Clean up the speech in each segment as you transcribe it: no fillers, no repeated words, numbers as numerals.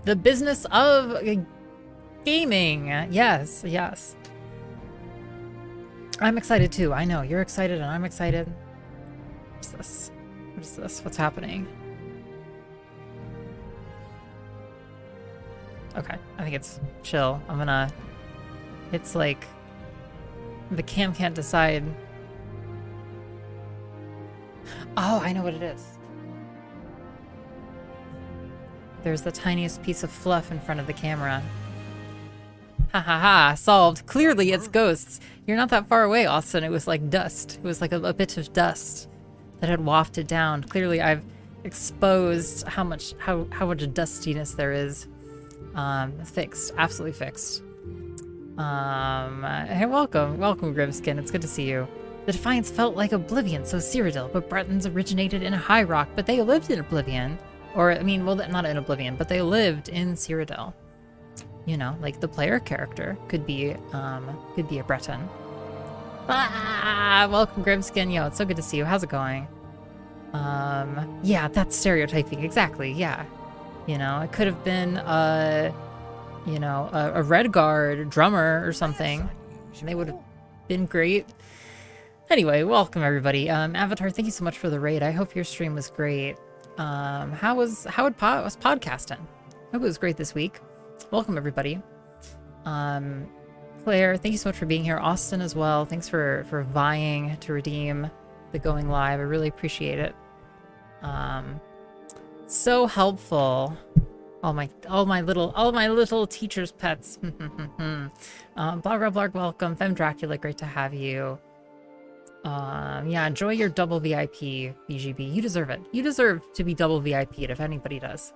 the business of gaming. Yes, yes. I'm excited too. I know you're excited and I'm excited. What's this? What is this? What's happening? Okay, I think it's chill. It's like the cam can't decide. Oh, I know what it is. There's the tiniest piece of fluff in front of the camera. Ha ha ha, solved. Clearly it's ghosts. You're not that far away, Austin. It was like dust. It was like a bit of dust that had wafted down. Clearly I've exposed how much dustiness there is. Fixed. Absolutely fixed. Hey, welcome, Grimskin. It's good to see you. The Defiance felt like Oblivion, so Cyrodiil, but Bretons originated in a high rock, but they lived in Oblivion. Or, I mean, well, not in Oblivion, but they lived in Cyrodiil. You know, like the player character could be a Breton. Ah, welcome, Grimskin. Yo, it's so good to see you. How's it going? Yeah, that's stereotyping. Exactly, yeah. You know, it could have been a Red Guard drummer or something. And they would have been great. Anyway, welcome everybody. Avatar, thank you so much for the raid. I hope your stream was great. How was podcasting? I hope it was great this week. Welcome everybody. Claire, thank you so much for being here. Austin as well. Thanks for vying to redeem the going live. I really appreciate it. So helpful. All my little teacher's pets. Blarg, welcome. Femme Dracula, great to have you. Yeah, enjoy your double VIP, BGB. You deserve it. You deserve to be double VIP'd if anybody does.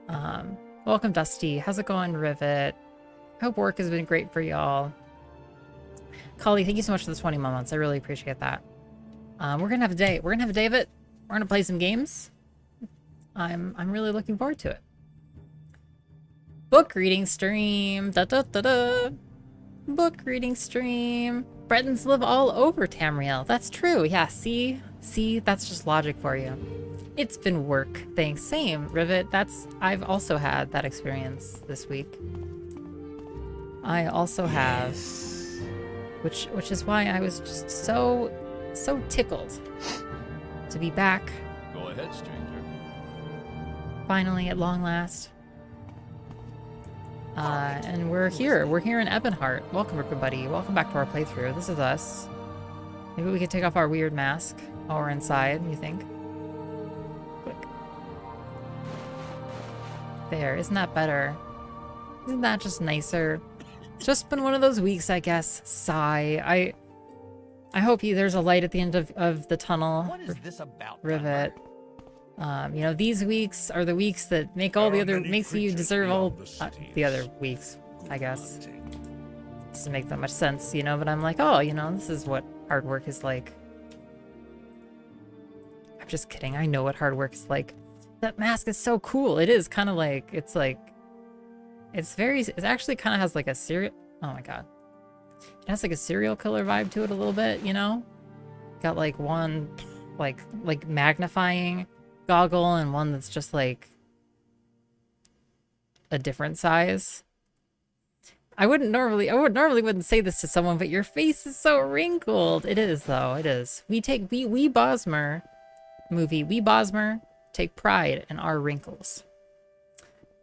Welcome, Dusty. How's it going, Rivet? I hope work has been great for y'all. Kali, thank you so much for the 20 months. I really appreciate that. We're gonna have a day. We're gonna have a day of it. We're gonna play some games. I'm really looking forward to it. Book reading stream. Da da da da. Book reading stream. Bretons live all over Tamriel. That's true. Yeah, see, that's just logic for you. It's been work. Thanks. Same, Rivet. I've also had that experience this week. I also have, which is why I was just so tickled to be back. Go ahead, stranger. Finally, at long last. And we're here. We're here in Ebonheart. Welcome, everybody. Welcome back to our playthrough. This is us. Maybe we could take off our weird mask while we're inside, you think? Quick. There. Isn't that better? Isn't that just nicer? It's just been one of those weeks, I guess. Sigh. I hope there's a light at the end of the tunnel. What is this about, Rivet. You know, these weeks are the weeks that make all the other, makes you deserve all the other weeks, I guess. Doesn't make that much sense, you know, but I'm like, oh, you know, this is what hard work is like. I'm just kidding. I know what hard work is like. That mask is so cool. It is kind of like, it actually kind of has like a serial, oh my god. It has like a serial killer vibe to it a little bit, you know? Got like one, like magnifying goggle and one that's just like a different size. I wouldn't normally wouldn't say this to someone, but your face is so wrinkled. It is though, it is. We Bosmer take pride in our wrinkles.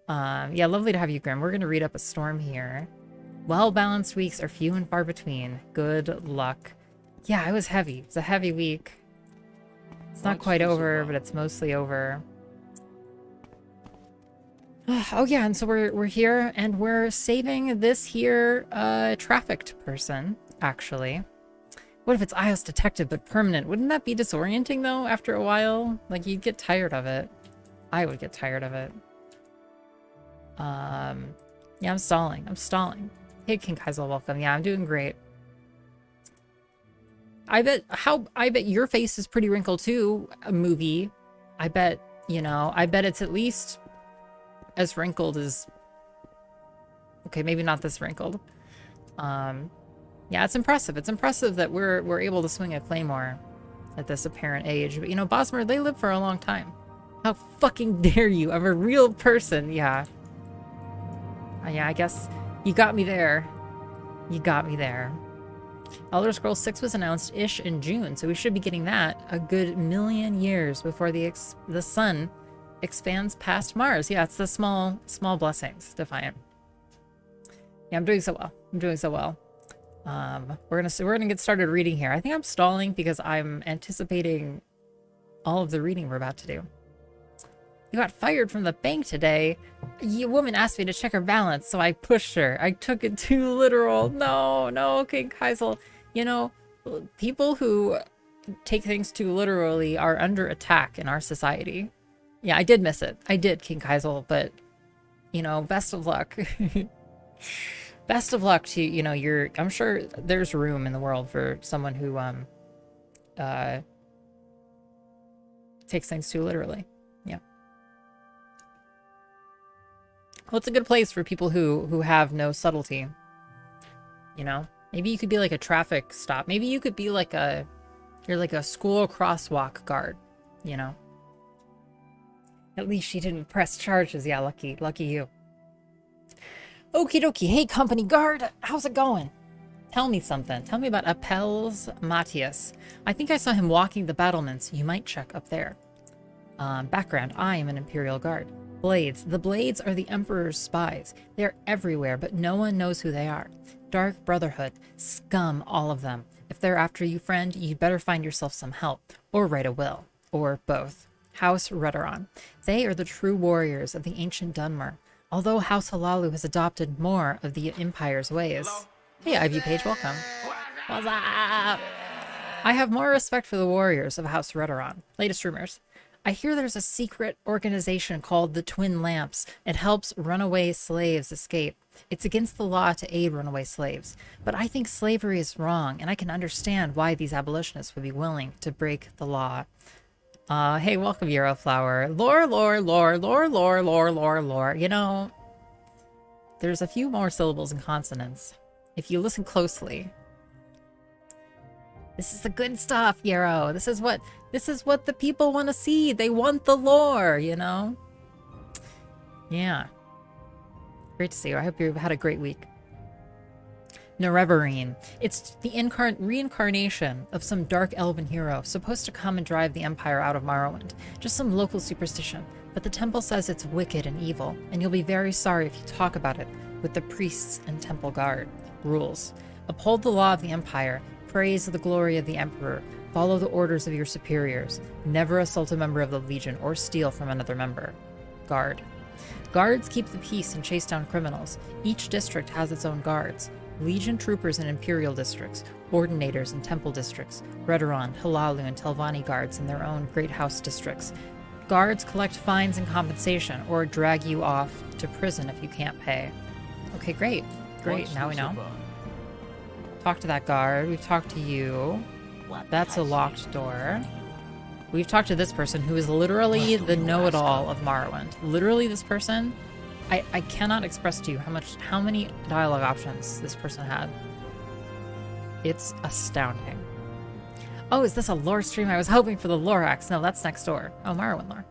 Yeah, lovely to have you, Grim. We're gonna read up a storm here. Well-balanced weeks are few and far between. Good luck. Yeah, it was heavy. It was a heavy week. It's not quite over, but it's mostly over. Oh yeah, and so we're here, and we're saving this here trafficked person, actually. What if it's iiosDetective but permanent? Wouldn't that be disorienting though after a while? Like you'd get tired of it. I would get tired of it. Yeah, I'm stalling. Hey King Kaisel, welcome. Yeah, I'm doing great. I bet your face is pretty wrinkled too, a movie. I bet it's at least as wrinkled as, okay, maybe not this wrinkled. Yeah, it's impressive. It's impressive that we're able to swing a claymore at this apparent age. But you know, Bosmer, they live for a long time. How fucking dare you? I'm a real person. Yeah. Yeah, I guess you got me there. You got me there. Elder Scrolls 6 was announced-ish in June, so we should be getting that a good million years before the sun expands past Mars. Yeah, it's the small blessings, Defiant. Yeah, I'm doing so well. I'm doing so well. We're gonna get started reading here. I think I'm stalling because I'm anticipating all of the reading we're about to do. You got fired from the bank today. A woman asked me to check her balance, so I pushed her. I took it too literal. No, King Kaisel. You know, people who take things too literally are under attack in our society. Yeah, I did miss it. I did, King Kaisel, but, you know, best of luck. Best of luck to, you know, I'm sure there's room in the world for someone who, takes things too literally. Yeah. Well, it's a good place for people who have no subtlety. You know, maybe you could be like a traffic stop. Maybe you could be like you're like a school crosswalk guard, you know. At least she didn't press charges. Yeah, lucky you. Okie dokie. Hey, company guard, how's it going? Tell me something. Tell me about Appels Matthias. I think I saw him walking the battlements. You might check up there. Background. I am an Imperial Guard. Blades. The Blades are the Emperor's spies. They're everywhere, but no one knows who they are. Dark Brotherhood. Scum, all of them. If they're after you, friend, you'd better find yourself some help. Or write a will. Or both. House Redoran. They are the true warriors of the ancient Dunmer. Although House Halalu has adopted more of the Empire's ways. Hey, Ivy Page, welcome. What's up? I have more respect for the warriors of House Redoran. Latest rumors. I hear there's a secret organization called the Twin Lamps. It helps runaway slaves escape. It's against the law to aid runaway slaves. But I think slavery is wrong, and I can understand why these abolitionists would be willing to break the law. Hey, welcome, Euroflower. Lore. You know, there's a few more syllables and consonants. If you listen closely. This is the good stuff, Yarrow. This is what the people want to see. They want the lore, you know? Yeah. Great to see you. I hope you've had a great week. Nerevarine. It's the reincarnation of some dark elven hero supposed to come and drive the Empire out of Morrowind. Just some local superstition. But the temple says it's wicked and evil, and you'll be very sorry if you talk about it with the priests and temple guard. Rules. Uphold the law of the Empire. Praise the glory of the Emperor. Follow the orders of your superiors. Never assault a member of the Legion or steal from another member. Guard. Guards keep the peace and chase down criminals. Each district has its own guards. Legion troopers in Imperial districts, Ordinators in Temple districts, Redoran, Halalu, and Telvanni guards in their own Great House districts. Guards collect fines and compensation, or drag you off to prison if you can't pay. Okay, great. Great, now we know. Talk to that guard. We've talked to you. That's a locked door. We've talked to this person who is literally the know-it-all of Morrowind. Literally this person, I cannot express to you how many dialogue options this person had. It's astounding. Oh, is this a lore stream? I was hoping for the Lorax. No, that's next door. Oh, Morrowind lore.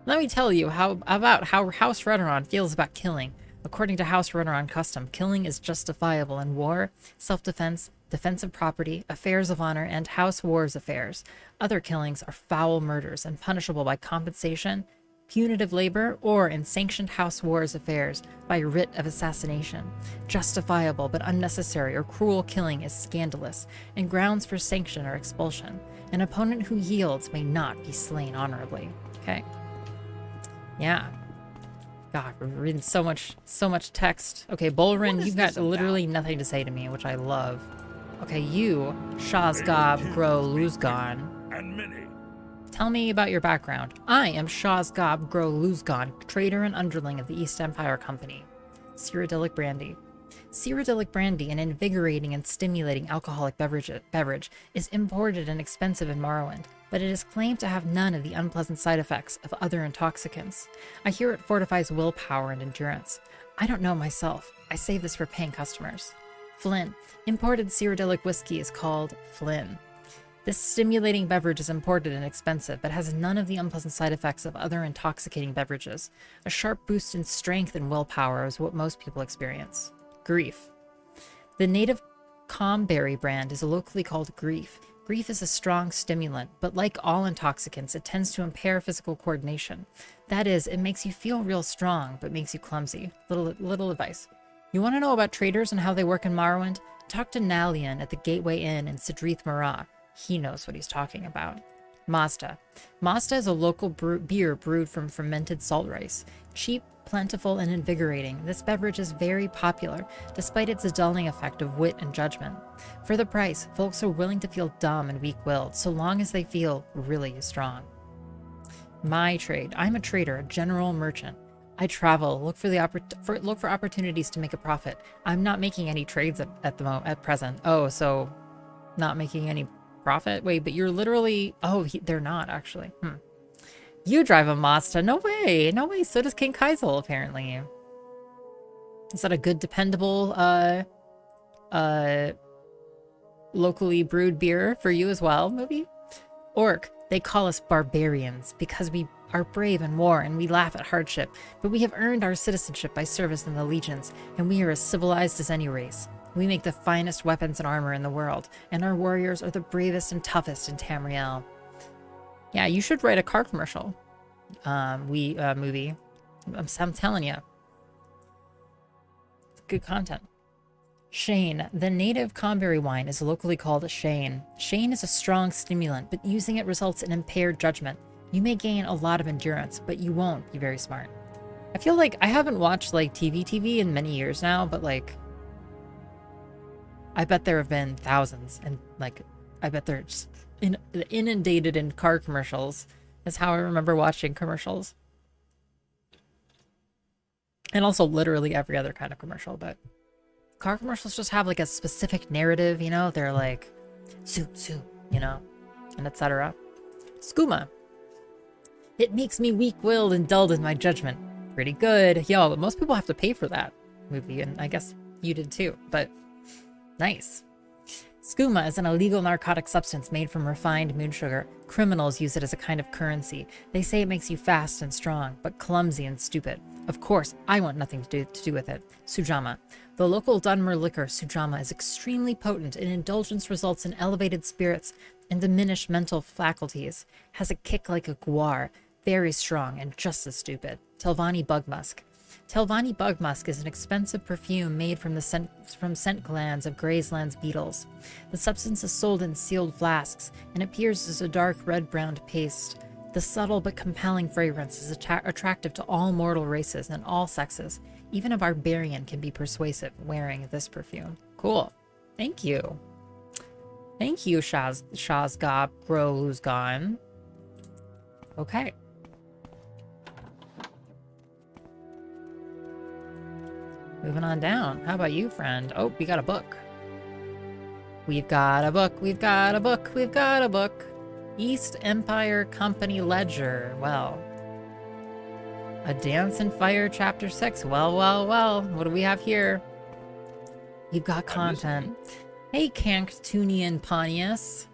Let me tell you about how House Redoran feels about killing. According to House Redoran custom, killing is justifiable in war, self-defense, defense of property, affairs of honor, and house wars affairs. Other killings are foul murders and punishable by compensation, punitive labor, or in sanctioned house wars affairs by writ of assassination. Justifiable but unnecessary or cruel killing is scandalous, and grounds for sanction or expulsion. An opponent who yields may not be slain honorably. Okay. Yeah. God, we're reading so much text. Okay, Bolrin, you've got literally nothing to say to me, which I love. Okay, you, Shazgob Gro Luzgon. Tell me about your background. I am Shazgob Gro Luzgon, trader and underling of the East Empire Company. Cyrodiilic Brandy. Cyrodiilic Brandy, an invigorating and stimulating alcoholic beverage, is imported and expensive in Morrowind, but it is claimed to have none of the unpleasant side effects of other intoxicants. I hear it fortifies willpower and endurance. I don't know myself. I save this for paying customers. Flynn. Imported Cyrodiilic whiskey is called Flynn. This stimulating beverage is imported and expensive, but has none of the unpleasant side effects of other intoxicating beverages. A sharp boost in strength and willpower is what most people experience. Grief. The native Calmberry brand is locally called Grief. Grief is a strong stimulant, but like all intoxicants, it tends to impair physical coordination. That is, it makes you feel real strong, but makes you clumsy. Little advice. You want to know about traders and how they work in Morrowind? Talk to Nalian at the Gateway Inn in Sidrith Marah. He knows what he's talking about. Mazda. Mazda is a local beer brewed from fermented salt rice. Cheap, plentiful, and invigorating, this beverage is very popular, despite its dulling effect of wit and judgment. For the price, folks are willing to feel dumb and weak-willed, so long as they feel really strong. My trade. I'm a trader, a general merchant. I travel, look for opportunities to make a profit. I'm not making any trades at present. Oh, so not making any profit? Wait, but you're literally... Oh, they're not, actually. You drive a Mazda. No way. No way. So does King Kaisel, apparently. Is that a good, dependable, locally brewed beer for you as well, movie? Orc. They call us barbarians because we are brave in war and we laugh at hardship, but we have earned our citizenship by service in the legions, and we are as civilized as any race. We make the finest weapons and armor in the world, and our warriors are the bravest and toughest in Tamriel. Yeah, you should write a car commercial. Movie. I'm telling you. Good content. Shane. The native Calmberry wine is locally called Shane. Shane is a strong stimulant, but using it results in impaired judgment. You may gain a lot of endurance, but you won't be very smart. I feel like I haven't watched like TV in many years now, but like I bet there have been thousands, and like I bet they're just inundated in car commercials. Is how I remember watching commercials. And also literally every other kind of commercial, but car commercials just have like a specific narrative, you know? They're like soup, you know, and etc. Skooma. It makes me weak-willed and dulled in my judgment. Pretty good. Yo, but most people have to pay for that movie, and I guess you did too, but nice. Skooma is an illegal narcotic substance made from refined moon sugar. Criminals use it as a kind of currency. They say it makes you fast and strong, but clumsy and stupid. Of course, I want nothing to do with it. Sujamma. The local Dunmer liquor, Sujamma, is extremely potent, and indulgence results in elevated spirits and diminished mental faculties. Has a kick like a guar, very strong and just as stupid. Telvanni bug musk. Telvanni bug musk is an expensive perfume made from scent glands of Graysland's beetles. The substance is sold in sealed flasks and appears as a dark red-brown paste. The subtle but compelling fragrance is attractive to all mortal races and all sexes. Even a barbarian can be persuasive wearing this perfume. Cool. Thank you. Thank you, Shazgob Grozgon. Okay. Moving on down. How about you, friend? Oh, we got a book. We've got a book. We've got a book. We've got a book. East Empire Company Ledger. Well. A Dance and Fire Chapter 6. Well. What do we have here? You've got content. Hey, Canctunian Pontius.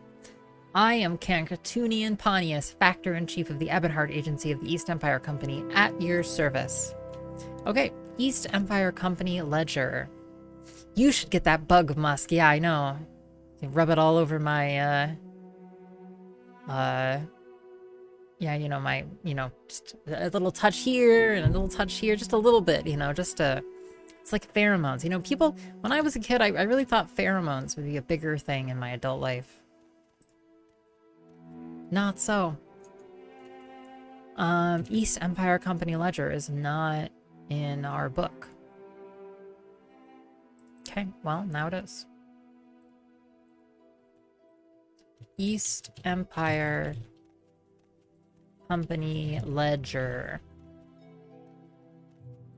I am Canctunian Pontius, Factor-in-Chief of the Ebonheart Agency of the East Empire Company, at your service. Okay. East Empire Company Ledger. You should get that bug musk. Yeah, I know. You rub it all over my, yeah, you know, my, you know, just a little touch here and a little touch here, just a little bit, you know, just it's like pheromones. You know, people, when I was a kid, I really thought pheromones would be a bigger thing in my adult life. Not so. East Empire Company Ledger is not in our book. Okay, well, now it is. East Empire Company Ledger.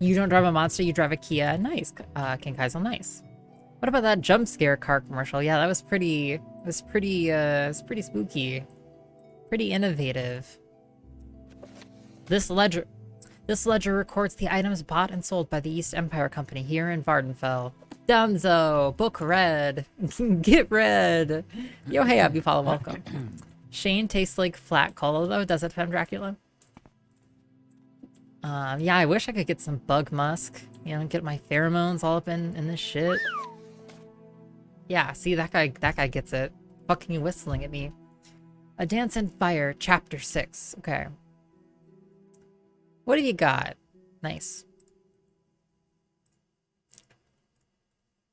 You don't drive a monster, you drive a Kia. Nice, King Kaisel, nice. What about that jump scare car commercial? Yeah, that was pretty, it's pretty spooky. Pretty innovative. This ledger records the items bought and sold by the East Empire Company here in Vardenfell. Dunzo, book read. Get read. Yo, hey, Abby, follow, welcome. Shane tastes like flat cola, though. Does it, Femme Dracula? Yeah, I wish I could get some bug musk. You know, get my pheromones all up in this shit. Yeah, see, that guy gets it. Fucking whistling at me. A Dance in Fire, Chapter 6. Okay. What have you got? Nice.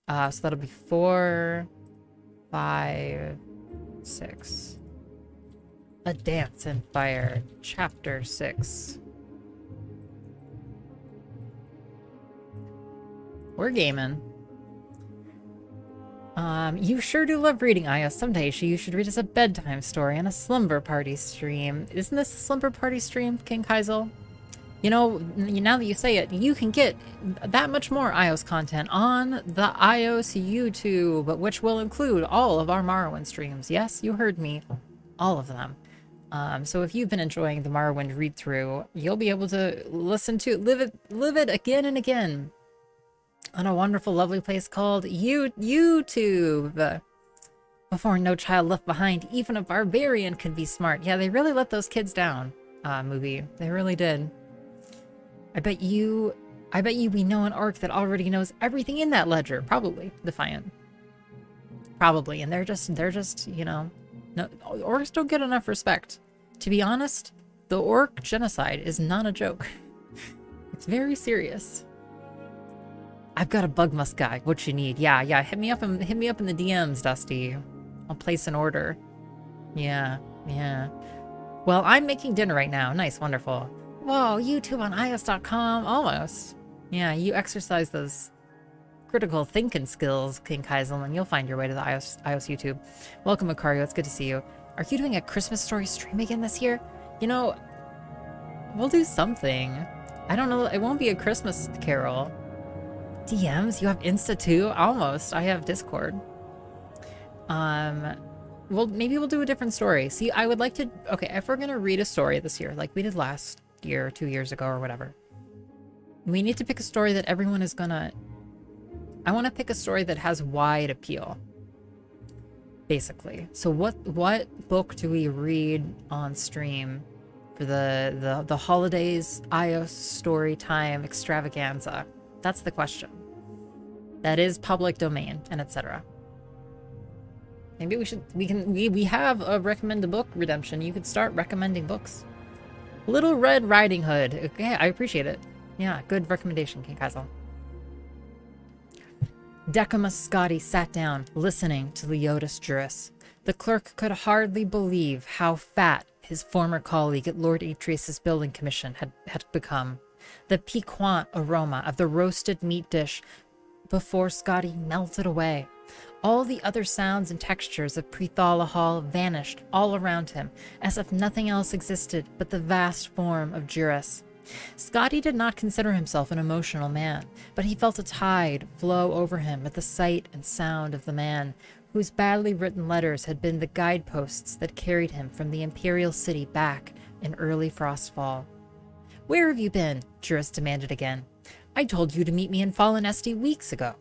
So that'll be 4, 5, 6. A Dance in Fire, Chapter 6. We're gaming. You sure do love reading, iios. Someday you should read us a bedtime story and a slumber party stream. Isn't this a slumber party stream, King Kaisel? You know, now that you say it, you can get that much more iios content on the iios YouTube, which will include all of our Morrowind streams. Yes, you heard me. All of them. So if you've been enjoying the Morrowind read-through, you'll be able to listen to live it again and again on a wonderful, lovely place called YouTube. Before No Child Left Behind, even a barbarian can be smart. Yeah, they really let those kids down, movie. They really did. I bet you we know an orc that already knows everything in that ledger. Probably. Defiant. Probably. And they're just, you know, no, orcs don't get enough respect. To be honest, the orc genocide is not a joke. It's very serious. I've got a bug musk guy. What you need? Yeah. Hit me up in the DMs, Dusty. I'll place an order. Yeah. Well, I'm making dinner right now. Nice, wonderful. Whoa, YouTube on iios.com. Almost. Yeah, you exercise those critical thinking skills, King Kaisel, and you'll find your way to the iios YouTube. Welcome, Macario. It's good to see you. Are you doing a Christmas story stream again this year? You know, we'll do something. I don't know. It won't be a Christmas carol. DMs? You have Insta too? Almost. I have Discord. Well, maybe we'll do a different story. See, I would like to... Okay, if we're going to read a story this year, like we did last year, 2 years ago, or whatever, we need to pick a story that everyone is going to... I want to pick a story that has wide appeal, basically. So what book do we read on stream for the holidays iios story time extravaganza? That's the question. That is public domain and etc. Maybe we have a recommend a book redemption. You could start recommending books. Little Red Riding Hood. Okay, I appreciate it. Yeah, good recommendation, King Kaisel. Decimus Scotti sat down, listening to Leotis Juris. The clerk could hardly believe how fat his former colleague at Lord Atreus' building commission had become. The piquant aroma of the roasted meat dish before Scotty melted away. All the other sounds and textures of Prethala Hall vanished all around him, as if nothing else existed but the vast form of Juris. Scotty did not consider himself an emotional man, but he felt a tide flow over him at the sight and sound of the man whose badly written letters had been the guideposts that carried him from the Imperial City back in early Frostfall. "Where have you been?" Juris demanded again. "I told you to meet me in Fallen Esti weeks ago."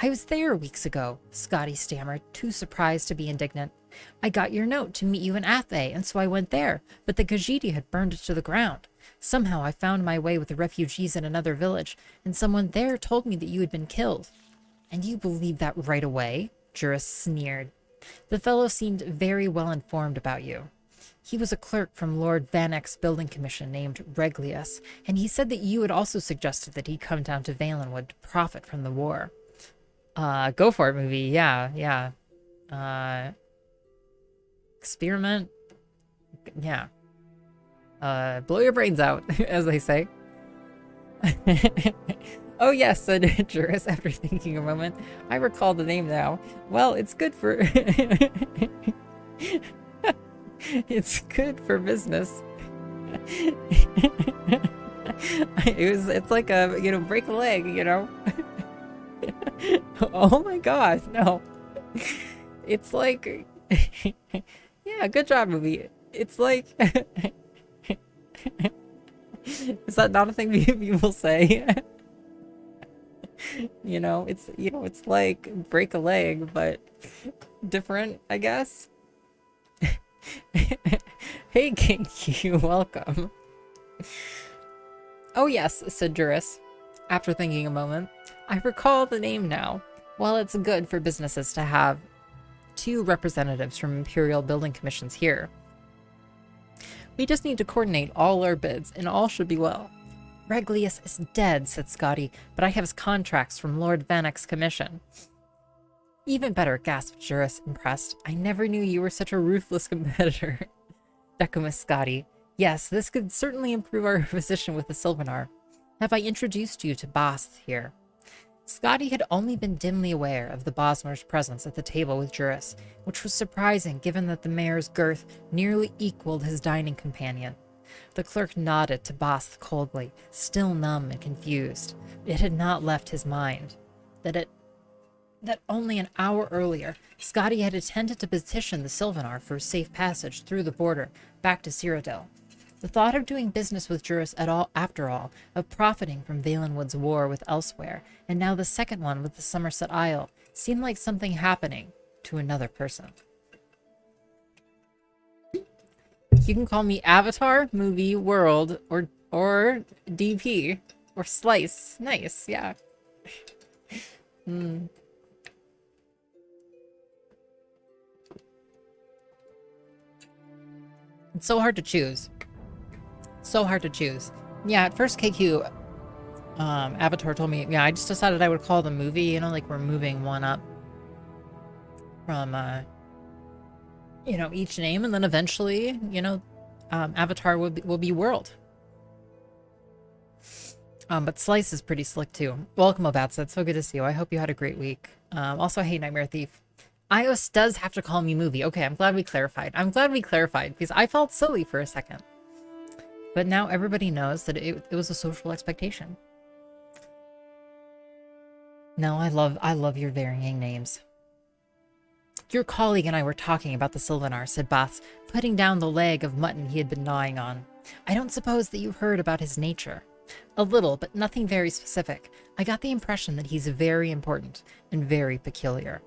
"I was there weeks ago," Scotty stammered, too surprised to be indignant. "I got your note to meet you in Athe, and so I went there, but the Gajiti had burned it to the ground. Somehow I found my way with the refugees in another village, and someone there told me that you had been killed." "And you believed that right away?" Juris sneered. "The fellow seemed very well informed about you. He was a clerk from Lord Vanek's building commission named Reglius, and he said that you had also suggested that he come down to Valenwood to profit from the war." Go for it, movie. Yeah. Experiment. Yeah. Blow your brains out, as they say. "Oh yes," said Juris after thinking a moment. "I recall the name now. Well, it's good for... it's good for business." It's like a, break a leg, Oh my god, no. It's like... Yeah, good job, movie. It's like... Is that not a thing people say? It's like break a leg, but different, I guess. Hey, King Q, welcome. Oh yes, said Juris, after thinking a moment. I recall the name now. Well, it's good for businesses to have 2 representatives from Imperial building commissions here. We just need to coordinate all our bids, and all should be well. Reglius is dead, said Scotty, but I have his contracts from Lord Vanek's commission. Even better, gasped Juris, impressed. I never knew you were such a ruthless competitor. Decumus Scotty. Yes, this could certainly improve our position with the Sylvanar. Have I introduced you to Bast here? Scotty had only been dimly aware of the Bosmer's presence at the table with Juris, which was surprising given that the mayor's girth nearly equaled his dining companion. The clerk nodded to Bast coldly, still numb and confused. It had not left his mind that only an hour earlier, Scotty had attempted to petition the Sylvanar for a safe passage through the border back to Cyrodiil. The thought of doing business with Juris after all, of profiting from Valenwood's war with Elsewhere, and now the second one with the Somerset Isle, seemed like something happening to another person. You can call me Avatar, Movie, World, or DP, or Slice. Nice, yeah. It's so hard to choose. So hard to choose. Yeah, at first KQ, Avatar told me, yeah, I just decided I would call the movie, like we're moving one up from, each name, and then eventually, Avatar will be World. But Slice is pretty slick too. Welcome, Obatsa. It's so good to see you. I hope you had a great week. Also, hey, Nightmare Thief. iios does have to call me movie. Okay, I'm glad we clarified. Because I felt silly for a second. But now everybody knows that it was a social expectation. No, I love your varying names. Your colleague and I were talking about the Sylvanar, said Bath, putting down the leg of mutton he had been gnawing on. I don't suppose that you heard about his nature. A little, but nothing very specific. I got the impression that he's very important and very peculiar.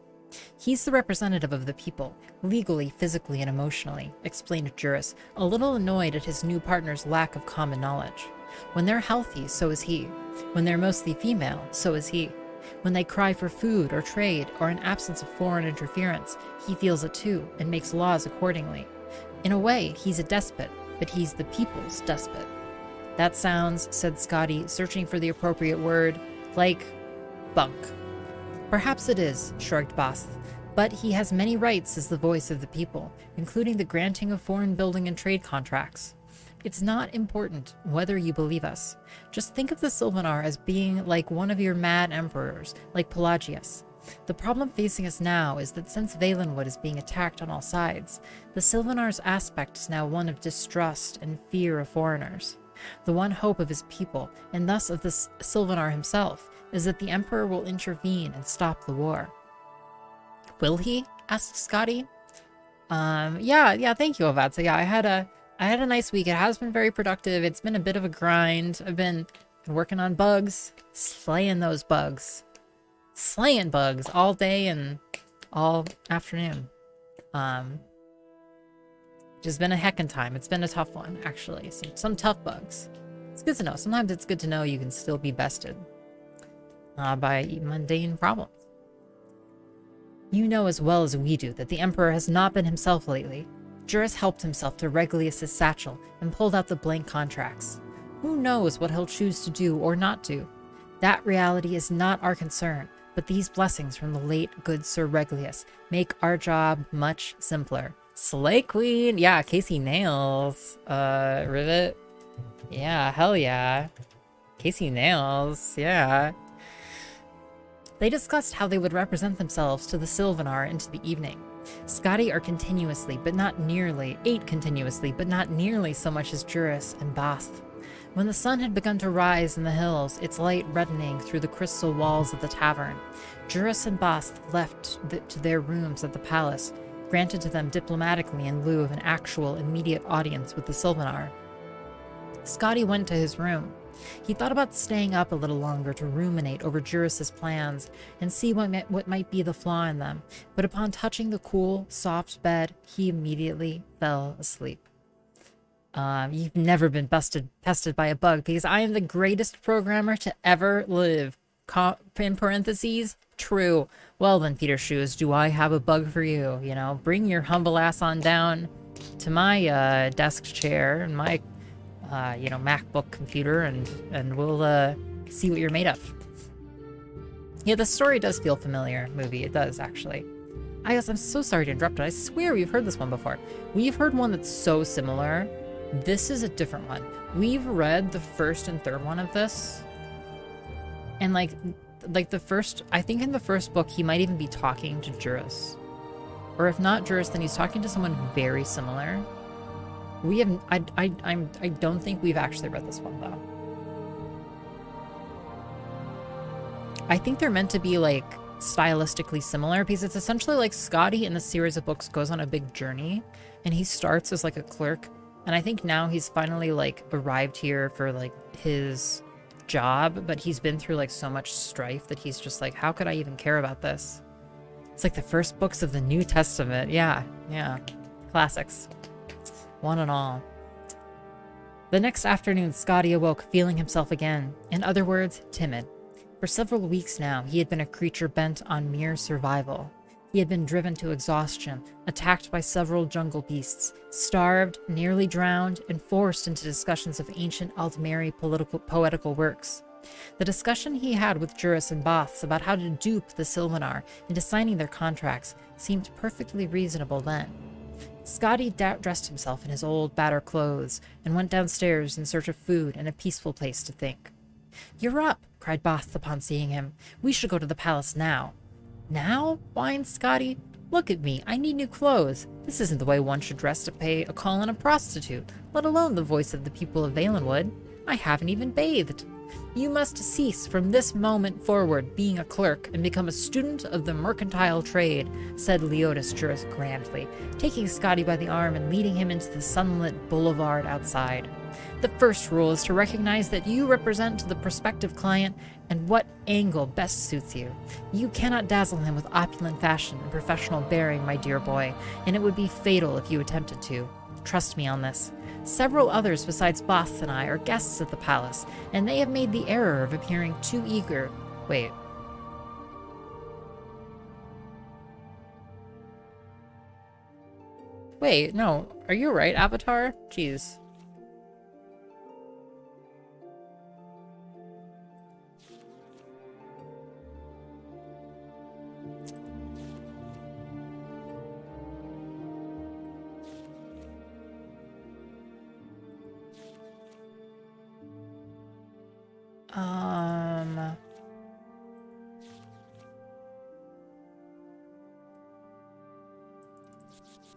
He's the representative of the people, legally, physically, and emotionally, explained Juris, a little annoyed at his new partner's lack of common knowledge. When they're healthy, so is he. When they're mostly female, so is he. When they cry for food or trade or an absence of foreign interference, he feels it too and makes laws accordingly. In a way, he's a despot, but he's the people's despot. That sounds, said Scotty, searching for the appropriate word, like bunk. Perhaps it is, shrugged Bast, but he has many rights as the voice of the people, including the granting of foreign building and trade contracts. It's not important whether you believe us. Just think of the Sylvanar as being like one of your mad emperors, like Pelagius. The problem facing us now is that since Valenwood is being attacked on all sides, the Sylvanar's aspect is now one of distrust and fear of foreigners. The one hope of his people, and thus of the Sylvanar himself, is that the Emperor will intervene and stop the war. Will he? Asked Scotty. Yeah, thank you, Ovatsa. Yeah, I had a nice week. It has been very productive. It's been a bit of a grind. I've been working on bugs, slaying those bugs. Slaying bugs all day and all afternoon. Just been a heckin' time. It's been a tough one, actually. Some tough bugs. It's good to know. Sometimes it's good to know you can still be bested by mundane problems. You know as well as we do that the Emperor has not been himself lately. Juris helped himself to Reglius' satchel and pulled out the blank contracts. Who knows what he'll choose to do or not do? That reality is not our concern, but these blessings from the late good Sir Reglius make our job much simpler. Slay Queen! Yeah, Casey Nails. Rivet. Yeah, hell yeah. Casey Nails, yeah. They discussed how they would represent themselves to the Sylvanar into the evening. Scotty ate continuously, but not nearly so much as Juris and Bast. When the sun had begun to rise in the hills, its light reddening through the crystal walls of the tavern, Juris and Bast left to their rooms at the palace, granted to them diplomatically in lieu of an actual immediate audience with the Sylvanar. Scotty went to his room. He thought about staying up a little longer to ruminate over Juris's plans and see what might be the flaw in them, but upon touching the cool, soft bed, he immediately fell asleep. You've never been pested by a bug because I am the greatest programmer to ever live. In parentheses, true. Well then, Peter Shoes, do I have a bug for you? You know, bring your humble ass on down to my desk chair and my you know, MacBook computer, and we'll see what you're made of. Yeah, the story does feel familiar, movie. It does, actually. I'm so sorry to interrupt, but I swear we've heard this one before. We've heard one that's so similar. This is a different one. We've read the first and third one of this. And like the first, I think in the first book, he might even be talking to Juris. Or if not Juris, then he's talking to someone very similar. We have, I don't think we've actually read this one though. I think they're meant to be like stylistically similar because it's essentially like Scotty in the series of books goes on a big journey and he starts as like a clerk. And I think now he's finally like arrived here for like his job, but he's been through like so much strife that he's just like, how could I even care about this? It's like the first books of the New Testament. Yeah. Classics. One and all. The next afternoon, Scotty awoke feeling himself again. In other words, timid. For several weeks now, he had been a creature bent on mere survival. He had been driven to exhaustion, attacked by several jungle beasts, starved, nearly drowned, and forced into discussions of ancient Altmeri poetical works. The discussion he had with Juris and Boths about how to dupe the Sylvanar into signing their contracts seemed perfectly reasonable then. Scotty dressed himself in his old, battered clothes and went downstairs in search of food and a peaceful place to think. "You're up," cried Boths upon seeing him. "We should go to the palace now." "Now?" whined Scotty. "Look at me, I need new clothes. This isn't the way one should dress to pay a call on a prostitute, let alone the voice of the people of Valenwood. I haven't even bathed. You must cease from this moment forward being a clerk and become a student of the mercantile trade," said Leotis Juris grandly, taking Scotty by the arm and leading him into the sunlit boulevard outside. "The first rule is to recognize that you represent to the prospective client and what angle best suits you. You cannot dazzle him with opulent fashion and professional bearing, my dear boy, and it would be fatal if you attempted to. Trust me on this. Several others besides Boths and I are guests at the palace, and they have made the error of appearing too eager." Wait. Wait, no. Are you right, Avatar? Jeez.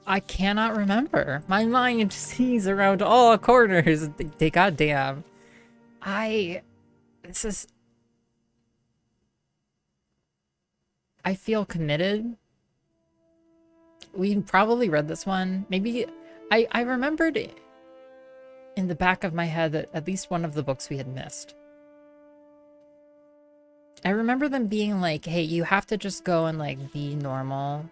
I cannot remember. My mind sees around all corners. Goddamn. I feel committed. We probably read this one. Maybe I remembered in the back of my head that at least one of the books we had missed. I remember them being like, hey, you have to just go and like be normal.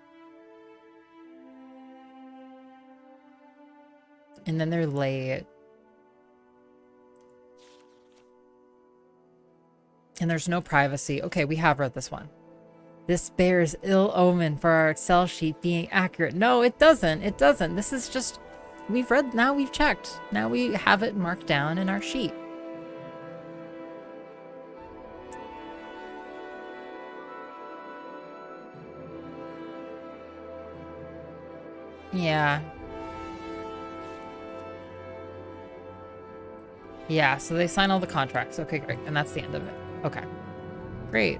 And then they're late. And there's no privacy. Okay, we have read this one. This bears ill omen for our Excel sheet being accurate. No, it doesn't. It doesn't. This is just... We've read... Now we've checked. Now we have it marked down in our sheet. Yeah. Yeah, so they sign all the contracts. Okay, great. And that's the end of it. Okay. Great.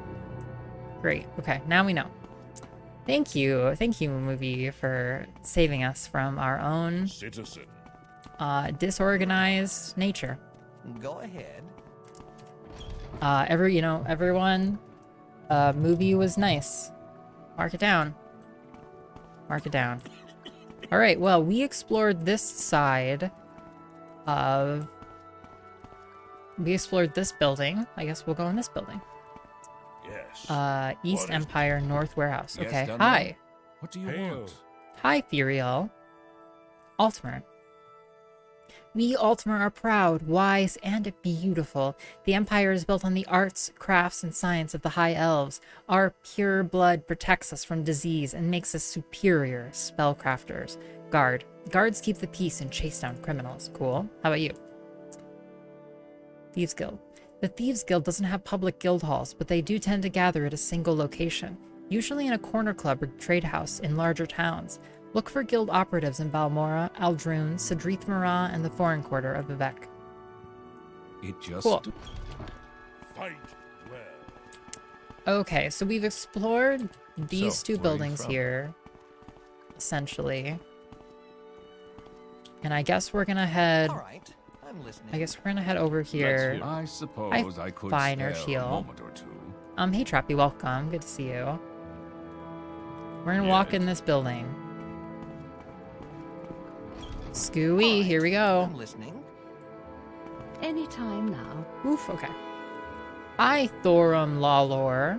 Great. Okay, now we know. Thank you. Thank you, movie, for saving us from our own Citizen. Disorganized nature. Go ahead. Everyone, movie was nice. Mark it down. Mark it down. All right, well, we explored this side of We explored this building. I guess we'll go in this building. Yes. East Empire North Warehouse. Yes, Okay, done hi. What do you want? Hi, Furiel. Altmer. We, Altmer, are proud, wise, and beautiful. The Empire is built on the arts, crafts, and science of the High Elves. Our pure blood protects us from disease and makes us superior spellcrafters. Guards keep the peace and chase down criminals. Cool. How about you? Thieves Guild. The Thieves Guild doesn't have public guild halls, but they do tend to gather at a single location, usually in a corner club or trade house in larger towns. Look for guild operatives in Balmora, Aldrune, Sedrith Mara, and the foreign quarter of Vivek. It just... Cool. Fight well. Okay, so we've explored these So, two where are you buildings from? here, essentially. And I guess we're gonna head... All right, I'm listening. I guess we're gonna head over Let's here. hear. I suppose I could fine, spare Urshiel. a moment or two. Hey Trappy, welcome. Good to see you. We're gonna walk Yes. in this building. All Scooey, right, here we go. I'm listening. Anytime now. Oof, okay. Hi, Thorum Lalor.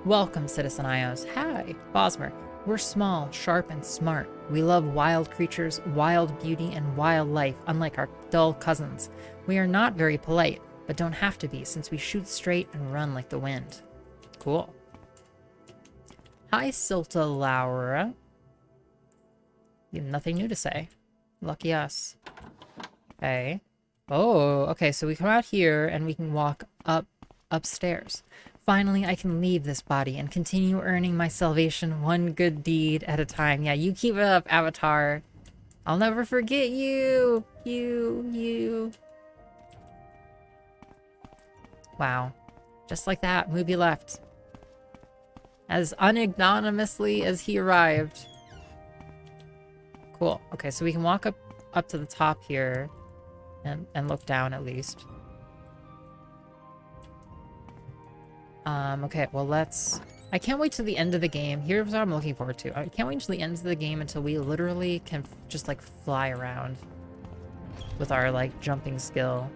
Welcome, Citizen Ios. Hi, Bosmer. We're small, sharp, and smart. We love wild creatures, wild beauty, and wild life, unlike our dull cousins. We are not very polite, but don't have to be, since we shoot straight and run like the wind. Cool. Hi, Silta Laura. You have nothing new to say. Lucky us. Okay. Oh, okay, so we come out here and we can walk upstairs. Finally, I can leave this body and continue earning my salvation one good deed at a time. Yeah, you keep it up, Avatar. I'll never forget you. You. Wow. Just like that, Mubi left. As unignominiously as he arrived. Cool. Okay, so we can walk up to the top here and look down at least. Okay, well I can't wait till the end of the game. Here's what I'm looking forward to. I can't wait till the end of the game until we literally can just like fly around with our like jumping skill.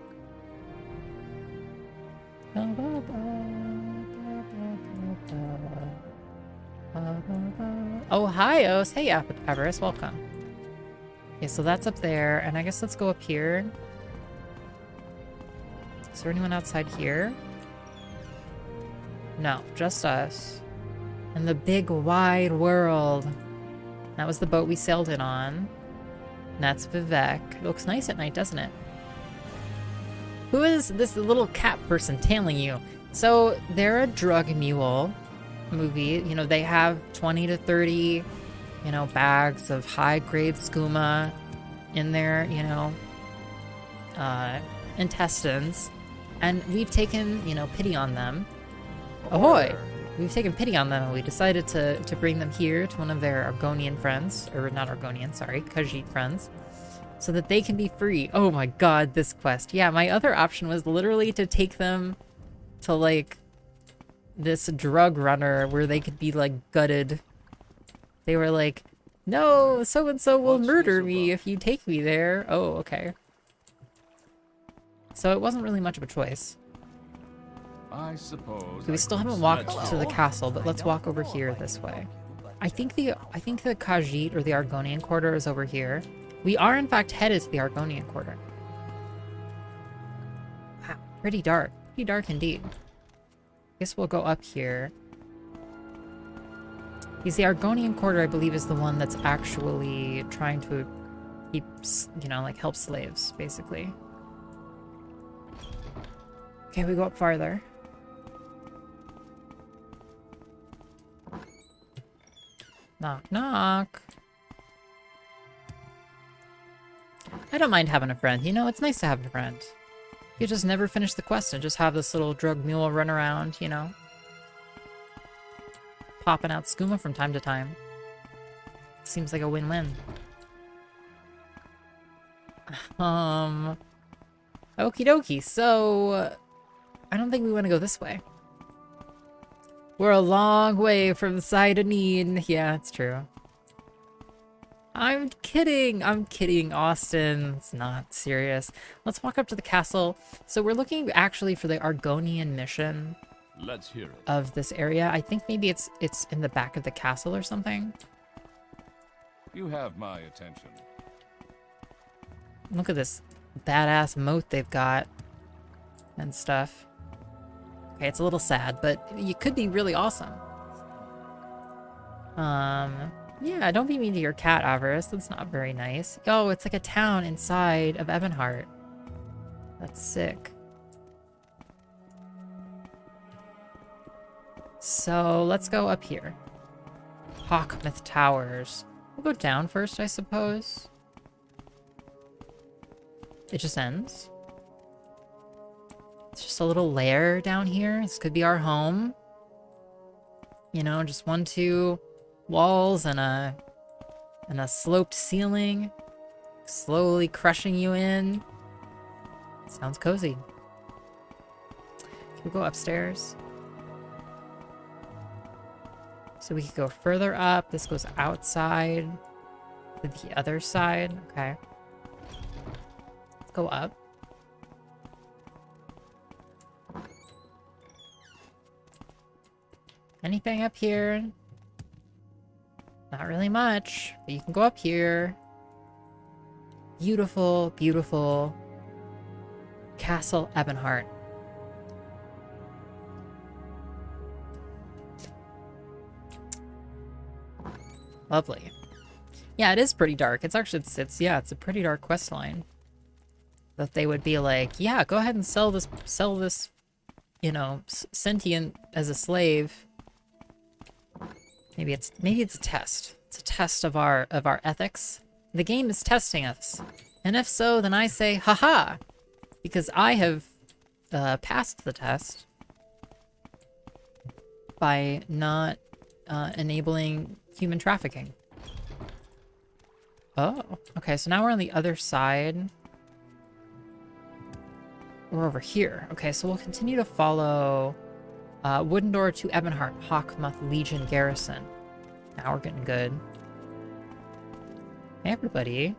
Oh, hi, Os. Hey, Everest, welcome. Okay, so that's up there, and I guess let's go up here. Is there anyone outside here? No, just us. And the big wide world. That was the boat we sailed in on. And that's Vivek. It looks nice at night, doesn't it? Who is this little cat person tailing you? So they're a drug mule movie. You know, they have 20 to 30, you know, bags of high-grade skooma in their, you know, intestines. And we've taken, you know, pity on them. Ahoy! We've taken pity on them and we decided to bring them here to one of their Argonian friends. Or not Argonian, sorry, Khajiit friends. So that they can be free. Oh my god, this quest. Yeah, my other option was literally to take them to, like, this drug runner where they could be, like, gutted. They were like, no, so-and-so will murder me if you take me there. Oh, okay. So it wasn't really much of a choice. I suppose We still haven't walked to the castle, but let's walk over here this way. I think the Khajiit or the Argonian quarter is over here. We are in fact headed to the Argonian quarter. Wow, pretty dark. Pretty dark indeed. Guess we'll go up here. Because the Argonian quarter, I believe, is the one that's actually trying to keep, you know, like help slaves, basically. Okay, we go up farther. Knock, knock. I don't mind having a friend. You know, it's nice to have a friend. You just never finish the quest and just have this little drug mule run around, you know. Popping out skooma from time to time. Seems like a win-win. Okie dokie. So, I don't think we want to go this way. We're a long way from the side of need. Yeah, it's true. I'm kidding. I'm kidding, Austin. It's not serious. Let's walk up to the castle. So we're looking actually for the Argonian mission. Let's hear it. Of this area. I think maybe it's in the back of the castle or something. You have my attention. Look at this badass moat they've got and stuff. Okay, it's a little sad, but it could be really awesome. Yeah, don't be mean to your cat, Avarice. That's not very nice. Oh, it's like a town inside of Ebonheart. That's sick. So let's go up here. Hawkmouth Towers. We'll go down first, I suppose. It just ends. It's just a little lair down here. This could be our home. You know, just 1, 2 walls and a sloped ceiling. Slowly crushing you in. Sounds cozy. Can we go upstairs? So we could go further up. This goes outside to the other side. Okay. Let's go up. Anything up here? Not really much, but you can go up here. Beautiful, beautiful Castle Ebonheart. Lovely. Yeah, it is pretty dark. It's actually, yeah, it's a pretty dark quest line. That they would be like, yeah, go ahead and sell this, you know, sentient as a slave. Maybe it's a test. It's a test of our ethics. The game is testing us. And if so, then I say, haha, because I have passed the test by not enabling human trafficking. Oh, okay, so now we're on the other side. We're over here. Okay, so we'll continue to follow Wooden Door to Ebonheart, Hawkmouth Legion Garrison. Now we're getting good. Hey, everybody.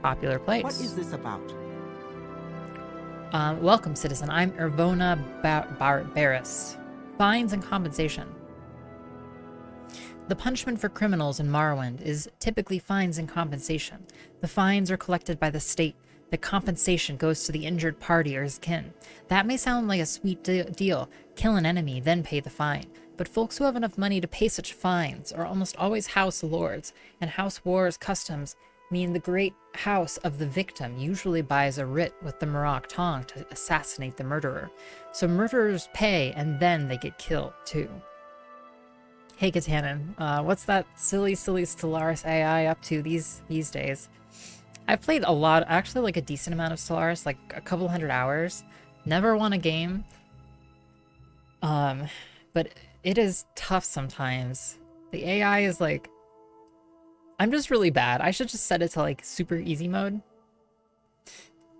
Popular place. What is this about? Welcome, citizen. I'm Ervona Barris. Fines and compensation. The punishment for criminals in Morrowind is typically fines and compensation. The fines are collected by the state. The compensation goes to the injured party or his kin. That may sound like a sweet deal. Kill an enemy, then pay the fine. But folks who have enough money to pay such fines are almost always house lords, and house wars customs mean the great house of the victim usually buys a writ with the Marok Tong to assassinate the murderer. So murderers pay, and then they get killed, too. Hey, Katanen, what's that silly Stellaris AI up to these days? I've played a lot, actually like a decent amount of Stellaris, like a couple 100 hours. Never won a game. But it is tough sometimes. The AI is like, I'm just really bad. I should just set it to like super easy mode.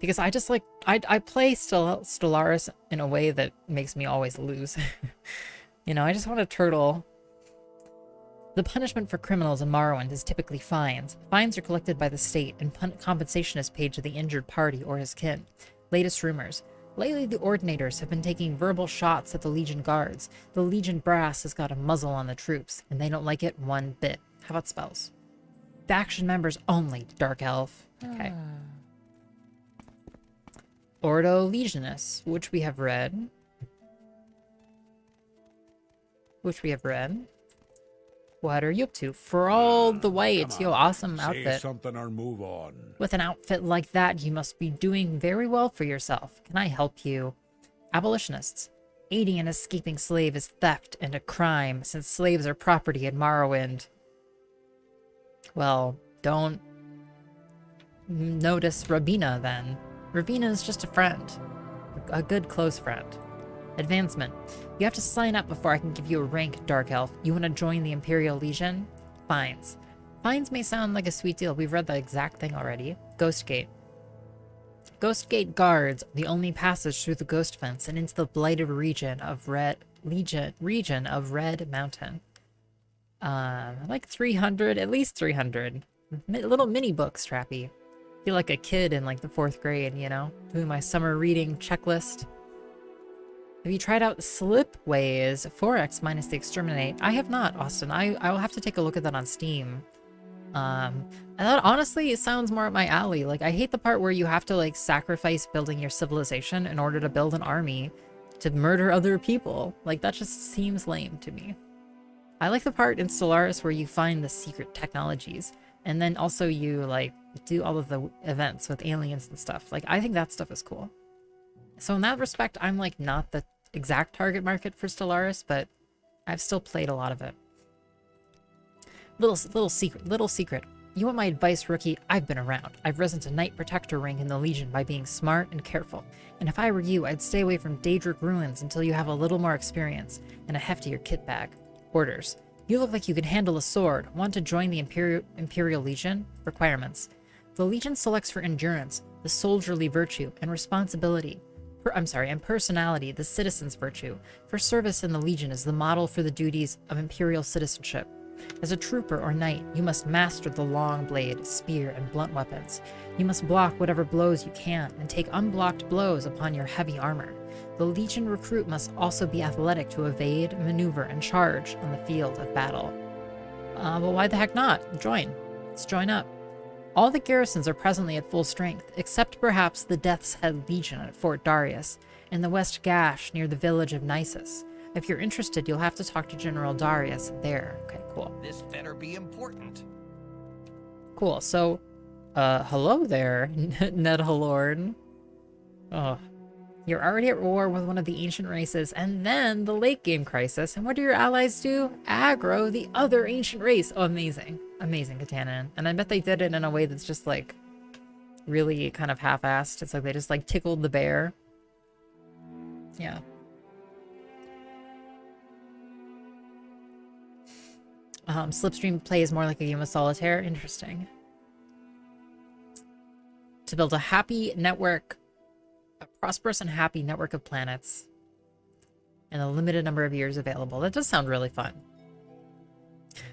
Because I just like, I play Stellaris in a way that makes me always lose. You know, I just want to turtle. The punishment for criminals in Morrowind is typically fines. Fines are collected by the state, and compensation is paid to the injured party or his kin. Latest rumors. Lately, the Ordinators have been taking verbal shots at the Legion guards. The Legion brass has got a muzzle on the troops, and they don't like it one bit. How about spells? Faction members only, Dark Elf. Okay. Ordo Legionis, which we have read. What are you up to? For all the white, yo, awesome outfit. Say something or move on. With an outfit like that, you must be doing very well for yourself. Can I help you? Abolitionists. Aiding an escaping slave is theft and a crime, since slaves are property in Morrowind. Well, don't notice Rabina then. Rabina is just a friend. A good close friend. Advancement. You have to sign up before I can give you a rank, Dark Elf. You want to join the Imperial Legion? Fines. Fines may sound like a sweet deal. We've read the exact thing already. Ghost Gate. Ghost Gate guards the only passage through the Ghost Fence and into the blighted region of Red Mountain. Like 300, at least 300. Little mini books, Trappy. Feel like a kid in like the 4th grade, you know? Doing my summer reading checklist. Have you tried out Slipways 4x minus the Exterminate? I have not, Austin. I will have to take a look at that on Steam. And that honestly, it sounds more up my alley. Like, I hate the part where you have to like sacrifice building your civilization in order to build an army to murder other people. Like, that just seems lame to me. I like the part in Stellaris where you find the secret technologies, and then also you like do all of the events with aliens and stuff. Like, I think that stuff is cool. So in that respect, I'm like not the exact target market for Stellaris, but I've still played a lot of it. Little secret. You want my advice, rookie? I've been around. I've risen to Knight Protector rank in the Legion by being smart and careful. And if I were you, I'd stay away from Daedric ruins until you have a little more experience and a heftier kit bag. Orders. You look like you can handle a sword. Want to join the Imperial Legion? Requirements. The Legion selects for endurance, the soldierly virtue, and responsibility. And personality, the citizen's virtue. For service in the Legion is the model for the duties of Imperial citizenship. As a trooper or knight, you must master the long blade, spear, and blunt weapons. You must block whatever blows you can, and take unblocked blows upon your heavy armor. The Legion recruit must also be athletic to evade, maneuver, and charge on the field of battle. Well, why the heck not? Join. Let's join up. All the garrisons are presently at full strength, except perhaps the Death's Head Legion at Fort Darius, and the West Gash near the village of Nisus. If you're interested, you'll have to talk to General Darius there. Okay, cool. This better be important. Cool, so, hello there, Ned Halord. Oh, you're already at war with one of the ancient races, and then the late game crisis, and what do your allies do? Aggro the other ancient race. Oh, amazing. Amazing, Katanan. And I bet they did it in a way that's just, like, really kind of half-assed. It's like they just, like, tickled the bear. Yeah. Slipstream plays more like a game of solitaire. Interesting. To build a happy network, a prosperous and happy network of planets, and a limited number of years available. That does sound really fun.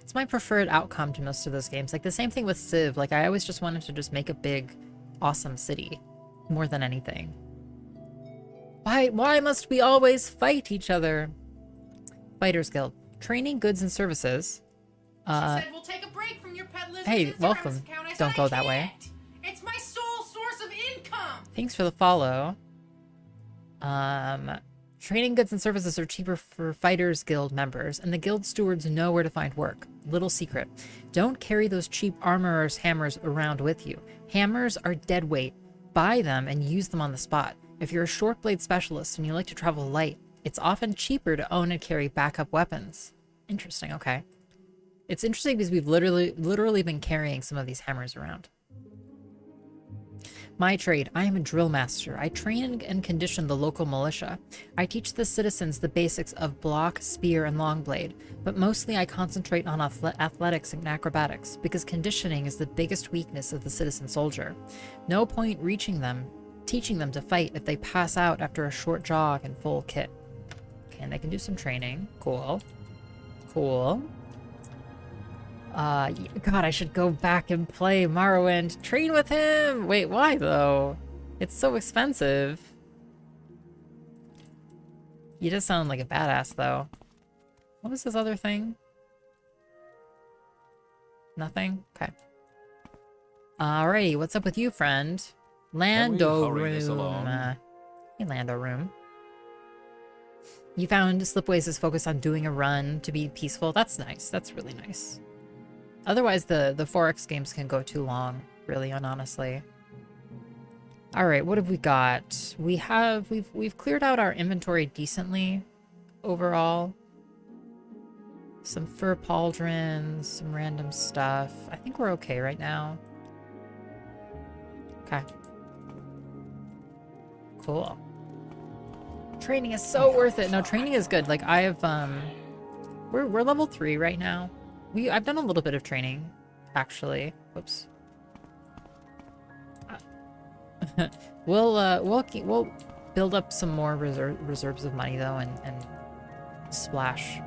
It's my preferred outcome to most of those games. Like the same thing with Civ. Like I always just wanted to just make a big, awesome city more than anything. Why must we always fight each other? Fighters Guild. Training, goods, and services. She said we'll take a break from your pet lizard's Hey, Instagram welcome. account. I said, Don't go "I that way." can't. It's my sole source of income. Thanks for the follow. Training goods and services are cheaper for Fighters Guild members, and the guild stewards know where to find work. Little secret. Don't carry those cheap armorer's hammers around with you. Hammers are dead weight. Buy them and use them on the spot. If you're a short blade specialist and you like to travel light, it's often cheaper to own and carry backup weapons. Interesting, okay. It's interesting because we've literally been carrying some of these hammers around. My trade. I am a drill master. I train and condition the local militia. I teach the citizens the basics of block, spear, and long blade, but mostly I concentrate on athletics and acrobatics because conditioning is the biggest weakness of the citizen soldier. No point teaching them to fight if they pass out after a short jog in full kit. Okay, and they can do some training. Cool. Cool. God, I should go back and play Morrowind. Train with him! Wait, why though? It's so expensive. You just sound like a badass though. What was this other thing? Nothing? Okay. Alrighty, what's up with you, friend? Lando Room. Hey, Lando Room. You found Slipways is focused on doing a run to be peaceful. That's nice. That's really nice. Otherwise, the 4X games can go too long, really, and honestly. All right, what have we got? We've cleared out our inventory decently overall. Some fur pauldrons, some random stuff. I think we're okay right now. Okay. Cool. Training is so worth it. No, training is good. Like I have we're level 3 right now. I've done a little bit of training, actually. Whoops. We'll build up some more reserves of money though, and splash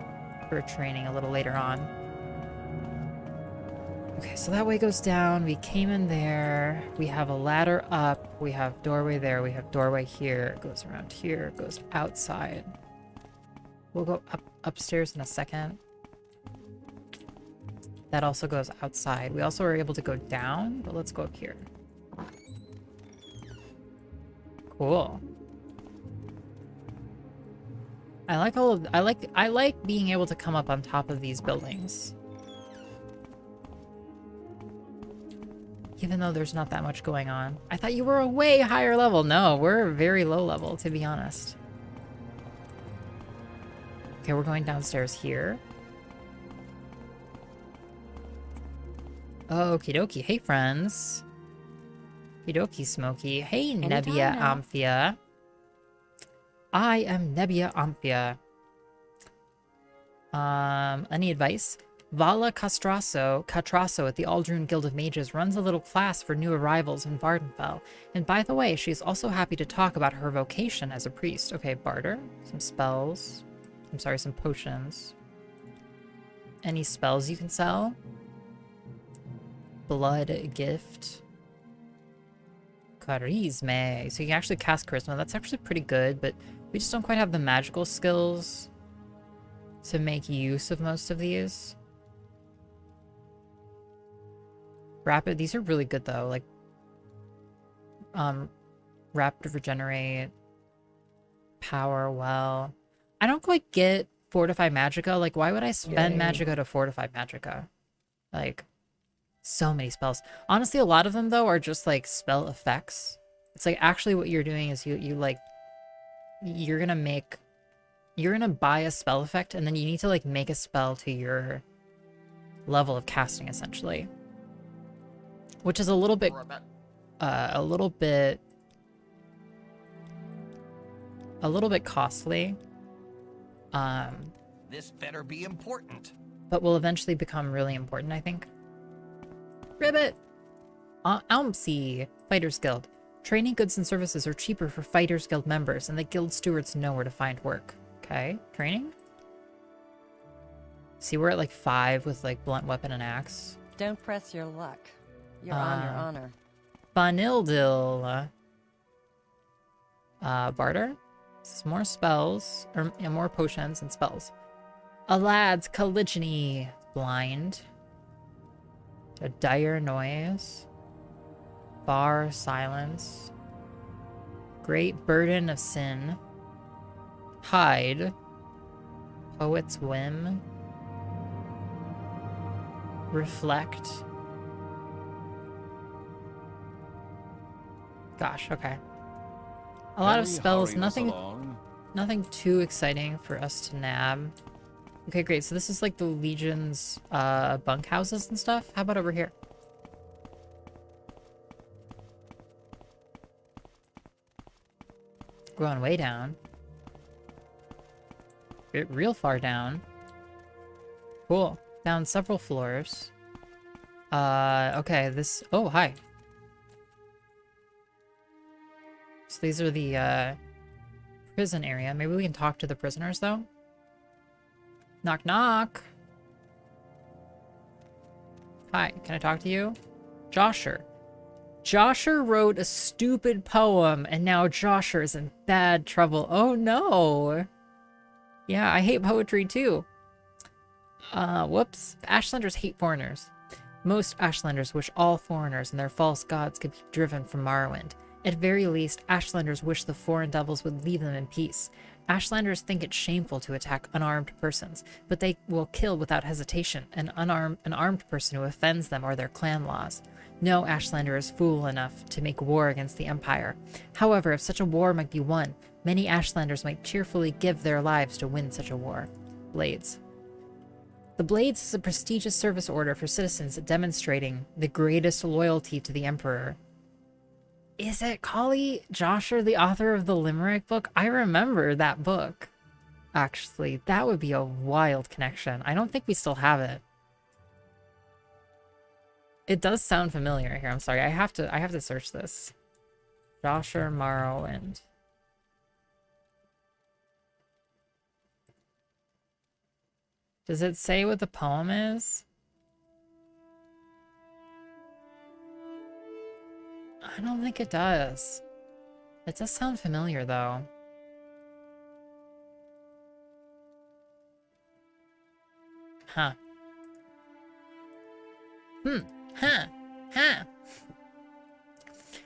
for training a little later on. Okay, so that way goes down. We came in there. We have a ladder up. We have doorway there. We have doorway here. It goes around here. It goes outside. We'll go upstairs in a second. That also goes outside. We also are able to go down, but let's go up here. Cool. I like all of I like being able to come up on top of these buildings. Even though there's not that much going on. I thought you were a way higher level. No, we're very low level, to be honest. Okay, we're going downstairs here. Okie dokie. Hey, friends. Okie dokie, Smokey. Hey, Nebbia Amphia. I am Nebbia Amphia. Any advice? Vala Castrasso at the Aldrune Guild of Mages runs a little class for new arrivals in Vardenfell. And by the way, she's also happy to talk about her vocation as a priest. Okay, barter. Some spells. I'm sorry, some potions. Any spells you can sell? Blood gift. Charisma. So you can actually cast charisma. That's actually pretty good, but we just don't quite have the magical skills to make use of most of these. Rapid, these are really good though. Like, rapid regenerate, power well. I don't quite get fortify magicka. Like, why would I spend magicka to fortify magicka? Like, so many spells. Honestly, a lot of them though are just like spell effects. It's like actually what you're doing is you're gonna buy a spell effect and then you need to like make a spell to your level of casting essentially. Which is a little bit costly. This better be important. But will eventually become really important, I think. Ribbit! Almsey, Fighters Guild. Training goods and services are cheaper for Fighters Guild members, and the guild stewards know where to find work. Okay, training? See, we're at like 5 with like blunt weapon and axe. Don't press your luck. You're on your honor. Banildil. Barter. Some more spells, or more potions and spells. Alad's Caliginy. Blind. A dire noise. Far silence. Great burden of sin. Hide. Poet's whim. Reflect. Gosh, okay. A lot of spells, nothing too exciting for us to nab. Okay, great. So this is like the Legion's bunkhouses and stuff. How about over here? Going way down. Real far down. Cool. Down several floors. Okay, this... Oh, hi. So these are the, prison area. Maybe we can talk to the prisoners, though? Knock, knock. Hi, can I talk to you? Josher. Josher wrote a stupid poem, and now Josher is in bad trouble. Oh, no. Yeah, I hate poetry, too. Whoops. Ashlanders hate foreigners. Most Ashlanders wish all foreigners and their false gods could be driven from Morrowind. At very least, Ashlanders wish the foreign devils would leave them in peace. Ashlanders think it shameful to attack unarmed persons, but they will kill without hesitation an armed person who offends them or their clan laws. No Ashlander is fool enough to make war against the Empire. However, if such a war might be won, many Ashlanders might cheerfully give their lives to win such a war. Blades. The Blades is a prestigious service order for citizens demonstrating the greatest loyalty to the Emperor. Is it Collie Josher, the author of the Limerick book? I remember that book. Actually, that would be a wild connection. I don't think we still have it. It does sound familiar here. I'm sorry. I have to search this. Josher Morrowind. Does it say what the poem is? I don't think it does. It does sound familiar, though. Huh. Huh.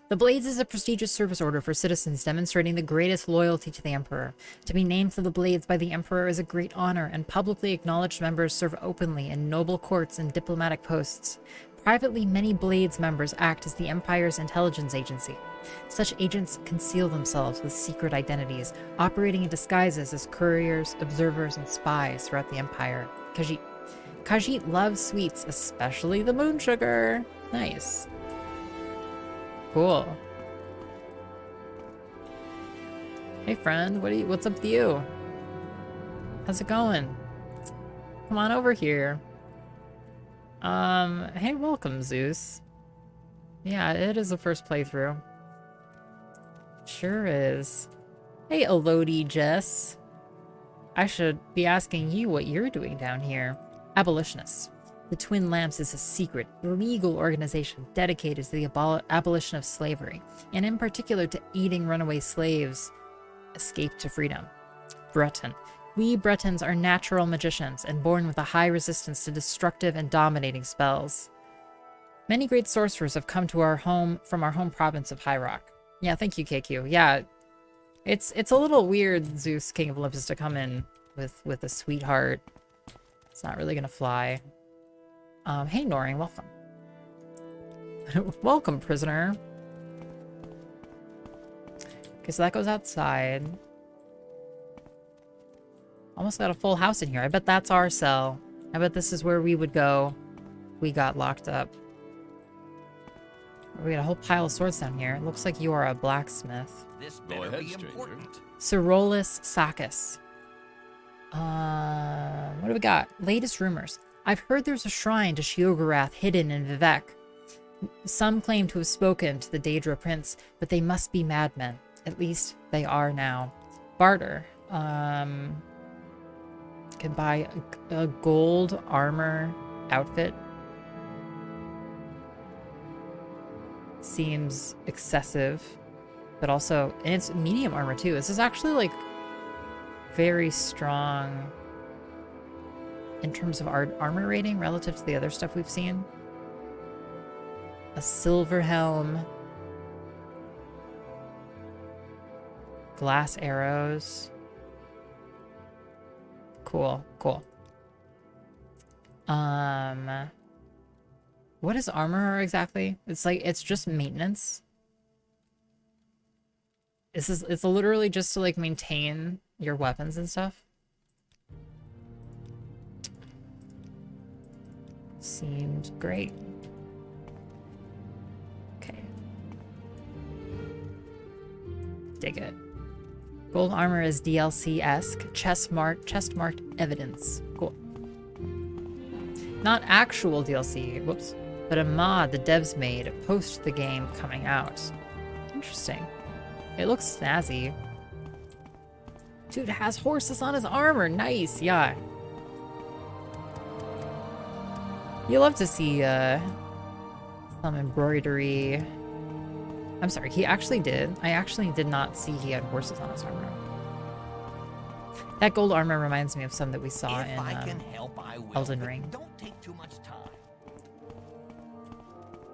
The Blades is a prestigious service order for citizens demonstrating the greatest loyalty to the Emperor. To be named for the Blades by the Emperor is a great honor, and publicly acknowledged members serve openly in noble courts and diplomatic posts. Privately, many Blades members act as the Empire's intelligence agency. Such agents conceal themselves with secret identities, operating in disguises as couriers, observers, and spies throughout the Empire. Khajiit loves sweets, especially the moon sugar. Nice. Cool. Hey friend, what's up with you? How's it going? Come on over here. Hey, welcome, Zeus. Yeah, it is the first playthrough. Sure is. Hey, Elodie Jess. I should be asking you what you're doing down here. Abolitionists. The Twin Lamps is a secret, illegal organization dedicated to the abolition of slavery, and in particular to aiding runaway slaves escape to freedom. Breton. We Bretons are natural magicians and born with a high resistance to destructive and dominating spells. Many great sorcerers have come to our home from our home province of High Rock. Yeah, thank you, KQ. Yeah, it's a little weird, Zeus, King of Olympus, to come in with a sweetheart. It's not really gonna fly. Hey, Noring, welcome. Welcome, prisoner. Okay, so that goes outside. Almost got a full house in here. I bet that's our cell. I bet this is where we would go if we got locked up. We got a whole pile of swords down here. It looks like you are a blacksmith. This Go better ahead, be stranger. important. Cerolus Sakis. What do we got? Latest rumors. I've heard there's a shrine to Sheogorath hidden in Vivek. Some claim to have spoken to the Daedra Prince, but they must be madmen. At least they are now. Barter. Can buy a gold armor outfit. Seems excessive, but also, and it's medium armor too. This is actually like very strong in terms of our armor rating relative to the other stuff we've seen. A silver helm. Glass arrows. Cool, cool. What is armor exactly? It's like, it's just maintenance. It's literally just to like maintain your weapons and stuff. Seems great. Okay. Dig it. Gold armor is DLC-esque. Chest marked evidence. Cool. Not actual DLC, whoops, but a mod the devs made post the game coming out. Interesting. It looks snazzy. Dude has horses on his armor. Nice, yeah. You love to see some embroidery. I'm sorry, he actually did. I actually did not see he had horses on his armor. That gold armor reminds me of some that we saw If in I can help, I will, Elden but Ring. Don't take too much time.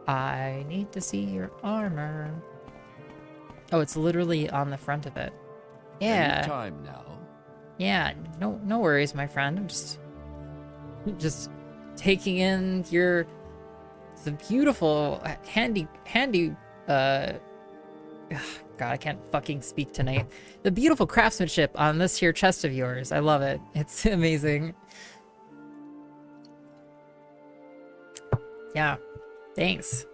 I need to see your armor. Oh, it's literally on the front of it. Yeah. Any time now. Yeah, no worries, my friend. I'm just taking in the beautiful handy God, I can't fucking speak tonight. The beautiful craftsmanship on this here chest of yours. I love it. It's amazing. Yeah. Thanks.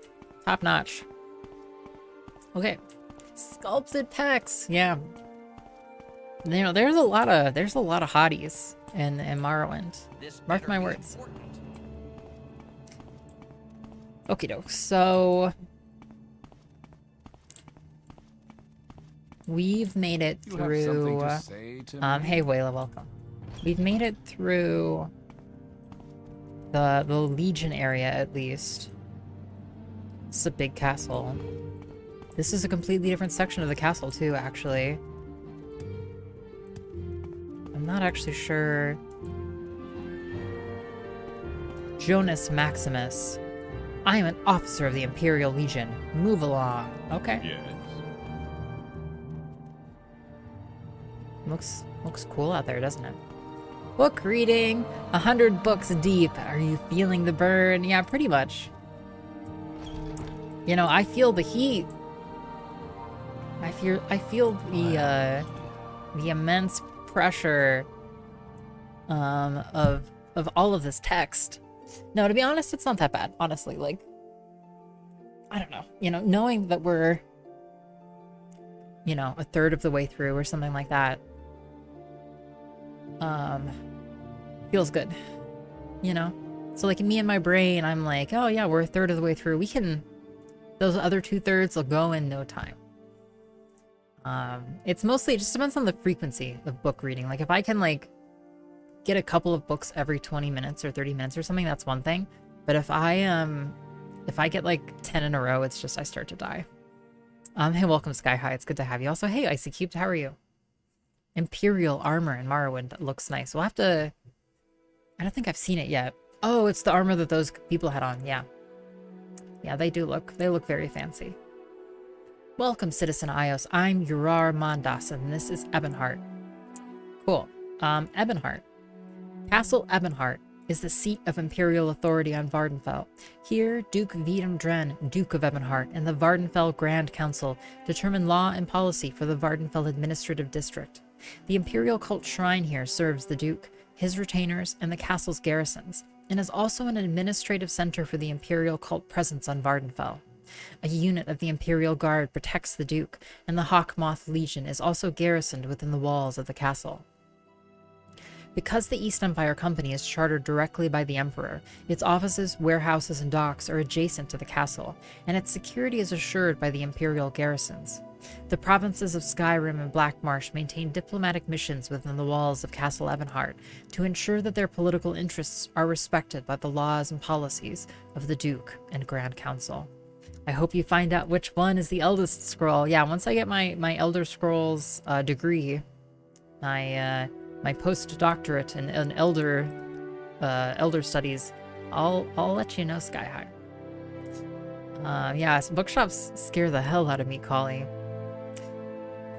Top notch. Okay. Sculpted pecs. Yeah. You know, there's a lot of hotties in Morrowind. This Mark better my be words. important. Okie doke. So we've made it You have something through. to say to me? Hey, Wayla, welcome. We've made it through the Legion area at least. It's a big castle. This is a completely different section of the castle too, actually. I'm not actually sure. Jonas Maximus. I am an officer of the Imperial Legion. Move along. Okay. Yes. Looks cool out there, doesn't it? Book reading. 100 books deep. Are you feeling the burn? Yeah, pretty much. You know, I feel the heat. I feel the immense pressure of all of this text. No, to be honest, it's not that bad, honestly. Like, I don't know. You know, knowing that we're, you know, a third of the way through or something like that, feels good. You know? So, like, me and my brain, I'm like, oh yeah, we're a third of the way through. We can, those other 2/3 will go in no time. It's mostly, it just depends on the frequency of book reading. Like, if I can, like, get a couple of books every 20 minutes or 30 minutes or something, that's one thing. But if I get like 10 in a row, it's just I start to die. Hey, welcome Sky High. It's good to have you. Also, hey, Icy Cubed, how are you? Imperial armor in Morrowind. That looks nice. We'll have to... I don't think I've seen it yet. Oh, it's the armor that those people had on. Yeah. Yeah, they look very fancy. Welcome, Citizen iios. I'm Urar Mondas, and this is Ebonheart. Cool. Ebonheart. Castle Ebonheart is the seat of imperial authority on Vardenfell. Here, Duke Vidam Dren, Duke of Ebonheart, and the Vardenfell Grand Council determine law and policy for the Vardenfell Administrative District. The imperial cult shrine here serves the Duke, his retainers, and the castle's garrisons, and is also an administrative center for the imperial cult presence on Vardenfell. A unit of the Imperial Guard protects the Duke, and the Hawkmoth Legion is also garrisoned within the walls of the castle. Because the East Empire Company is chartered directly by the Emperor, its offices, warehouses, and docks are adjacent to the castle, and its security is assured by the Imperial garrisons. The provinces of Skyrim and Blackmarsh maintain diplomatic missions within the walls of Castle Ebonheart to ensure that their political interests are respected by the laws and policies of the Duke and Grand Council. I hope you find out which one is the eldest scroll. Yeah, once I get my Elder Scrolls degree, my postdoctorate in elder studies, I'll let you know, Sky High. Yeah, bookshops scare the hell out of me, Collie.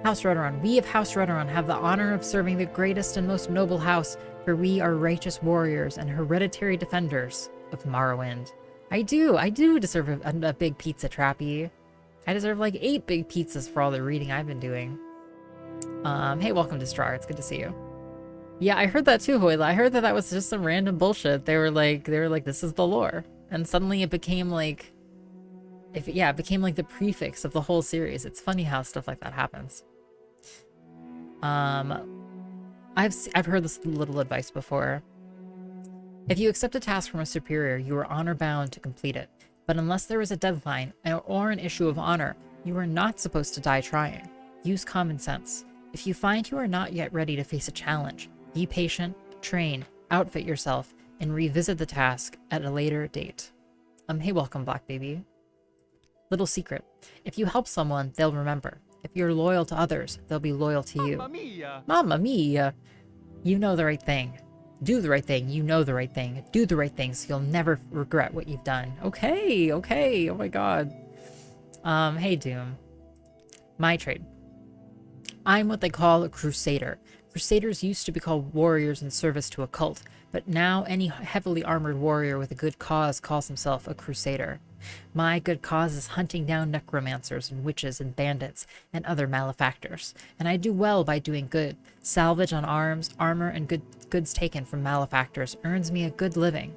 House Redoran. We of House Redoran have the honor of serving the greatest and most noble house, for we are righteous warriors and hereditary defenders of Morrowind. I do deserve a big pizza, Trappy. I deserve like 8 big pizzas for all the reading I've been doing. Hey, welcome to Strar. It's good to see you. Yeah, I heard that too, Hoyla. I heard that was just some random bullshit. They were like, this is the lore. And suddenly it became like, it became like the prefix of the whole series. It's funny how stuff like that happens. I've heard this little advice before. If you accept a task from a superior, you are honor bound to complete it. But unless there is a deadline or an issue of honor, you are not supposed to die trying. Use common sense. If you find you are not yet ready to face a challenge, be patient, train, outfit yourself, and revisit the task at a later date. Hey, welcome, Black Baby. Little secret. If you help someone, they'll remember. If you're loyal to others, they'll be loyal to you. Mamma mia! Mamma mia! You know the right thing. Do the right thing. You know the right thing. Do the right thing so you'll never regret what you've done. Okay, okay. Oh my god. Hey, Doom. My trade. I'm what they call a crusader. Crusaders used to be called warriors in service to a cult, but now any heavily armored warrior with a good cause calls himself a crusader. My good cause is hunting down necromancers and witches and bandits and other malefactors, and I do well by doing good. Salvage on arms, armor, and goods taken from malefactors earns me a good living.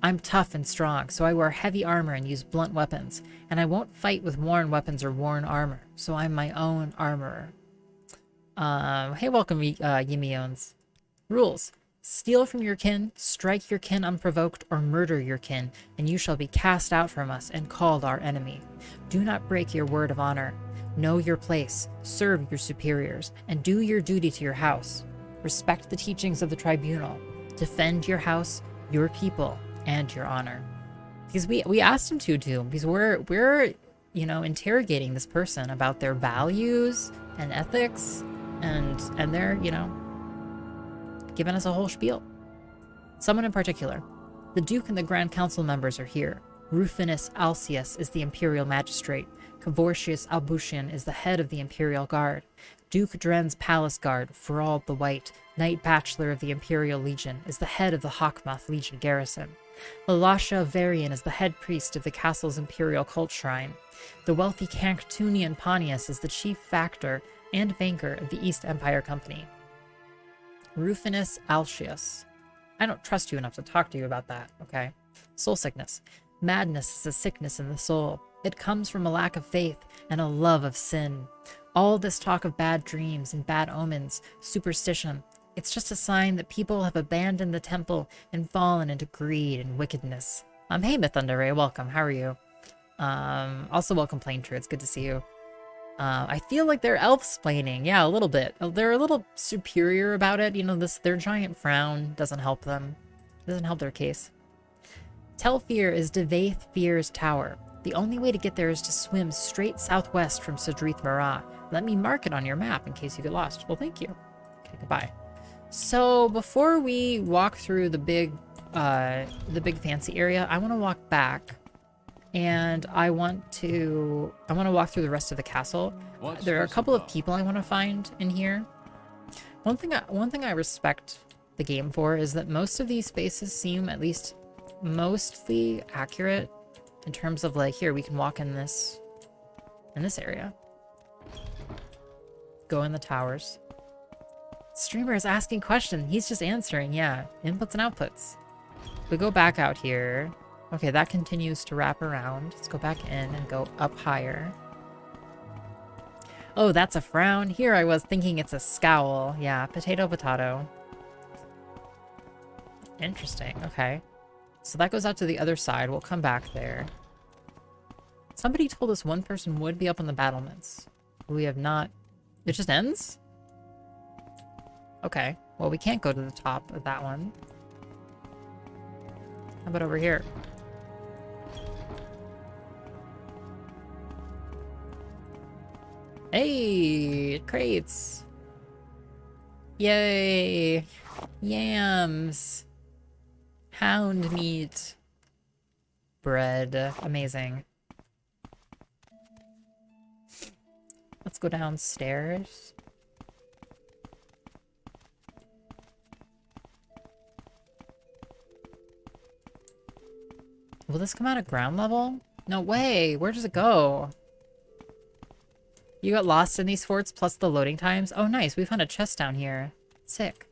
I'm tough and strong, so I wear heavy armor and use blunt weapons, and I won't fight with worn weapons or worn armor, so I'm my own armorer. Hey, welcome, Yimiones. Rules. Steal from your kin, strike your kin unprovoked, or murder your kin, and you shall be cast out from us and called our enemy. Do not break your word of honor. Know your place, serve your superiors, and do your duty to your house. Respect the teachings of the tribunal. Defend your house, your people, and your honor. Because we asked him to, because we're you know, interrogating this person about their values and ethics, and they're, you know, giving us a whole spiel. Someone in particular. The Duke and the Grand Council members are here. Rufinus Alcius is the Imperial Magistrate. Cavortius Albusian is the head of the Imperial Guard. Duke Dren's Palace Guard, Ferald the White, Knight Bachelor of the Imperial Legion, is the head of the Hawkmoth Legion garrison. Lalasha Varian is the head priest of the castle's Imperial Cult Shrine. The wealthy Canctunian Pontius is the chief factor and banker of the East Empire Company. Rufinus Alcius. I don't trust you enough to talk to you about that, okay? Soul sickness. Madness is a sickness in the soul. It comes from a lack of faith and a love of sin. All this talk of bad dreams and bad omens, superstition, it's just a sign that people have abandoned the temple and fallen into greed and wickedness. Hey, Mythunderray, welcome. How are you? Also welcome, Plain True. It's good to see you. I feel like they're elf-splaining. Yeah, a little bit. They're a little superior about it. You know, their giant frown doesn't help them. Doesn't help their case. Telfir is Devaith Fear's tower. The only way to get there is to swim straight southwest from Sadrith Marah. Let me mark it on your map in case you get lost. Well, thank you. Okay, goodbye. So before we walk through the big fancy area, I want to walk back, and I want to walk through the rest of the castle. There are a couple of people I want to find in here. One thing I respect the game for is that most of these spaces seem at least mostly accurate in terms of, like, here we can walk in this area. Go in the towers. Streamer is asking questions. He's just answering, yeah. Inputs and outputs. We go back out here. Okay, that continues to wrap around. Let's go back in and go up higher. Oh, that's a frown. Here I was thinking it's a scowl. Yeah, potato, potato. Interesting. Okay. So that goes out to the other side. We'll come back there. Somebody told us one person would be up on the battlements. We have not... It just ends? Okay. Well, we can't go to the top of that one. How about over here? Hey! Crates! Yay! Yams! Hound meat. Bread. Amazing. Let's go downstairs. Will this come out at ground level? No way! Where does it go? You got lost in these forts plus the loading times? Oh nice, we found a chest down here. Sick.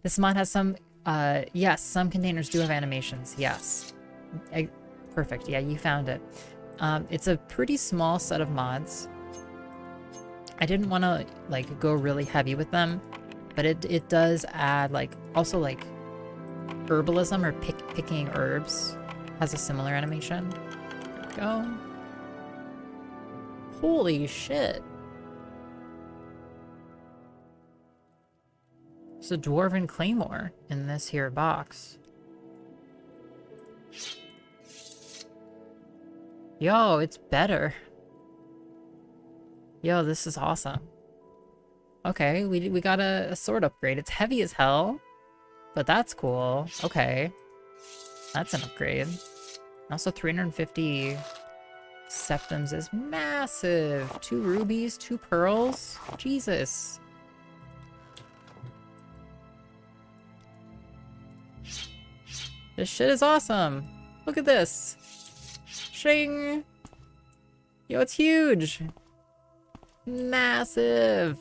This mod has some... yes, some containers do have animations. Yes. Perfect. Yeah, you found it. It's a pretty small set of mods. I didn't want to, like, go really heavy with them, but it does add, like, also, like, herbalism or picking herbs has a similar animation. There we go. Holy shit. There's a dwarven claymore in this here box. Yo, it's better. Yo, this is awesome. Okay, we got a sword upgrade. It's heavy as hell, but that's cool. Okay. That's an upgrade. Also 350 septums is massive. 2 rubies, 2 pearls. Jesus. This shit is awesome. Look at this. Shing. Yo, it's huge. Massive.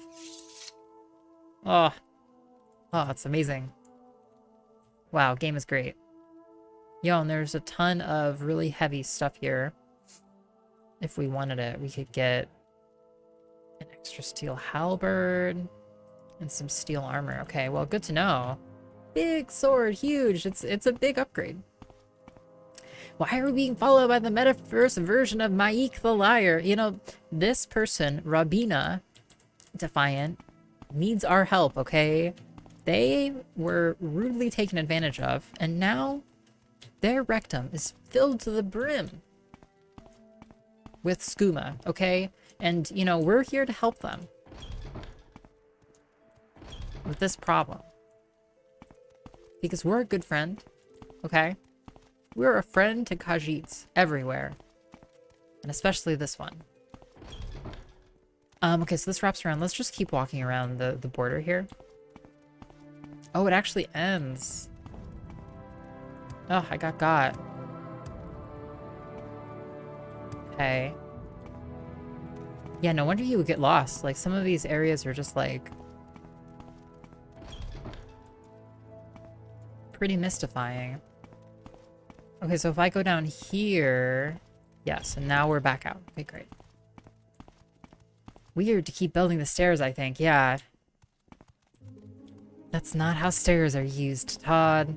Oh. Oh, it's amazing. Wow, game is great. Yo, and there's a ton of really heavy stuff here. If we wanted it, we could get an extra steel halberd and some steel armor. Okay, well, good to know. Big sword, huge. It's a big upgrade. Why are we being followed by the metaverse version of Maik the Liar? You know, this person, Rabina Defiant, needs our help, okay? They were rudely taken advantage of, and now their rectum is filled to the brim. with skooma, okay? And, you know, we're here to help them with this problem. Because we're a good friend, okay? We're a friend to Khajiits everywhere. And especially this one. Okay, so this wraps around. Let's just keep walking around the border here. Oh, it actually ends. Oh, I got. Okay. Yeah, no wonder you would get lost. Like, some of these areas are just, like, pretty mystifying. Okay, so if I go down here... Yes, and now we're back out. Okay, great. Weird to keep building the stairs, I think. Yeah. That's not how stairs are used, Todd.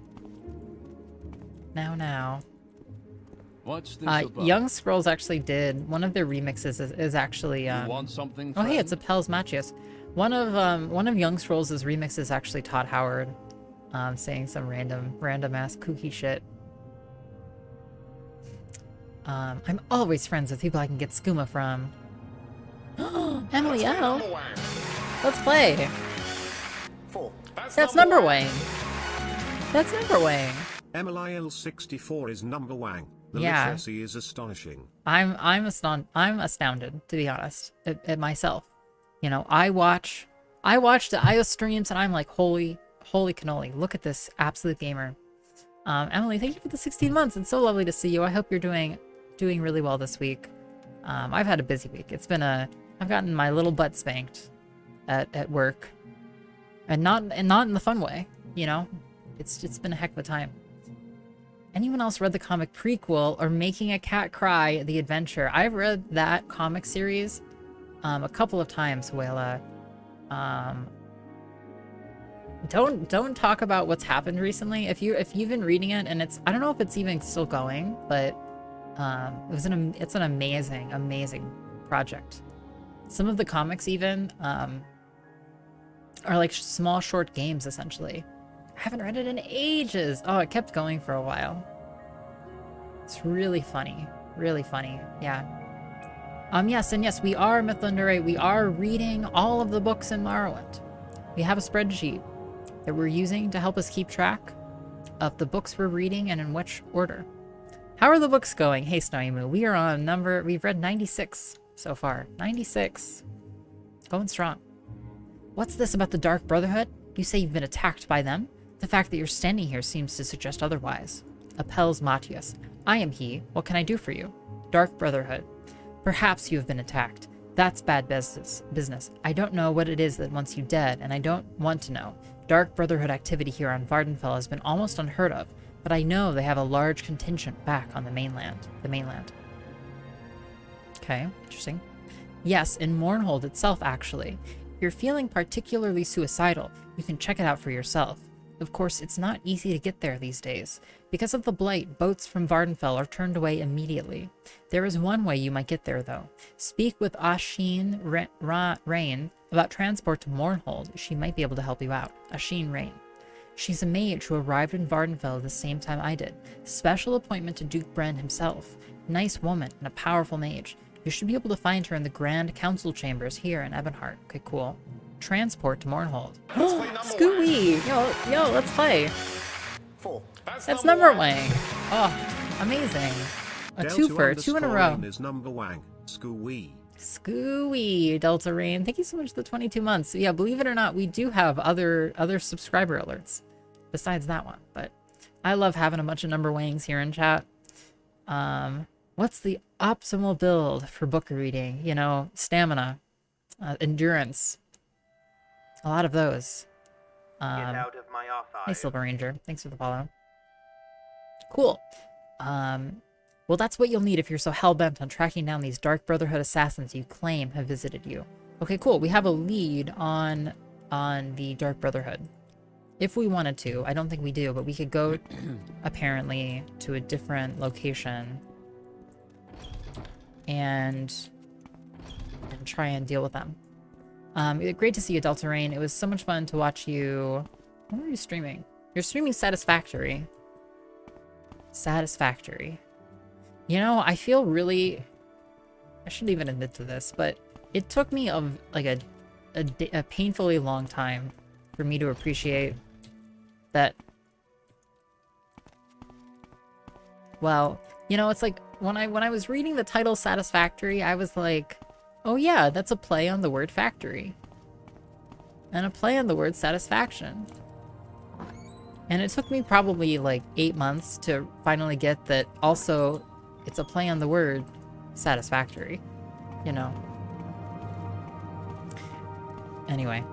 Now. What's this about? Young Scrolls actually did... One of their remixes is actually... You want something, Oh, hey, friend? it's Apels Machius. One of Young Scrolls' remixes actually Todd Howard. Saying some random ass kooky shit. I'm always friends with people I can get skooma from. Emily L. Let's play. That's number Wang. That's number Wang. Emily L64 is number Wang. The Yeah. literacy is astonishing. I'm astounded, to be honest, at myself. You know, I watch the iios streams and I'm like, holy cannoli, look at this absolute gamer. Emily, thank you for the 16 months. It's so lovely to see you. I hope you're doing really well this week. I've had a busy week. I've gotten my little butt spanked at work. And not in the fun way, you know? It's been a heck of a time. Anyone else read the comic prequel or Making a Cat Cry, The Adventure? I've read that comic series a couple of times, Wayla. Don't talk about what's happened recently. If you've been reading it, and I don't know if it's even still going, but it's an amazing project. Some of the comics even are like small short games essentially. I haven't read it in ages. Oh, it kept going for a while. It's really funny. Yeah. Yes, we are Mythlandere. We are reading all of the books in Morrowind. We have a spreadsheet that we're using to help us keep track of the books we're reading and in which order. How are the books going? Hey, Snowy Moo. We are on we've read 96 so far. 96. Going strong. What's this about the Dark Brotherhood? You say you've been attacked by them? The fact that you're standing here seems to suggest otherwise. Apels Matthias. I am he. What can I do for you? Dark Brotherhood. Perhaps you have been attacked. That's bad business. I don't know what it is that wants you dead, and I don't want to know. Dark Brotherhood activity here on Vardenfell has been almost unheard of, but I know they have a large contingent back on the mainland. Okay, interesting. Yes, in Mournhold itself, actually. If you're feeling particularly suicidal, you can check it out for yourself. Of course, it's not easy to get there these days. Because of the blight, boats from Vardenfell are turned away immediately. There is one way you might get there, though. Speak with Asheen Rain about transport to Mournhold. She might be able to help you out. Asheen Rain. She's a mage who arrived in Vardenfell at the same time I did. Special appointment to Duke Bren himself. Nice woman and a powerful mage. You should be able to find her in the Grand Council Chambers here in Ebonheart. Okay, cool. Transport to Mournhold. Scooey! Yo, let's play. That's number Wang. Oh, amazing. A twofer, 2 in a row. Is number Wang. Scooey. Scooey, Delta Rain. Thank you so much for the 22 months. Yeah, believe it or not, we do have other subscriber alerts besides that one. But I love having a bunch of number Wangs here in chat. What's the optimal build for book reading? You know, stamina, endurance. A lot of those. Get out of my office. Hey, Silver Ranger. Thanks for the follow. Cool. Well, that's what you'll need if you're so hell-bent on tracking down these Dark Brotherhood assassins you claim have visited you. Okay, cool. We have a lead on the Dark Brotherhood. If we wanted to. I don't think we do, but we could go, apparently, to a different location and try and deal with them. Great to see you, Delta Rain. It was so much fun to watch you... What are you streaming? You're streaming Satisfactory. Satisfactory. You know, I feel really I shouldn't even admit to this, but it took me like a painfully long time for me to appreciate that. Well, you know, it's like when I was reading the title Satisfactory, I was like, oh yeah, that's a play on the word factory. And a play on the word satisfaction. And it took me probably like 8 months to finally get that also it's a play on the word satisfactory, you know. Anyway,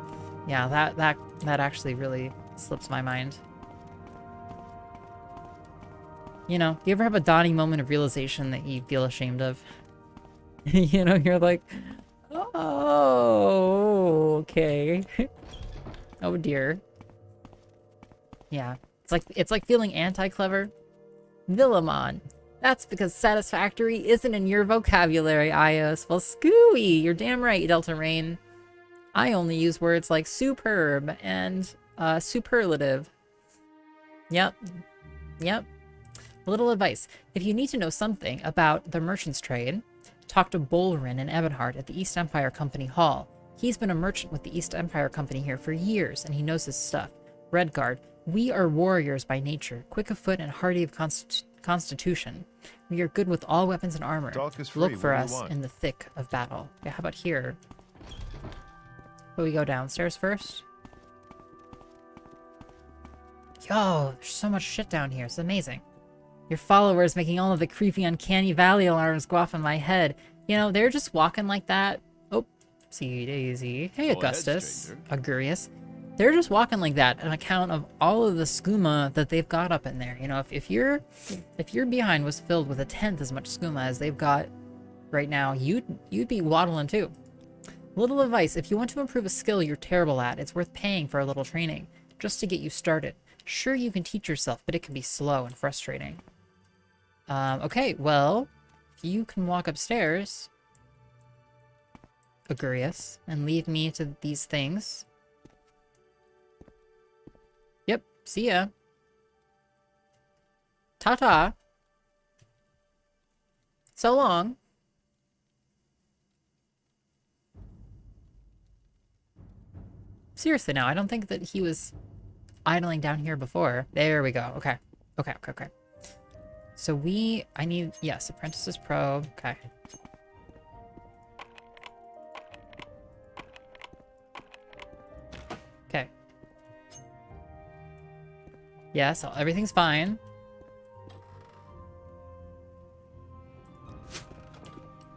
yeah, that actually really slips my mind. You know, you ever have a dawning moment of realization that you feel ashamed of? You know, you're like, oh, okay. Oh dear. Yeah, it's like feeling anti-clever. Villamon. That's because satisfactory isn't in your vocabulary, iios. Well, scooey, you're damn right, Delta Rain. I only use words like superb and superlative. Yep. Yep. A little advice. If you need to know something about the merchant's trade, talk to Bolrin and Ebonheart at the East Empire Company Hall. He's been a merchant with the East Empire Company here for years, and he knows his stuff. Redguard, we are warriors by nature, quick of foot and hardy of constitution. We are good with all weapons and armor. Look for us in the thick of battle. Yeah, how about here? Will we go downstairs first? Yo, there's so much shit down here. It's amazing. Your followers making all of the creepy, uncanny valley alarms go off in my head. You know, they're just walking like that. Oh, see Daisy. Hey, Augustus. Augurius. They're just walking like that on account of all of the skooma that they've got up in there. You know, if your behind was filled with 1/10 as much skooma as they've got right now, you'd be waddling too. Little advice, if you want to improve a skill you're terrible at, it's worth paying for a little training, just to get you started. Sure, you can teach yourself, but it can be slow and frustrating. Okay, well, you can walk upstairs, Augurius, and leave me to these things. Yep, see ya. Ta-ta. So long. Seriously now, I don't think that he was idling down here before. There we go. Okay. Okay. So I need, yes, Apprentice's Probe. Okay. Okay. Yeah, so everything's fine.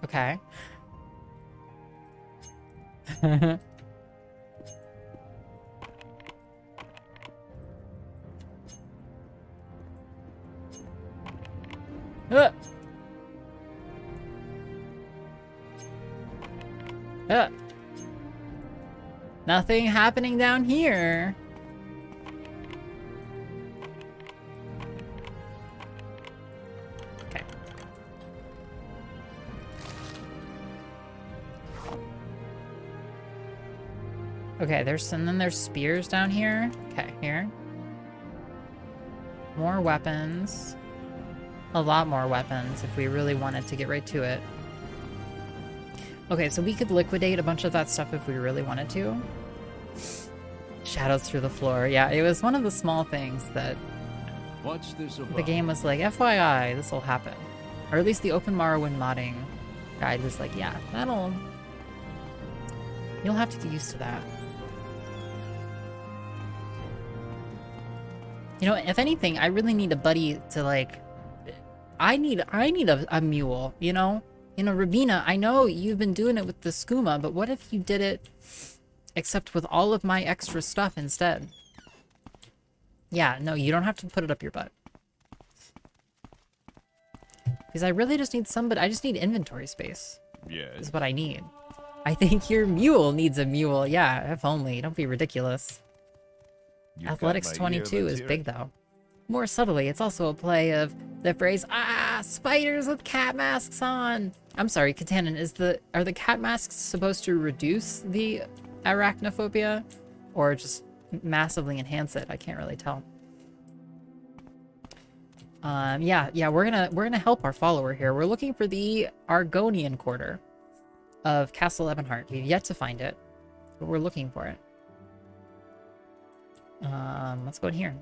Okay. Nothing happening down here. Okay. Okay, there's spears down here. Okay, here. More weapons. A lot more weapons if we really wanted to get right to it. Okay, so we could liquidate a bunch of that stuff if we really wanted to. Shadows through the floor. Yeah, it was one of the small things that What's this about? the game was like, FYI, this will happen. Or at least the Open Morrowind modding guide was like, yeah, you'll have to get used to that. You know, if anything, I really need a buddy to like, I need a mule, you know? You know, Ravina, I know you've been doing it with the skooma, but what if you did it except with all of my extra stuff instead? Yeah, no, you don't have to put it up your butt. Because I really just need somebody, I just need inventory space. Yes. Is what I need. I think your mule needs a mule. Yeah, if only. Don't be ridiculous. Athletics 22 is big though. More subtly, it's also a play of the phrase, spiders with cat masks on. I'm sorry, Katanen, are the cat masks supposed to reduce the arachnophobia or just massively enhance it? I can't really tell. Yeah, we're gonna help our follower here. We're looking for the Argonian quarter of Castle Ebonheart. We've yet to find it, but we're looking for it. Let's go in here.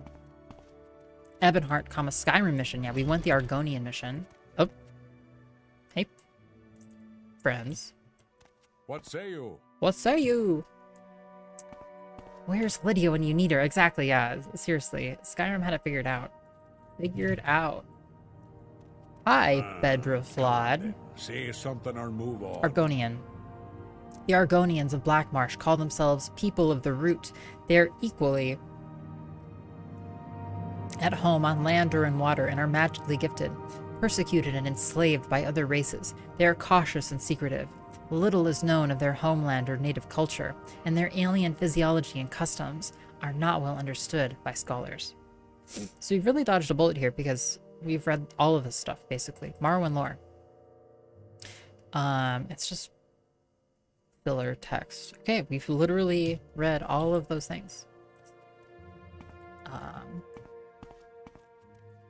Ebonheart, Skyrim mission. Yeah, we went the Argonian mission. Oh. Hey. Friends. What say you? What say you? Where's Lydia when you need her? Exactly, yeah. Seriously. Skyrim had it figured out. Figured out. Hi, Bedroflod. Say something or move on. Argonian. The Argonians of Blackmarsh call themselves people of the root. They are equally at home on land or in water and are magically gifted, persecuted and enslaved by other races. They are cautious and secretive. Little is known of their homeland or native culture, and their alien physiology and customs are not well understood by scholars. So we've really dodged a bullet here because we've read all of this stuff, basically. Morrowind lore. It's just filler text. Okay, we've literally read all of those things.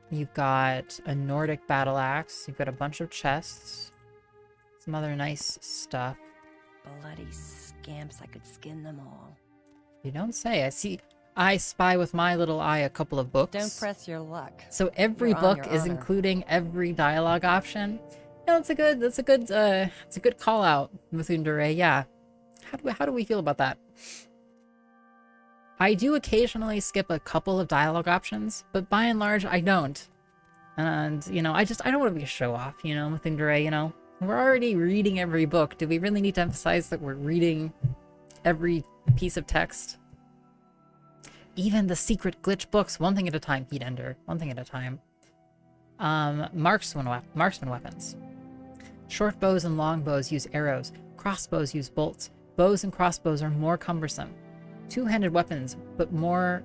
You've got a Nordic battle axe. You've got a bunch of chests. Some other nice stuff. Bloody scamps, I could skin them all. You don't say. I spy with my little eye a couple of books. Don't press your luck. So every You're on book your is honor. including every dialogue option. Yeah, it's a good call out, Mithundere. Yeah. How do we feel about that? I do occasionally skip a couple of dialogue options, but by and large, I don't. And, you know, I don't want to be a show-off, you know, Mithundere, you know? We're already reading every book. Do we really need to emphasize that we're reading every piece of text? Even the secret glitch books, one thing at a time, Heatender. One thing at a time. Marksman weapons. Short bows and long bows use arrows. Crossbows use bolts. Bows and crossbows are more cumbersome. Two-handed weapons, but more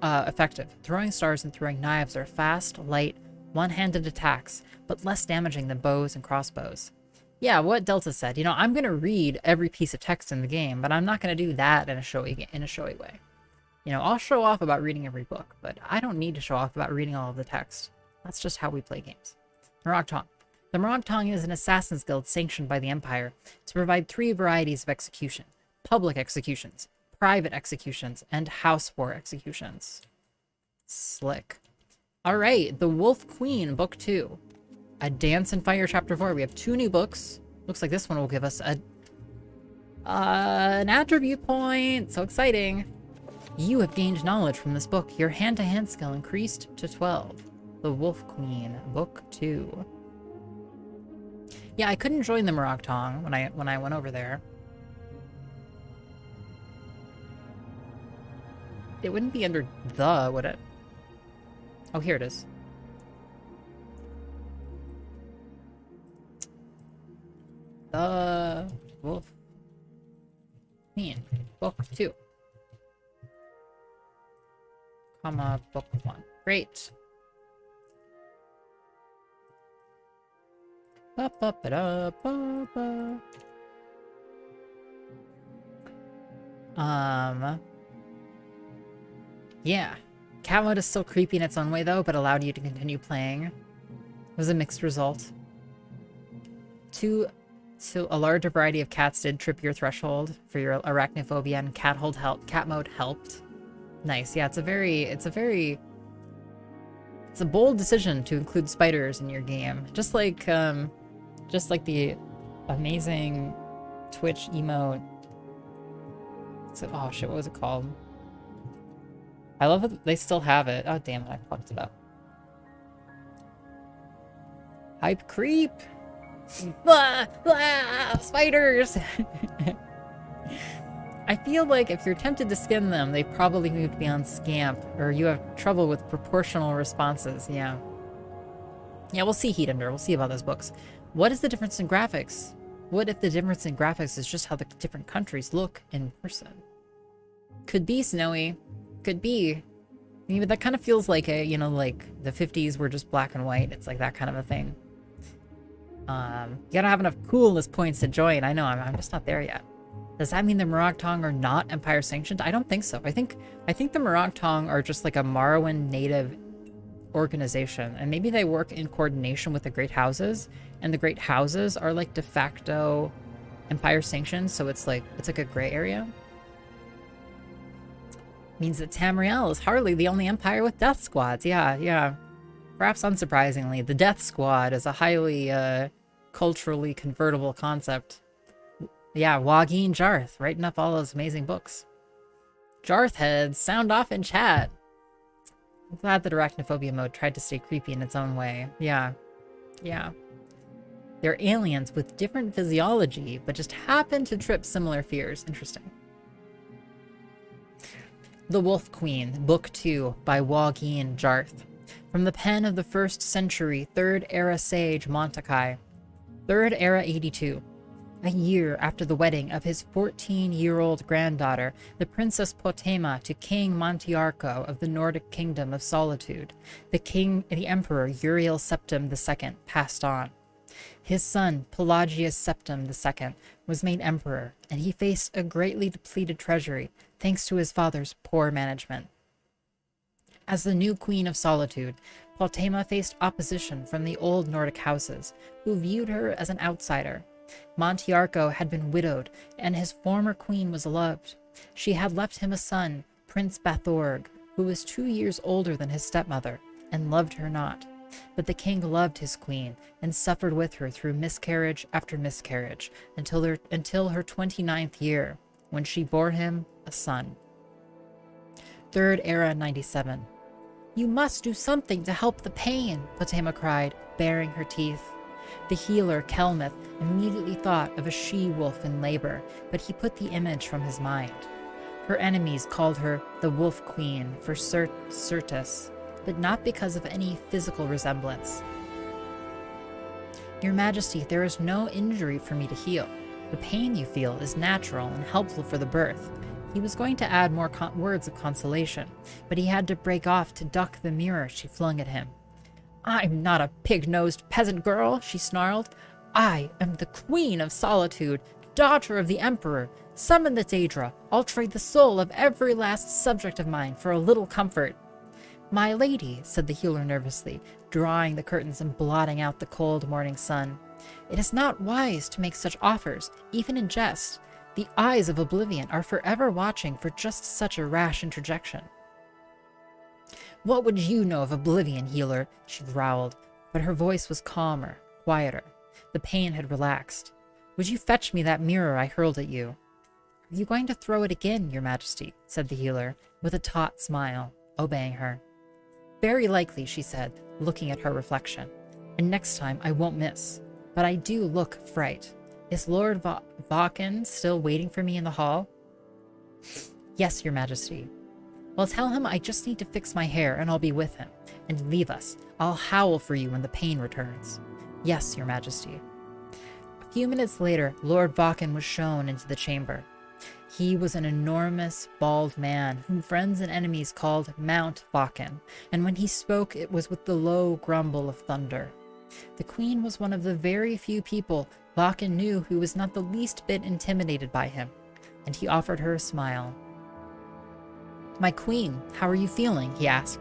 effective. Throwing stars and throwing knives are fast, light, one-handed attacks, but less damaging than bows and crossbows. Yeah, what Delta said. You know, I'm going to read every piece of text in the game, but I'm not going to do that in a showy way. You know, I'll show off about reading every book, but I don't need to show off about reading all of the text. That's just how we play games. Morag Tong. The Morag Tong is an assassin's guild sanctioned by the Empire to provide 3 varieties of execution. Public executions, private executions, and house war executions. Slick. Alright, The Wolf Queen, Book 2. A Dance and Fire, Chapter 4. We have 2 new books. Looks like this one will give us an attribute point. So exciting. You have gained knowledge from this book. Your hand-to-hand skill increased to 12. The Wolf Queen, Book 2. Yeah, I couldn't join the Morag Tong when I went over there. It wouldn't be under the, would it? Oh, here it is. The Wolf Queen, Book 2. Book 1. Great. Ba-ba-ba-da-ba-ba. Yeah. Cat mode is still creepy in its own way, though, but allowed you to continue playing. It was a mixed result. A larger variety of cats did trip your threshold for your arachnophobia, and cat mode helped. Nice. Yeah, it's a bold decision to include spiders in your game. Just like the amazing Twitch emote. Oh shit, what was it called? I love that they still have it. Oh damn it, I fucked it up. Hype creep! Blah, blah, spiders! I feel like if you're tempted to skin them, they probably moved beyond scamp, or you have trouble with proportional responses, yeah. Yeah, we'll see Heatender, we'll see about those books. What is the difference in graphics? What if the difference in graphics is just how the different countries look in person? Could be, Snowy. Could be. I mean, that kind of feels like a, you know, like the 50s were just black and white. It's like that kind of a thing. You gotta have enough coolness points to join. I know, I'm just not there yet. Does that mean the Morag Tong are not Empire sanctioned? I don't think so. I think the Morag Tong are just like a Morrowind native organization, and maybe they work in coordination with the Great Houses, and the Great Houses are like de facto Empire sanctioned, so it's like a gray area. Means that Tamriel is hardly the only empire with death squads. Yeah. Perhaps unsurprisingly, the death squad is a highly culturally convertible concept. Yeah, Wageen Jarth, writing up all those amazing books. Jarth heads, sound off in chat. I'm glad that Arachnophobia mode tried to stay creepy in its own way. Yeah. They're aliens with different physiology, but just happen to trip similar fears. Interesting. The Wolf Queen, Book 2, by Wageen Jarth. From the pen of the 1st century 3rd era sage Montakai. 3rd era 82. A year after the wedding of his 14-year-old granddaughter, the Princess Potema, to King Montiarco of the Nordic Kingdom of Solitude, the Emperor Uriel Septim II passed on. His son, Pelagius Septim II, was made emperor, and he faced a greatly depleted treasury, thanks to his father's poor management. As the new Queen of Solitude, Potema faced opposition from the old Nordic houses, who viewed her as an outsider. Montiarco had been widowed, and his former queen was loved. She had left him a son, Prince Bathorg, who was 2 years older than his stepmother, and loved her not. But the king loved his queen, and suffered with her through miscarriage after miscarriage, until her 29th year, when she bore him a son. 3rd era 97. You must do something to help the pain, Potema cried, baring her teeth. The healer, Kelmuth, immediately thought of a she-wolf in labor, but he put the image from his mind. Her enemies called her the Wolf Queen for certus, but not because of any physical resemblance. Your Majesty, there is no injury for me to heal. The pain you feel is natural and helpful for the birth. He was going to add more words of consolation, but he had to break off to duck the mirror she flung at him. I'm not a pig-nosed peasant girl, she snarled. I am the Queen of Solitude, daughter of the Emperor. Summon the Daedra. I'll trade the soul of every last subject of mine for a little comfort. My lady, said the healer nervously, drawing the curtains and blotting out the cold morning sun. It is not wise to make such offers, even in jest. The eyes of oblivion are forever watching for just such a rash interjection. What would you know of oblivion, healer? She growled, but her voice was calmer, quieter. The pain had relaxed. Would you fetch me that mirror I hurled at you? Are you going to throw it again, Your Majesty? Said the healer, with a taut smile, obeying her. Very likely, she said, looking at her reflection. And next time I won't miss. But I do look fright. Is Lord Vaken still waiting for me in the hall? Yes, Your Majesty. Well, tell him I just need to fix my hair and I'll be with him. And leave us. I'll howl for you when the pain returns. Yes, Your Majesty. A few minutes later, Lord Vaken was shown into the chamber. He was an enormous, bald man whom friends and enemies called Mount Vaken, and when he spoke it was with the low grumble of thunder. The queen was one of the very few people Vaken knew who was not the least bit intimidated by him, and he offered her a smile. My queen, how are you feeling? He asked.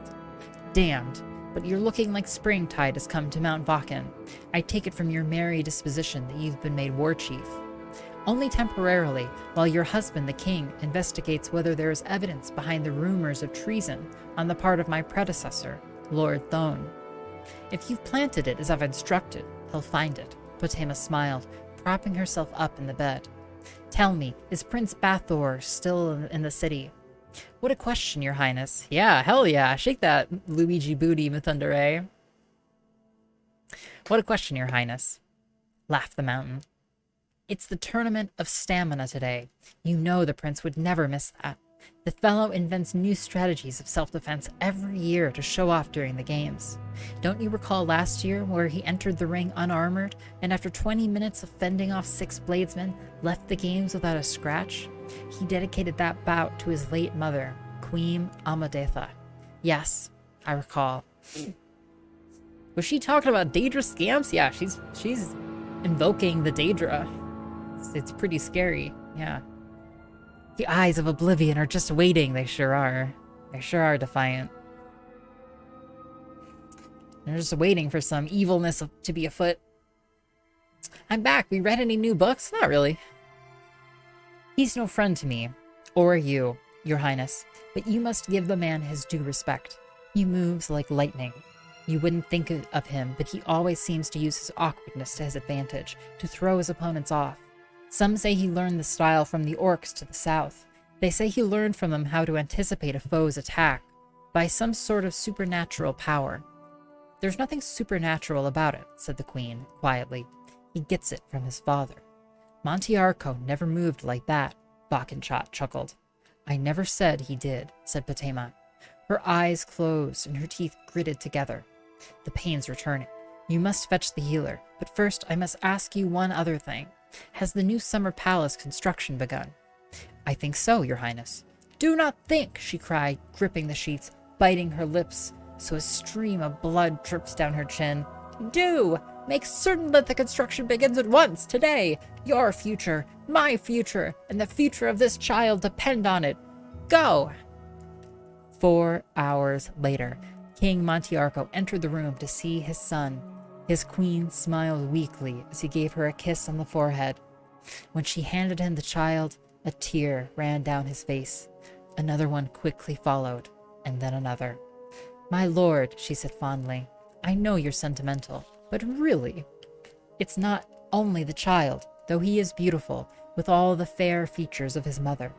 Damned, but you're looking like springtide has come to Mount Vaken. I take it from your merry disposition that you've been made war chief. Only temporarily, while your husband, the king, investigates whether there is evidence behind the rumors of treason on the part of my predecessor, Lord Thone. If you've planted it as I've instructed, he'll find it. Potema smiled, propping herself up in the bed. Tell me, is Prince Bathor still in the city? What a question, Your Highness. Yeah, hell yeah. Shake that Luigi booty, Mithundere. What a question, Your Highness. Laughed the mountain. It's the tournament of stamina today. You know the prince would never miss that. The fellow invents new strategies of self-defense every year to show off during the games. Don't you recall last year where he entered the ring unarmored and after 20 minutes of fending off 6 bladesmen, left the games without a scratch? He dedicated that bout to his late mother, Queen Amadetha. Yes, I recall. Was she talking about Daedra scamps? Yeah, she's invoking the Daedra. It's pretty scary, yeah. The eyes of oblivion are just waiting, they sure are. They sure are defiant. They're just waiting for some evilness to be afoot. I'm back. We read any new books? Not really. He's no friend to me, or you, your highness, but you must give the man his due respect. He moves like lightning. You wouldn't think of him, but he always seems to use his awkwardness to his advantage, to throw his opponents off. Some say he learned the style from the orcs to the south. They say he learned from them how to anticipate a foe's attack, by some sort of supernatural power. There's nothing supernatural about it, said the queen, quietly. He gets it from his father. Montiarco never moved like that, Bakenshot chuckled. I never said he did, said Patema. Her eyes closed and her teeth gritted together. The pain's returning. You must fetch the healer, but first I must ask you one other thing. Has the new summer palace construction begun? I think so, your highness. Do not think, she cried, gripping the sheets, biting her lips so a stream of blood drips down her chin. Do! Make certain that the construction begins at once, today. Your future, my future, and the future of this child depend on it. Go! 4 hours later, King Montiarco entered the room to see his son. His queen smiled weakly as he gave her a kiss on the forehead. When she handed him the child, a tear ran down his face. Another one quickly followed, and then another. My lord, she said fondly, I know you're sentimental, but really, it's not only the child, though he is beautiful, with all the fair features of his mother.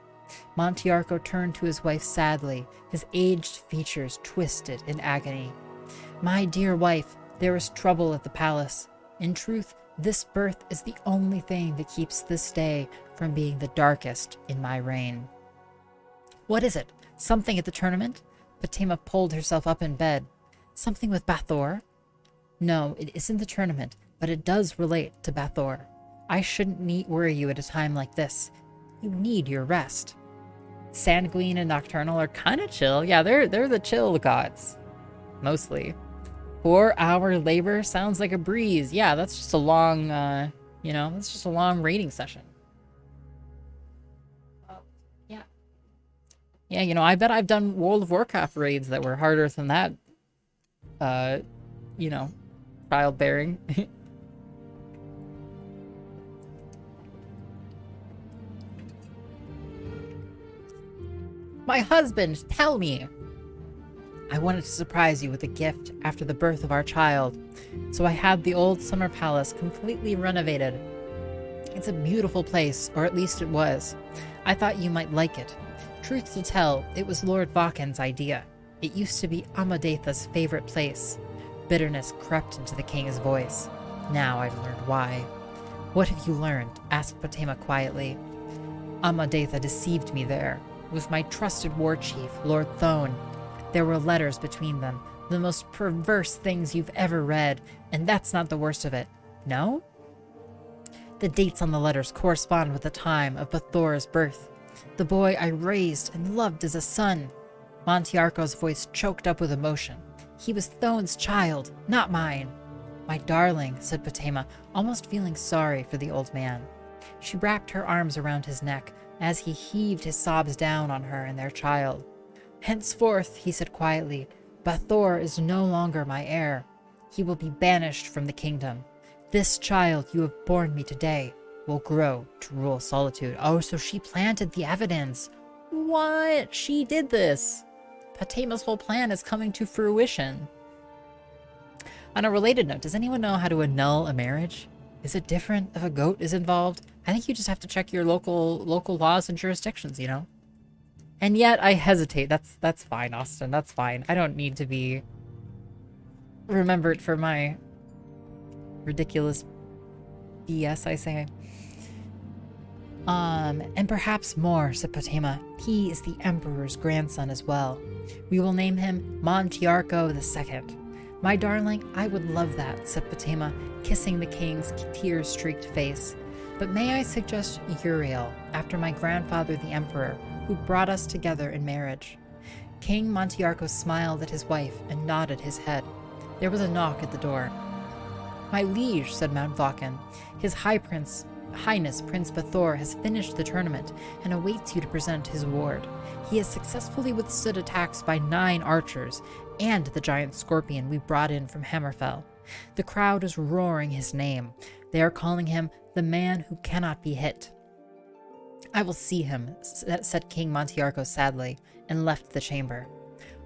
Montiarco turned to his wife sadly, his aged features twisted in agony. My dear wife, there is trouble at the palace. In truth, this birth is the only thing that keeps this day from being the darkest in my reign. What is it? Something at the tournament? Patema pulled herself up in bed. Something with Bathor? No, it isn't the tournament, but it does relate to Bathor. I shouldn't worry you at a time like this. You need your rest. Sanguine and Nocturnal are kind of chill. Yeah, they're the chill gods. Mostly. 4-hour labor sounds like a breeze. Yeah, that's just a long, that's just a long raiding session. Yeah. Yeah, I bet I've done World of Warcraft raids that were harder than that. Childbearing. My husband, tell me! I wanted to surprise you with a gift after the birth of our child, so I had the old summer palace completely renovated. It's a beautiful place, or at least it was. I thought you might like it. Truth to tell, it was Lord Vaken's idea. It used to be Amadatha's favorite place. Bitterness crept into the king's voice. Now I've learned why. What have you learned? Asked Patema quietly. Amadatha deceived me there, with my trusted war chief, Lord Thone. There were letters between them, the most perverse things you've ever read, and that's not the worst of it. No? The dates on the letters correspond with the time of Bathor's birth. The boy I raised and loved as a son. Montiarco's voice choked up with emotion. He was Thone's child, not mine. My darling, said Patema, almost feeling sorry for the old man. She wrapped her arms around his neck as he heaved his sobs down on her and their child. Henceforth, he said quietly, Bathor is no longer my heir. He will be banished from the kingdom. This child you have borne me today will grow to rule Solitude. Oh, so she planted the evidence. What? She did this. Patema's whole plan is coming to fruition. On a related note, does anyone know how to annul a marriage? Is it different if a goat is involved? I think you just have to check your local laws and jurisdictions, And yet I hesitate. That's fine, Austin. That's fine. I don't need to be remembered for my ridiculous BS, I say. And perhaps more, said Patema. He is the Emperor's grandson as well. We will name him Montiarco II. My darling, I would love that, said Patema, kissing the king's tear-streaked face. But may I suggest Uriel, after my grandfather the Emperor, who brought us together in marriage. King Montiarco smiled at his wife and nodded his head. There was a knock at the door. My liege, said Mount Vaken, his high prince Highness Prince Bathor has finished the tournament and awaits you to present his award. He has successfully withstood attacks by 9 archers and the giant scorpion we brought in from Hammerfell. The crowd is roaring his name. They are calling him the man who cannot be hit. I will see him, said King Montiarco sadly, and left the chamber.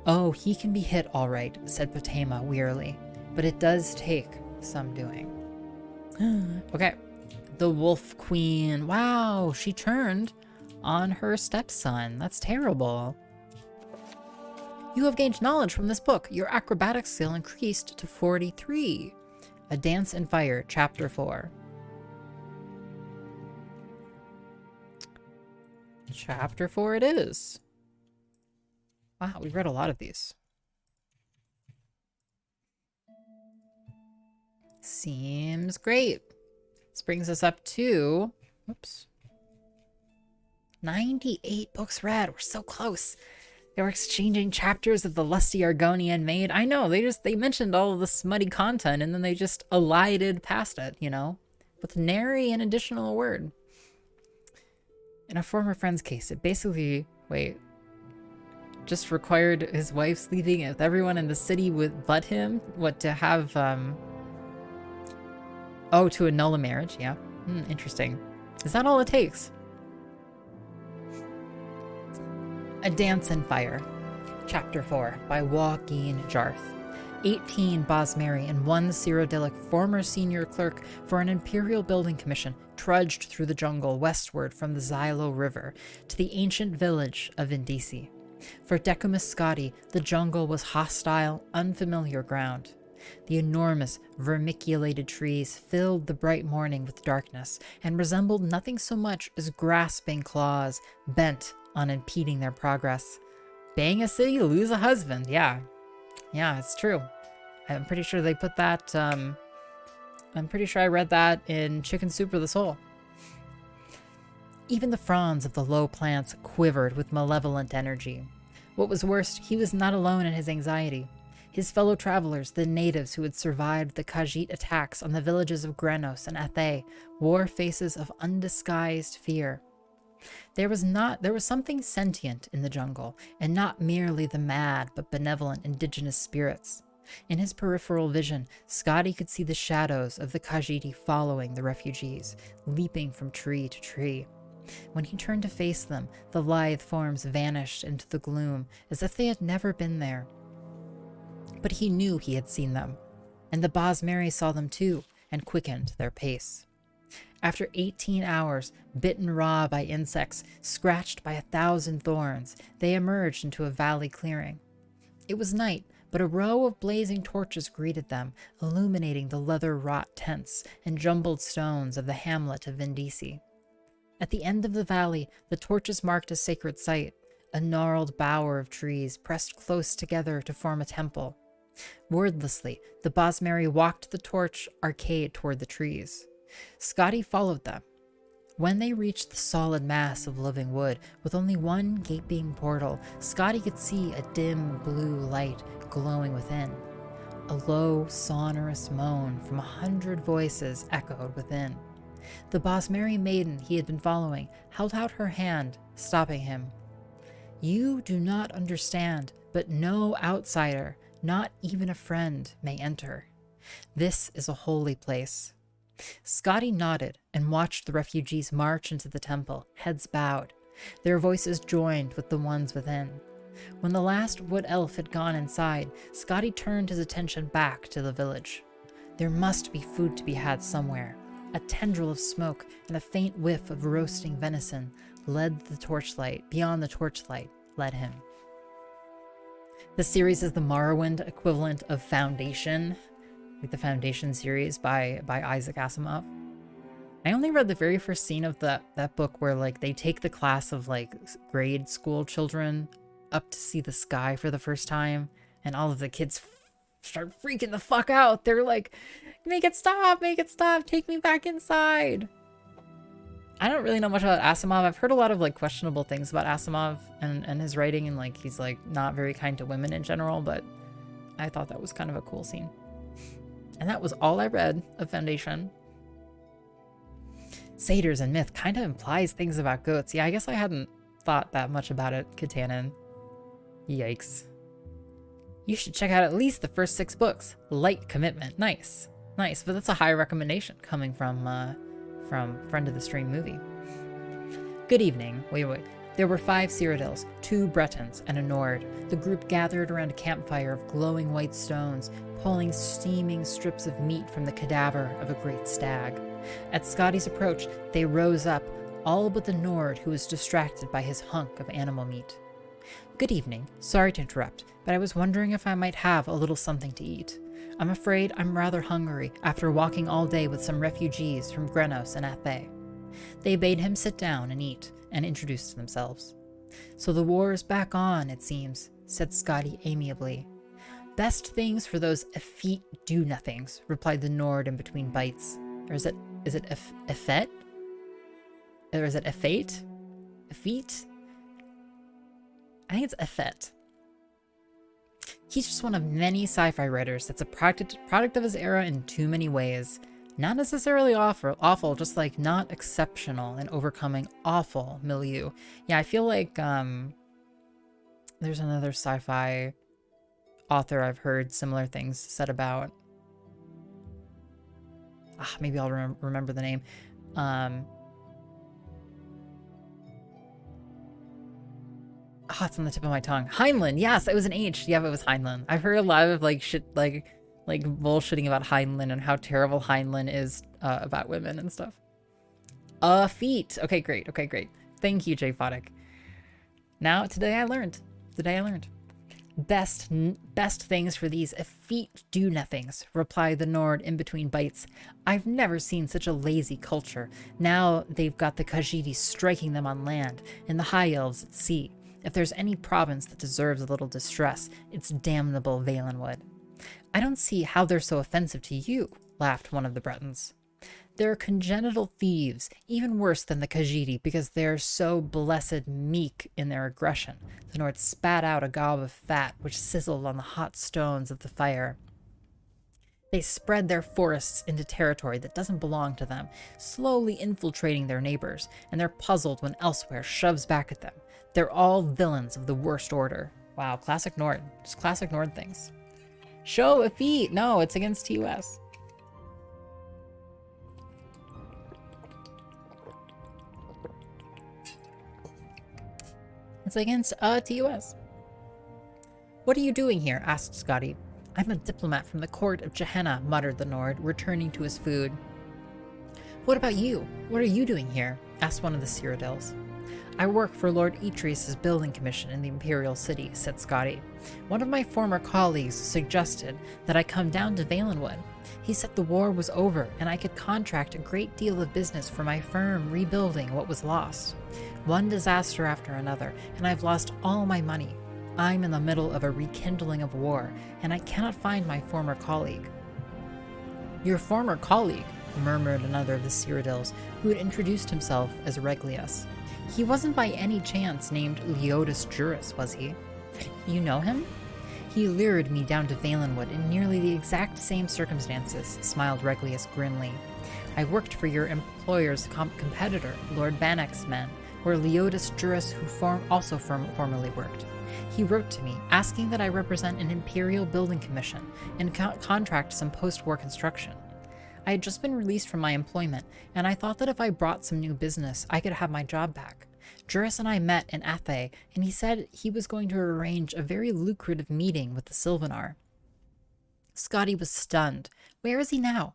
Oh, he can be hit all right, said Potema wearily, but it does take some doing. Okay, the Wolf Queen. Wow, she turned on her stepson. That's terrible. You have gained knowledge from this book. Your acrobatic skill increased to 43. A Dance in Fire, Chapter 4. Chapter 4 it is. Wow, we've read a lot of these. Seems great. This brings us up to, whoops, 98 books read. We're so close. They were exchanging chapters of the lusty Argonian maid. I know, they mentioned all of the smutty content and then they just elided past it, you know, with nary an additional word. In a former friend's case, it basically, just required his wife sleeping with everyone in the city but him, to have, to annul a marriage, yeah. Interesting. Is that all it takes? A Dance in Fire, Chapter 4, by Joaquin Jarth. 18 Bosmeri and 1 Cyrodiilic former senior clerk for an Imperial Building Commission trudged through the jungle westward from the Xylo River to the ancient village of Vindisi. For Decumus Scotti, the jungle was hostile, unfamiliar ground. The enormous, vermiculated trees filled the bright morning with darkness and resembled nothing so much as grasping claws bent on impeding their progress. Bang a city, lose a husband. Yeah, it's true. I'm pretty sure they put that, I'm pretty sure I read that in Chicken Soup for the Soul. Even the fronds of the low plants quivered with malevolent energy. What was worse, he was not alone in his anxiety. His fellow travelers, the natives who had survived the Khajiit attacks on the villages of Grenos and Athe, wore faces of undisguised fear. There was something sentient in the jungle, and not merely the mad but benevolent indigenous spirits. In his peripheral vision, Scotty could see the shadows of the Khajiiti following the refugees, leaping from tree to tree. When he turned to face them, the lithe forms vanished into the gloom as if they had never been there. But he knew he had seen them, and the Bosmeri saw them too, and quickened their pace. After 18 hours, bitten raw by insects, scratched by 1,000 thorns, they emerged into a valley clearing. It was night, but a row of blazing torches greeted them, illuminating the leather-wrought tents and jumbled stones of the hamlet of Vindisi. At the end of the valley, the torches marked a sacred site, a gnarled bower of trees pressed close together to form a temple. Wordlessly, the Bosmeri walked the torch arcade toward the trees. Scotty followed them. When they reached the solid mass of living wood, with only one gaping portal, Scotty could see a dim blue light glowing within. A low, sonorous moan from 100 voices echoed within. The Bosmeri maiden he had been following held out her hand, stopping him. You do not understand, but no outsider, not even a friend, may enter. This is a holy place. Scotty nodded and watched the refugees march into the temple, heads bowed. Their voices joined with the ones within. When the last wood elf had gone inside, Scotty turned his attention back to the village. There must be food to be had somewhere. A tendril of smoke and a faint whiff of roasting venison beyond the torchlight led him. The series is the Morrowind equivalent of Foundation, like the Foundation series by Isaac Asimov. I only read the very first scene of that book where like they take the class of like grade school children up to see the sky for the first time, and all of the kids start freaking the fuck out. They're like, make it stop, take me back inside. I don't really know much about Asimov. I've heard a lot of like questionable things about Asimov and his writing, and like he's like not very kind to women in general, but I thought that was kind of a cool scene. And that was all I read of Foundation. Satyrs and myth kind of implies things about goats. Yeah, I guess I hadn't thought that much about it, Katanen. Yikes. You should check out at least the first 6 books. Light commitment. Nice. Nice, but that's a high recommendation coming from friend of the stream movie. Good evening. Wait. There were 5 Cyrodiils, 2 Bretons, and a Nord. The group gathered around a campfire of glowing white stones, pulling steaming strips of meat from the cadaver of a great stag. At Scotty's approach, they rose up, all but the Nord, who was distracted by his hunk of animal meat. Good evening. Sorry to interrupt, but I was wondering if I might have a little something to eat. I'm afraid I'm rather hungry after walking all day with some refugees from Grenos and Athe. They bade him sit down and eat, and introduced themselves. So the war is back on, it seems, said Scotty amiably. Best things for those effete do-nothings, replied the Nord in between bites. Or is it effete? Or is it effete? Effete? I think it's effete. He's just one of many sci-fi writers that's a product of his era in too many ways. Not necessarily awful, just like not exceptional in overcoming awful milieu. Yeah, I feel like there's another sci-fi author I've heard similar things said about. Maybe I'll remember the name. It's on the tip of my tongue. Heinlein, yes, it was an H. Yeah, it was Heinlein. I've heard a lot of like shit, like bullshitting about Heinlein and how terrible Heinlein is about women and stuff. Feet. Okay, great. Thank you, Jay Foddick. Now, today I learned. Best things for these effete do-nothings, replied the Nord in between bites. I've never seen such a lazy culture. Now they've got the Khajiit striking them on land, and the High Elves at sea. If there's any province that deserves a little distress, it's damnable Valenwood. I don't see how they're so offensive to you, laughed one of the Bretons. They're congenital thieves, even worse than the Khajiit because they're so blessed meek in their aggression. The Nord spat out a gob of fat which sizzled on the hot stones of the fire. They spread their forests into territory that doesn't belong to them, slowly infiltrating their neighbors, and they're puzzled when elsewhere shoves back at them. They're all villains of the worst order. Wow, classic Nord. Just classic Nord things. Show a feat! No, it's against TUS. It's against TUS. What are you doing here? Asked Scotty. I'm a diplomat from the court of Gehenna, muttered the Nord, returning to his food. What about you? What are you doing here? Asked one of the Cyrodiils. I work for Lord Etreus' building commission in the Imperial City, said Scotty. One of my former colleagues suggested that I come down to Valenwood. He said the war was over and I could contract a great deal of business for my firm rebuilding what was lost. One disaster after another, and I've lost all my money. I'm in the middle of a rekindling of war, and I cannot find my former colleague. Your former colleague, murmured another of the Cyrodiils, who had introduced himself as Reglius. He wasn't by any chance named Leotus Juris, was he? You know him? He lured me down to Valenwood in nearly the exact same circumstances, smiled Reglius grimly. I worked for your employer's competitor, Lord Bannock's men, where Leotus Juris, who formerly worked. He wrote to me, asking that I represent an Imperial building commission and contract some post-war construction. I had just been released from my employment, and I thought that if I brought some new business, I could have my job back. Juris and I met in Athe, and he said he was going to arrange a very lucrative meeting with the Sylvanar. Scotty was stunned. Where is he now?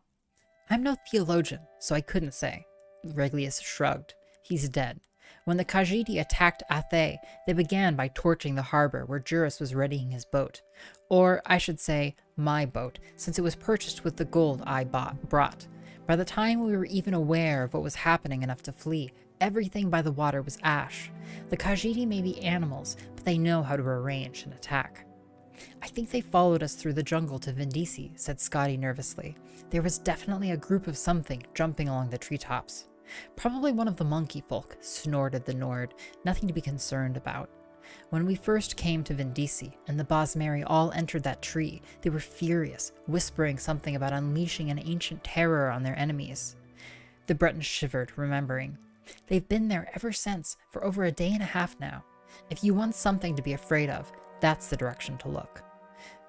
I'm no theologian, so I couldn't say. Reglius shrugged. He's dead. When the Khajiit attacked Athe, they began by torching the harbor where Juris was readying his boat. Or, I should say, my boat, since it was purchased with the gold I brought. By the time we were even aware of what was happening enough to flee, everything by the water was ash. The Khajiit may be animals, but they know how to arrange an attack. I think they followed us through the jungle to Vindisi, said Scotty nervously. There was definitely a group of something jumping along the treetops. Probably one of the monkey folk, snorted the Nord, nothing to be concerned about. When we first came to Vindisi and the Bosmeri all entered that tree, they were furious, whispering something about unleashing an ancient terror on their enemies. The Breton shivered, remembering. They've been there ever since, for over a day and a half now. If you want something to be afraid of, that's the direction to look.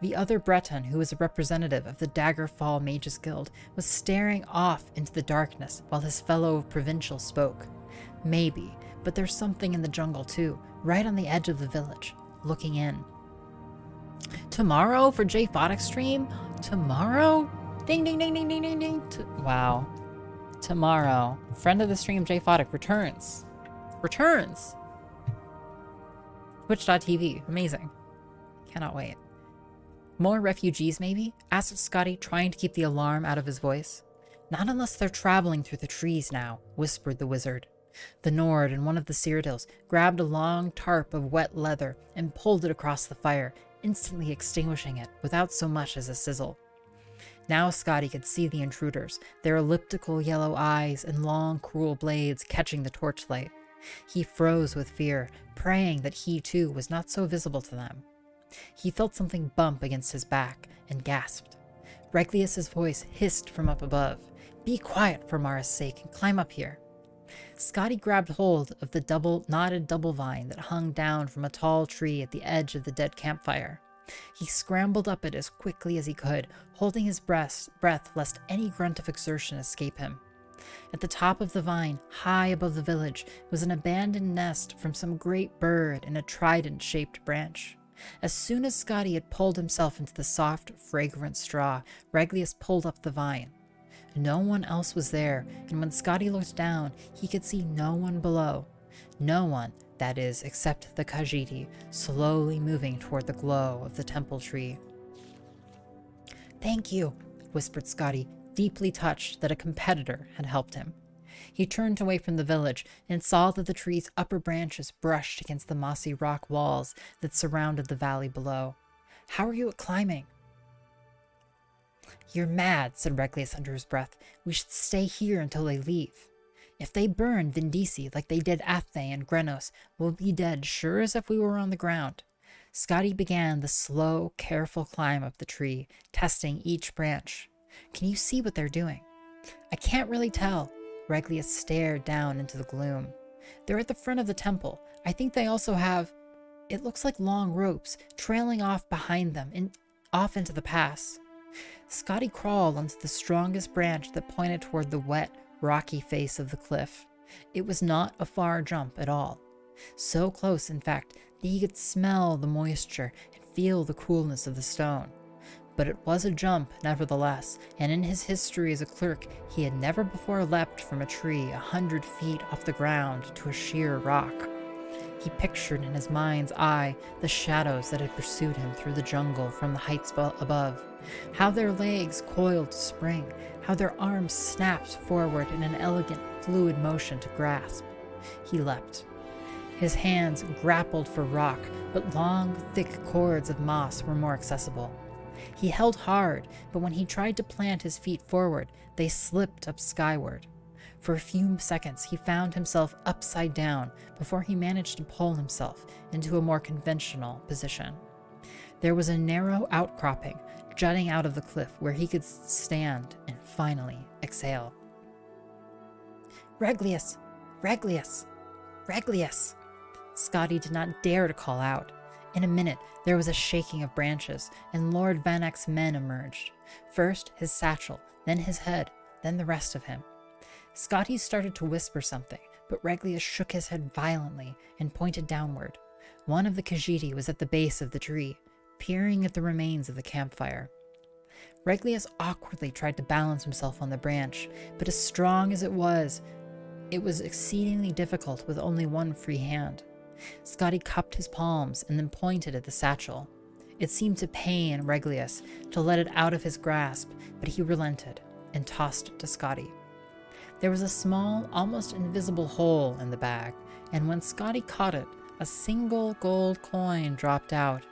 The other Breton, who was a representative of the Daggerfall Mages Guild, was staring off into the darkness while his fellow provincial spoke. Maybe, but there's something in the jungle too, right on the edge of the village, looking in. Tomorrow for J Fodic's stream? Tomorrow? Ding ding ding ding ding ding ding. Wow. Tomorrow, friend of the stream J Fodic returns. Returns! Twitch.tv. Amazing. Cannot wait. More refugees, maybe? Asked Scotty, trying to keep the alarm out of his voice. Not unless they're traveling through the trees now, whispered the wizard. The Nord and one of the Cyrodiils grabbed a long tarp of wet leather and pulled it across the fire, instantly extinguishing it without so much as a sizzle. Now Scotty could see the intruders, their elliptical yellow eyes and long, cruel blades catching the torchlight. He froze with fear, praying that he too was not so visible to them. He felt something bump against his back and gasped. Reglius's voice hissed from up above. Be quiet for Mara's sake and climb up here. Scotty grabbed hold of the knotted double vine that hung down from a tall tree at the edge of the dead campfire. He scrambled up it as quickly as he could, holding his breath lest any grunt of exertion escape him. At the top of the vine, high above the village, was an abandoned nest from some great bird in a trident-shaped branch. As soon as Scotty had pulled himself into the soft, fragrant straw, Reglius pulled up the vine. No one else was there, and when Scotty looked down, he could see no one below. No one, that is, except the Khajiit, slowly moving toward the glow of the temple tree. Thank you, whispered Scotty, deeply touched that a competitor had helped him. He turned away from the village and saw that the tree's upper branches brushed against the mossy rock walls that surrounded the valley below. How are you at climbing? You're mad, said Reglius under his breath. We should stay here until they leave. If they burn Vindisi like they did Athe and Grenos, we'll be dead sure as if we were on the ground. Scotty began the slow, careful climb up the tree, testing each branch. Can you see what they're doing? I can't really tell. Reglius stared down into the gloom. They're at the front of the temple. I think they also have, it looks like long ropes, trailing off behind them, off into the pass. Scotty crawled onto the strongest branch that pointed toward the wet, rocky face of the cliff. It was not a far jump at all. So close, in fact, that he could smell the moisture and feel the coolness of the stone. But it was a jump, nevertheless, and in his history as a clerk, he had never before leapt from a tree 100 feet off the ground to a sheer rock. He pictured in his mind's eye the shadows that had pursued him through the jungle from the heights above, how their legs coiled to spring, how their arms snapped forward in an elegant, fluid motion to grasp. He leapt. His hands grappled for rock, but long, thick cords of moss were more accessible. He held hard, but when he tried to plant his feet forward, they slipped up skyward. For a few seconds, he found himself upside down before he managed to pull himself into a more conventional position. There was a narrow outcropping jutting out of the cliff where he could stand and finally exhale. Reglius! Reglius! Reglius! Scotty did not dare to call out. In a minute, there was a shaking of branches, and Lord Van Eck's men emerged. First his satchel, then his head, then the rest of him. Scotty started to whisper something, but Reglius shook his head violently and pointed downward. One of the Khajiit was at the base of the tree, peering at the remains of the campfire. Reglius awkwardly tried to balance himself on the branch, but as strong as it was exceedingly difficult with only one free hand. Scotty cupped his palms and then pointed at the satchel. It seemed to pain Reglius to let it out of his grasp, but he relented and tossed it to Scotty. There was a small, almost invisible hole in the bag, and when Scotty caught it, a single gold coin dropped out.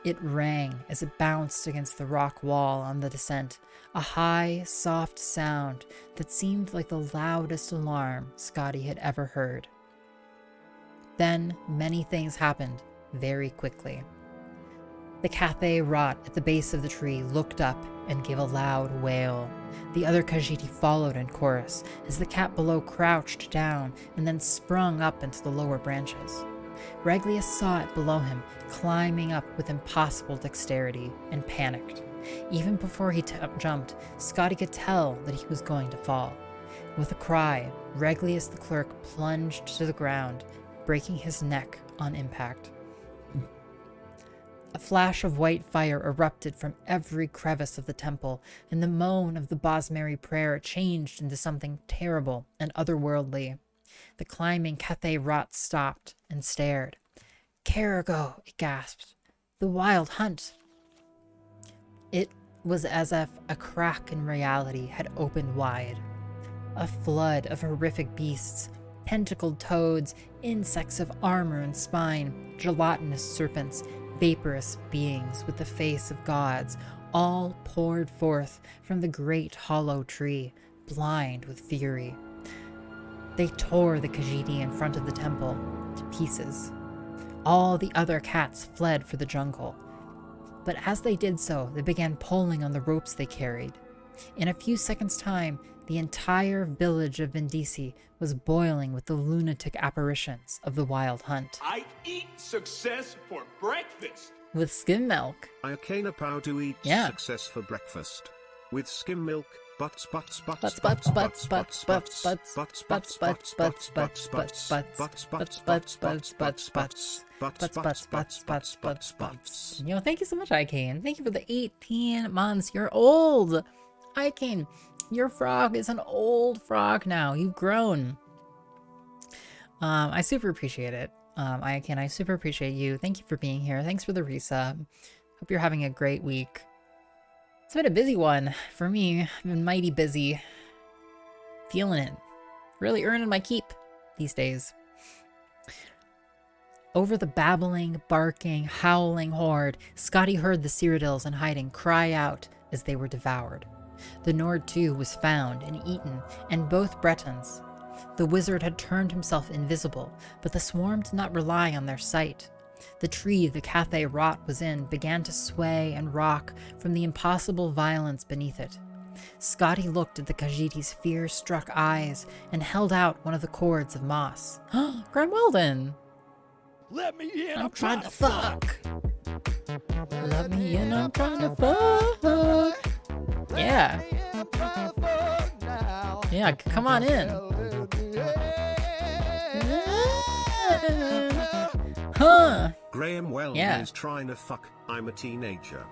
It rang as it bounced against the rock wall on the descent, a high, soft sound that seemed like the loudest alarm Scotty had ever heard. Then many things happened very quickly. The Cathay rot at the base of the tree looked up and gave a loud wail. The other Khajiiti followed in chorus, as the cat below crouched down and then sprung up into the lower branches. Reglius saw it below him, climbing up with impossible dexterity, and panicked. Even before he jumped, Scotty could tell that he was going to fall. With a cry, Reglius the clerk plunged to the ground, breaking his neck on impact. A flash of white fire erupted from every crevice of the temple, and the moan of the Bosmeri prayer changed into something terrible and otherworldly. The climbing Cathay Rot stopped and stared. "Carago," it gasped. "The wild hunt." It was as if a crack in reality had opened wide. A flood of horrific beasts, tentacled toads, insects of armor and spine, gelatinous serpents, vaporous beings with the face of gods, all poured forth from the great hollow tree, blind with fury. They tore the Khajiiti in front of the temple to pieces. All the other cats fled for the jungle. But as they did so, they began pulling on the ropes they carried. In a few seconds' time, the entire village of Vindisi was boiling with the lunatic apparitions of the wild hunt. I eat success for breakfast. With skim milk. Iocana Pow to eat Yeah. success for breakfast. With skim milk, butts. You know, thank you so much, Icane. Thank you for the 18 months. You're old. Icane, your frog is an old frog now. You've grown. I super appreciate it. Icane, I super appreciate you. Thank you for being here. Thanks for the resub. Hope you're having a great week. It's been a busy one for me. I've been mighty busy. Feeling it. Really earning my keep these days. Over the babbling, barking, howling horde, Scotty heard the Cyrodiils in hiding cry out as they were devoured. The Nord too was found and eaten, and both Bretons. The wizard had turned himself invisible, but the swarm did not rely on their sight. The tree the Cathay Rot was in began to sway and rock from the impossible violence beneath it. Scotty looked at the Khajiiti's fear-struck eyes and held out one of the cords of moss. Graham Weldon! Let me in. I'm trying to fuck! Let me in, I'm trying to fuck! Yeah. Yeah, come on in. Huh. Graham Weldon Yeah. is trying to fuck. I'm a teenager.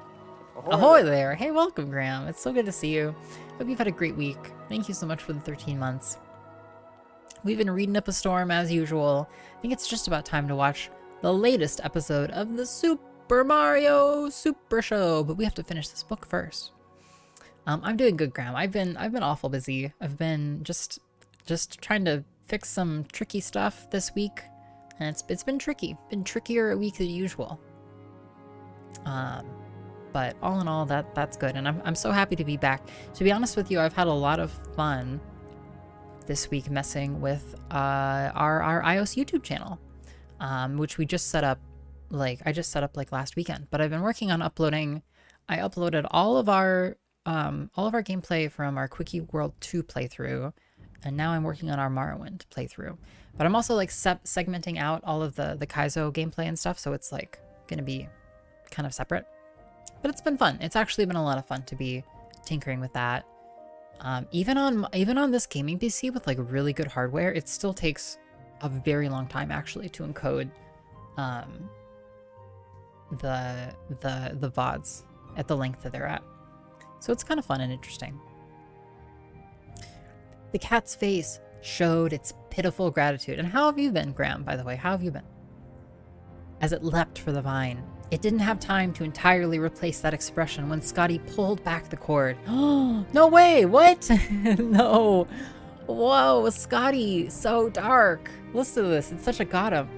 Ahoy there. Hey, welcome, Graham. It's so good to see you. Hope you've had a great week. Thank you so much for the 13 months. We've been reading up a storm as usual. I think it's just about time to watch the latest episode of the Super Mario Super Show, but we have to finish this book first. I'm doing good, Graham. I've been awful busy. I've been just trying to fix some tricky stuff this week, and it's been tricky. Been trickier a week than usual. But all in all, that's good, and I'm so happy to be back. To be honest with you, I've had a lot of fun this week messing with our iOS YouTube channel, which we just set up. I just set up last weekend. But I've been working on uploading. I uploaded all of our gameplay from our Quickie World 2 playthrough, and now I'm working on our Morrowind playthrough. But I'm also segmenting out all of the Kaizo gameplay and stuff, so it's gonna be kind of separate. But it's been fun. It's actually been a lot of fun to be tinkering with that. Even on this gaming PC with really good hardware, it still takes a very long time actually to encode the VODs at the length that they're at. So it's kind of fun and interesting. The cat's face showed its pitiful gratitude. And how have you been, Graham, by the way? How have you been? As it leapt for the vine. It didn't have time to entirely replace that expression when Scotty pulled back the cord. Oh, no way! What? No. Whoa, Scotty, so dark. Listen to this, it's such a gotham.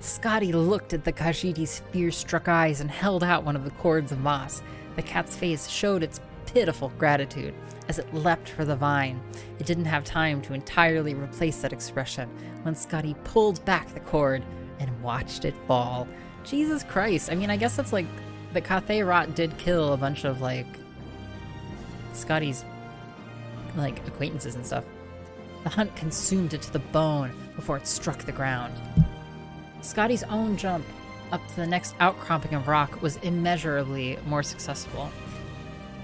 Scotty looked at the Khajiiti's fear-struck eyes and held out one of the cords of moss. The cat's face showed its pitiful gratitude as it leapt for the vine. It didn't have time to entirely replace that expression when Scotty pulled back the cord and watched it fall. Jesus Christ. I mean, I guess that's the Cathay rot did kill a bunch of, like, Scotty's, like, acquaintances and stuff. The hunt consumed it to the bone before it struck the ground. Scotty's own jump up to the next outcropping of rock was immeasurably more successful.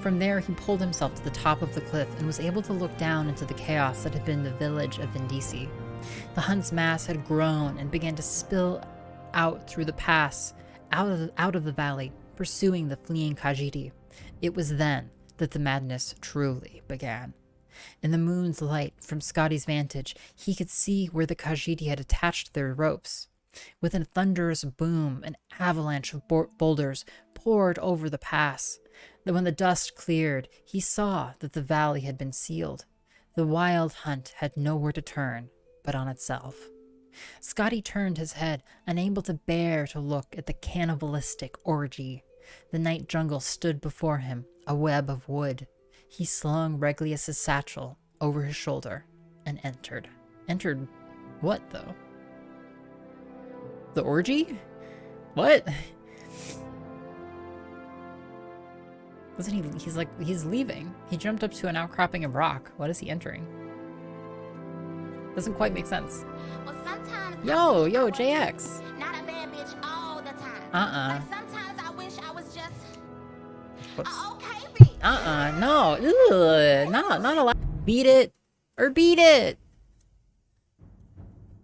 From there, he pulled himself to the top of the cliff and was able to look down into the chaos that had been the village of Vindisi. The hunt's mass had grown and began to spill out through the pass, out of the valley, pursuing the fleeing Khajiit. It was then that the madness truly began. In the moon's light, from Scotty's vantage, he could see where the Khajiit had attached their ropes. With a thunderous boom, an avalanche of boulders poured over the pass. Then when the dust cleared, he saw that the valley had been sealed. The wild hunt had nowhere to turn but on itself. Scotty turned his head, unable to bear to look at the cannibalistic orgy. The night jungle stood before him, a web of wood. He slung Reglius's satchel over his shoulder and entered. Entered what, though? The orgy? What? Wasn't he? He's leaving. He jumped up to an outcropping of rock. What is he entering? Doesn't quite make sense. Well, sometimes yo, JX. Not a bad bitch all the time. Like sometimes I wish I was just okay bitch. No. Ugh. Not allowed. Beat it or beat it.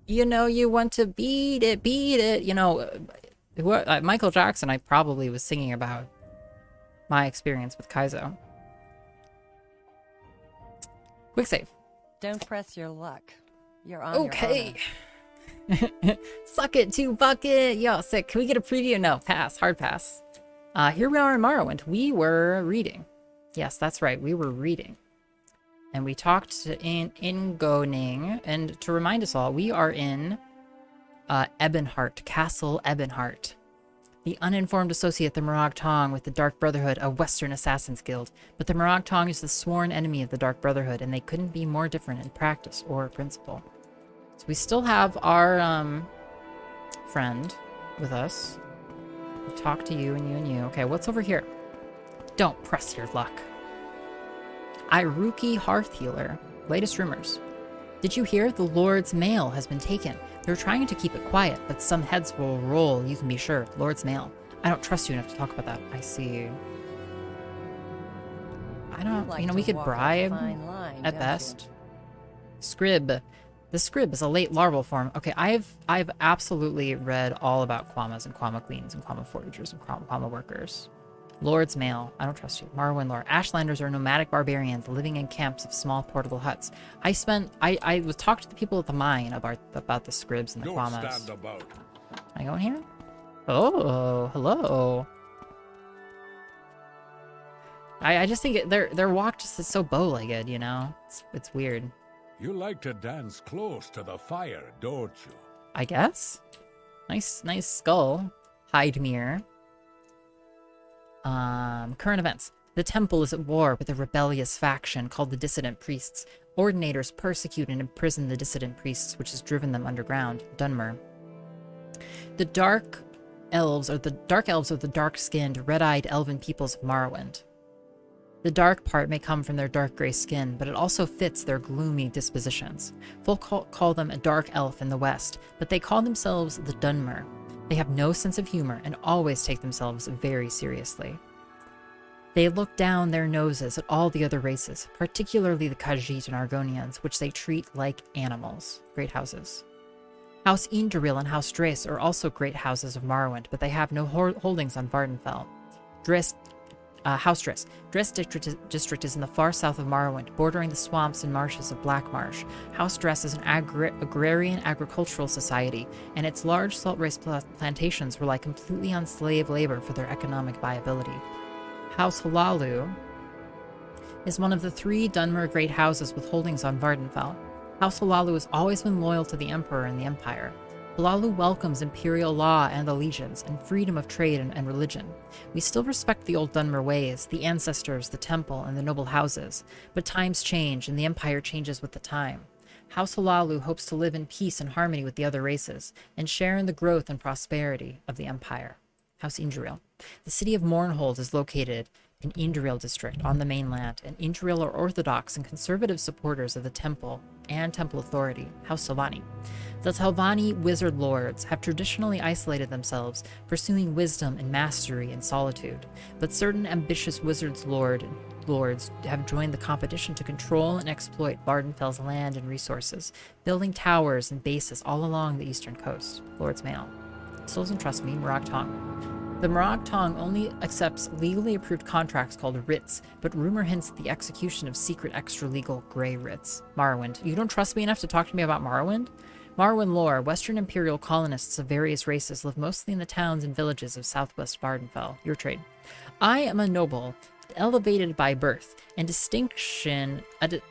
You know you want to beat it. You know, Michael Jackson, I probably was singing about my experience with Kaizo. Quick save. Don't press your luck. You're on okay. Suck it, 2Bucket. Yo, sick. Can we get a preview? No, pass. Hard pass. Here we are in Morrowind. We were reading. Yes, that's right. We were reading. And we talked to Ingoning. And to remind us all, we are in Ebonheart Castle, Ebonheart. The uninformed associate the Morag Tong with the Dark Brotherhood, a Western Assassin's Guild. But the Morag Tong is the sworn enemy of the Dark Brotherhood, and they couldn't be more different in practice or principle. So we still have our friend with us. We talk to you and you and you. Okay, what's over here? Don't press your luck. Iruki Hearth Healer. Latest rumors. Did you hear? The Lord's mail has been taken. They're trying to keep it quiet, but some heads will roll, you can be sure. Lord's mail. I don't trust you enough to talk about that. I see. I don't... Like you know, we could bribe at best. Scrib. The Scrib is a late larval form. Okay, I've absolutely read all about Quamas and Quama Queens and Quama Foragers and Quama Workers. Lord's Mail. I don't trust you. Morrowind lore. Ashlanders are nomadic barbarians living in camps of small portable huts. I was talking to the people at the mine about the Scribs and the Quamas. Don't stand about. Can I go in here? Oh, hello. I just think their walk just is so bow-legged, you know? It's weird. You like to dance close to the fire, don't you? I guess. Nice skull. Hydemere. Current events. The temple is at war with a rebellious faction called the Dissident Priests. Ordinators persecute and imprison the dissident priests, which has driven them underground. Dunmer. The dark elves are the dark-skinned, red-eyed elven peoples of Morrowind. The dark part may come from their dark gray skin, but it also fits their gloomy dispositions. Folk call them a dark elf in the West, but they call themselves the Dunmer. They have no sense of humor and always take themselves very seriously. They look down their noses at all the other races, particularly the Khajiit and Argonians, which they treat like animals. Great houses. House Induril and House Dres are also great houses of Morrowind, but they have no holdings on Vardenfell. House Dres. Dres district is in the far south of Morrowind, bordering the swamps and marshes of Blackmarsh. House Dres is an agrarian agricultural society, and its large salt rice plantations rely completely on slave labor for their economic viability. House Halalu is one of the 3 Dunmer great houses with holdings on Vardenfell. House Halalu has always been loyal to the Emperor and the Empire. Halalu welcomes imperial law and allegiance, and freedom of trade and religion. We still respect the old Dunmer ways, the ancestors, the temple, and the noble houses, but times change, and the Empire changes with the time. House Halalu hopes to live in peace and harmony with the other races, and share in the growth and prosperity of the Empire. House Induril. The city of Mournhold is located in Induril district on the mainland, and Induril are orthodox and conservative supporters of the temple and temple authority, House Silvani. The Telvanni wizard lords have traditionally isolated themselves, pursuing wisdom and mastery in solitude, but certain ambitious lords have joined the competition to control and exploit Vardenfell's land and resources, building towers and bases all along the eastern coast. Lord's Mail. Still doesn't trust me, Morag Tong. The Morag Tong only accepts legally approved contracts called writs, but rumor hints at the execution of secret extra-legal gray writs. Morrowind. You don't trust me enough to talk to me about Morrowind? Morrowind lore. Western Imperial colonists of various races live mostly in the towns and villages of southwest Vardenfell. Your trade. I am a noble, elevated by birth and distinction to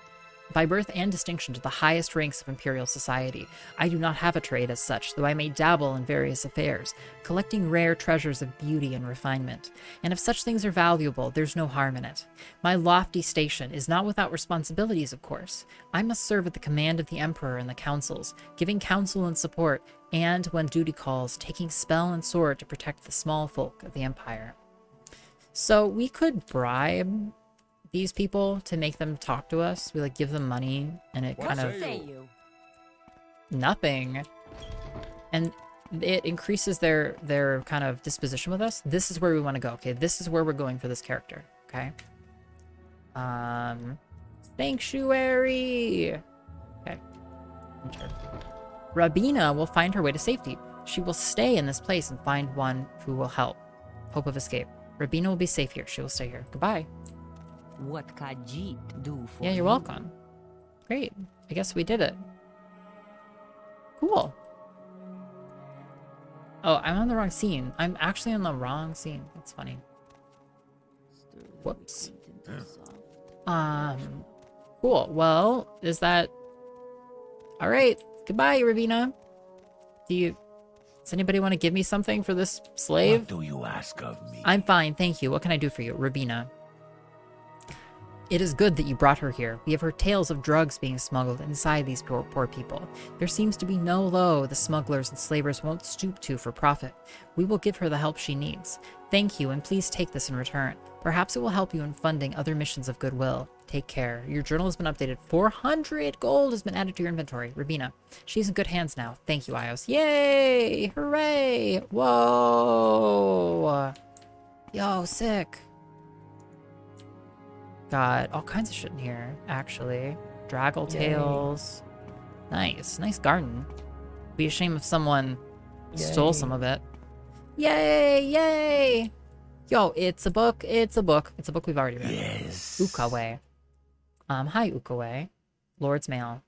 the highest ranks of imperial society. I do not have a trade as such, though I may dabble in various affairs, collecting rare treasures of beauty and refinement. And if such things are valuable, there's no harm in it. My lofty station is not without responsibilities, of course. I must serve at the command of the emperor and the councils, giving counsel and support, and, when duty calls, taking spell and sword to protect the small folk of the empire. So we could bribe these people to make them talk to us. We like give them money and it kind of nothing, and it increases their kind of disposition with us. This is where we want to go. Okay, this is where we're going for this character. Okay, sanctuary. Okay, enter. Rabina will find her way to safety. She will stay in this place and find one who will help. Hope of escape. Rabina will be safe here. She will stay here. Goodbye. What Khajiit do for Yeah, you're welcome. Great. I guess we did it. Cool. Oh, I'm on the wrong scene. I'm actually on the wrong scene. That's funny. Whoops. Cool. Well, is that... Alright. Goodbye, Rabina. Does anybody want to give me something for this slave? What do you ask of me? I'm fine, thank you. What can I do for you? Rabina. It is good that you brought her here. We have heard tales of drugs being smuggled inside these poor people. There seems to be no low the smugglers and slavers won't stoop to for profit. We will give her the help she needs. Thank you, and please take this in return. Perhaps it will help you in funding other missions of goodwill. Take care. Your journal has been updated. 400 gold has been added to your inventory. Rabina. She's in good hands now. Thank you, iios. Yay! Hooray! Whoa! Yo, sick. Got all kinds of shit in here, actually. Draggle tails. Nice. Nice garden. Be a shame if someone stole some of it. Yay! Yay! Yo, it's a book. It's a book. It's a book we've already read. Yes. Ukawe. Hi, Ukawe. Lord's Mail.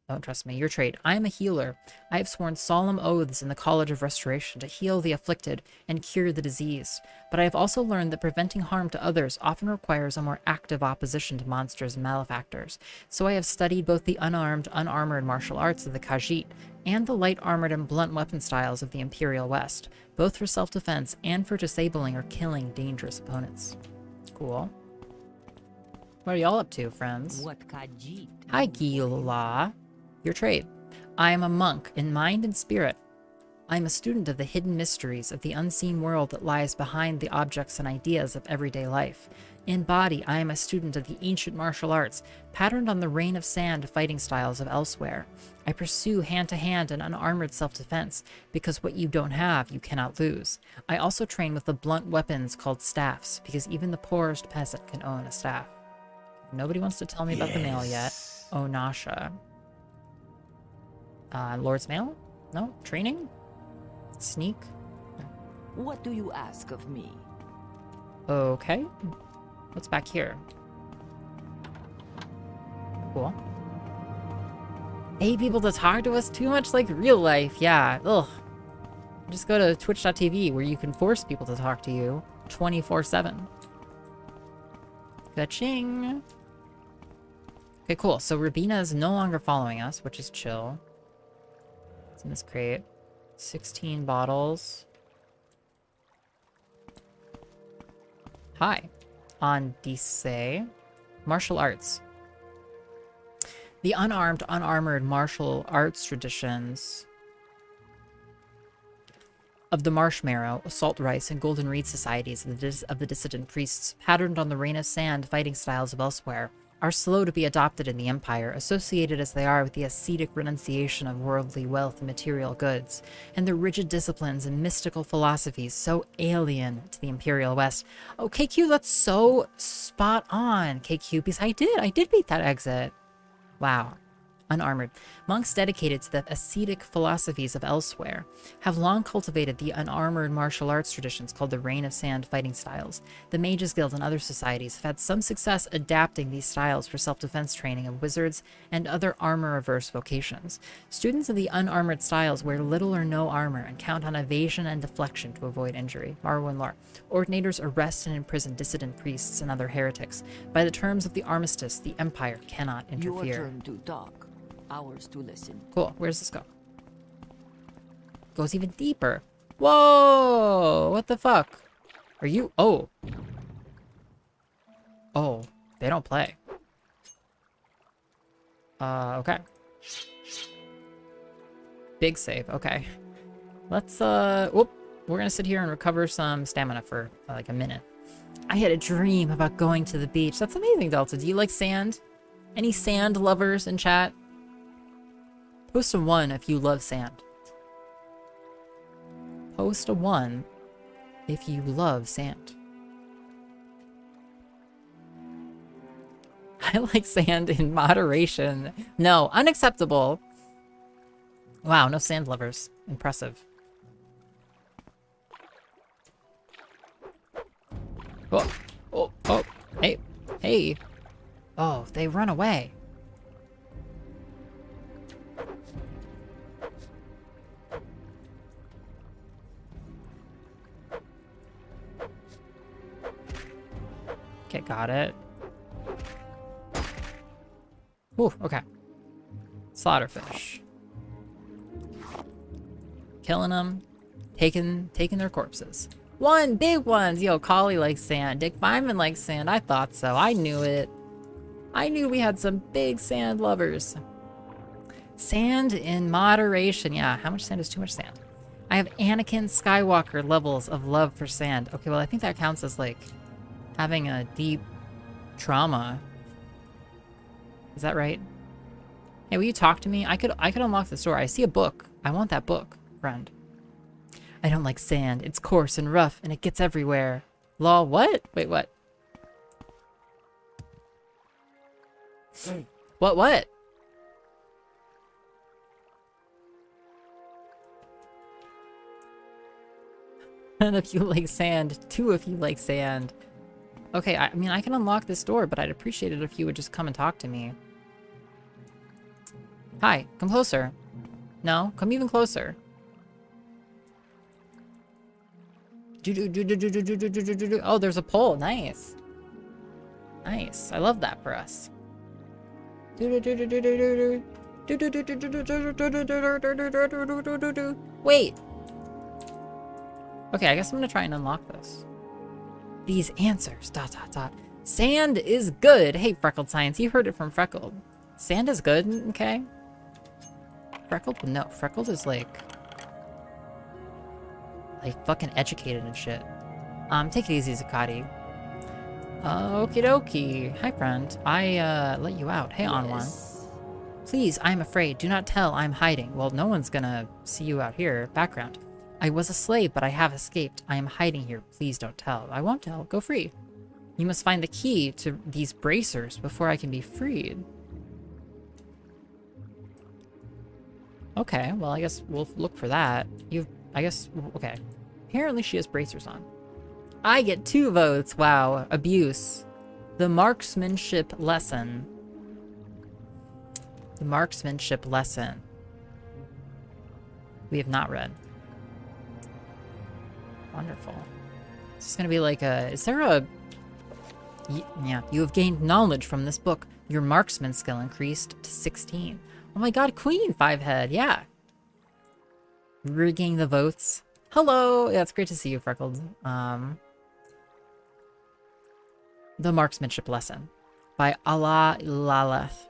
Don't trust me. Your trade. I am a healer. I have sworn solemn oaths in the College of Restoration to heal the afflicted and cure the diseased. But I have also learned that preventing harm to others often requires a more active opposition to monsters and malefactors. So I have studied both the unarmed, unarmored martial arts of the Khajiit and the light armored and blunt weapon styles of the Imperial West, both for self-defense and for disabling or killing dangerous opponents. Cool. What are y'all up to, friends? What Khajiit? Hi, Gila. Your trade. I am a monk in mind and spirit. I am a student of the hidden mysteries of the unseen world that lies behind the objects and ideas of everyday life. In body, I am a student of the ancient martial arts, patterned on the rain of sand fighting styles of elsewhere. I pursue hand-to-hand and unarmored self-defense, because what you don't have, you cannot lose. I also train with the blunt weapons called staffs, because even the poorest peasant can own a staff. Nobody wants to tell me about the mail yet. Oh, Nasha. Lord's Mail? No? Training? Sneak? What do you ask of me? Okay. What's back here? Cool. Pay people to talk to us too much like real life. Yeah. Ugh. Just go to twitch.tv where you can force people to talk to you 24/7. Ka-ching. Okay, cool. So Rabina is no longer following us, which is chill. What's in this crate? 16 bottles. Hi. On Dise. Martial arts. The unarmed, unarmored martial arts traditions of the Marshmarrow, Salt Rice, and Golden Reed societies of the dissident priests, patterned on the Rain of Sand fighting styles of elsewhere, are slow to be adopted in the Empire, associated as they are with the ascetic renunciation of worldly wealth and material goods, and the rigid disciplines and mystical philosophies so alien to the Imperial West. Oh, KQ, that's so spot on, KQ, because I did beat that exit. Wow. Unarmored. Monks dedicated to the ascetic philosophies of elsewhere have long cultivated the unarmored martial arts traditions called the Rain of Sand fighting styles. The Mages Guild and other societies have had some success adapting these styles for self-defense training of wizards and other armor-averse vocations. Students of the unarmored styles wear little or no armor and count on evasion and deflection to avoid injury. Morrowind lore. Ordinators arrest and imprison dissident priests and other heretics. By the terms of the armistice, the Empire cannot interfere. Your turn to talk. Ours to listen. Cool. Where's this go? Goes even deeper. Whoa! What the fuck? Are you? Oh. Oh. They don't play. Okay. Big save. Okay. Let's, whoop. We're gonna sit here and recover some stamina for, like, a minute. I had a dream about going to the beach. That's amazing, Delta. Do you like sand? Any sand lovers in chat? Post a 1 if you love sand. Post a 1 if you love sand. I like sand in moderation. No, unacceptable. Wow, no sand lovers. Impressive. Oh, oh, oh, hey, hey. Oh, they run away. Okay, got it. Ooh, okay. Slaughterfish. Killing them. Taking their corpses. One, big ones! Yo, Collie likes sand. Dick Feynman likes sand. I thought so. I knew it. I knew we had some big sand lovers. Sand in moderation. Yeah, how much sand is too much sand? I have Anakin Skywalker levels of love for sand. Okay, well, I think that counts as, like, having a deep trauma. Is that right? Hey, will you talk to me? I could unlock this door. I see a book. I want that book, friend. I don't like sand. It's coarse and rough, and it gets everywhere. Lol, what? Wait, what? What? And if you like sand, 2 if you like sand. Okay, I mean, I can unlock this door, but I'd appreciate it if you would just come and talk to me. Hi, come closer. No, come even closer. Oh, there's a pole. Nice. Nice. I love that for us. Wait. Okay, I guess I'm gonna try and unlock this. These answers, ... Sand is good. Hey, Freckled Science, you heard it from Freckled. Sand is good, okay? Freckled? No, Freckled is like fucking educated and shit. Take it easy, Zakati. Okie dokie. Hi, friend. I, let you out. Hey, on one. Please, I'm afraid. Do not tell I'm hiding. Well, no one's gonna see you out here. Background. I was a slave, but I have escaped. I am hiding here. Please don't tell. I won't tell. Go free. You must find the key to these bracers before I can be freed. Okay, well, I guess we'll look for that. Okay. Apparently she has bracers on. I get 2 votes. Wow. Abuse. The marksmanship lesson. The marksmanship lesson. We have not read. Wonderful. This is gonna be like a... Is there a... Yeah. You have gained knowledge from this book. Your marksman skill increased to 16. Oh my god, Queen 5-head. Yeah. Rigging the votes. Hello! Yeah, it's great to see you, Freckled. The Marksmanship Lesson by Allah Laleth.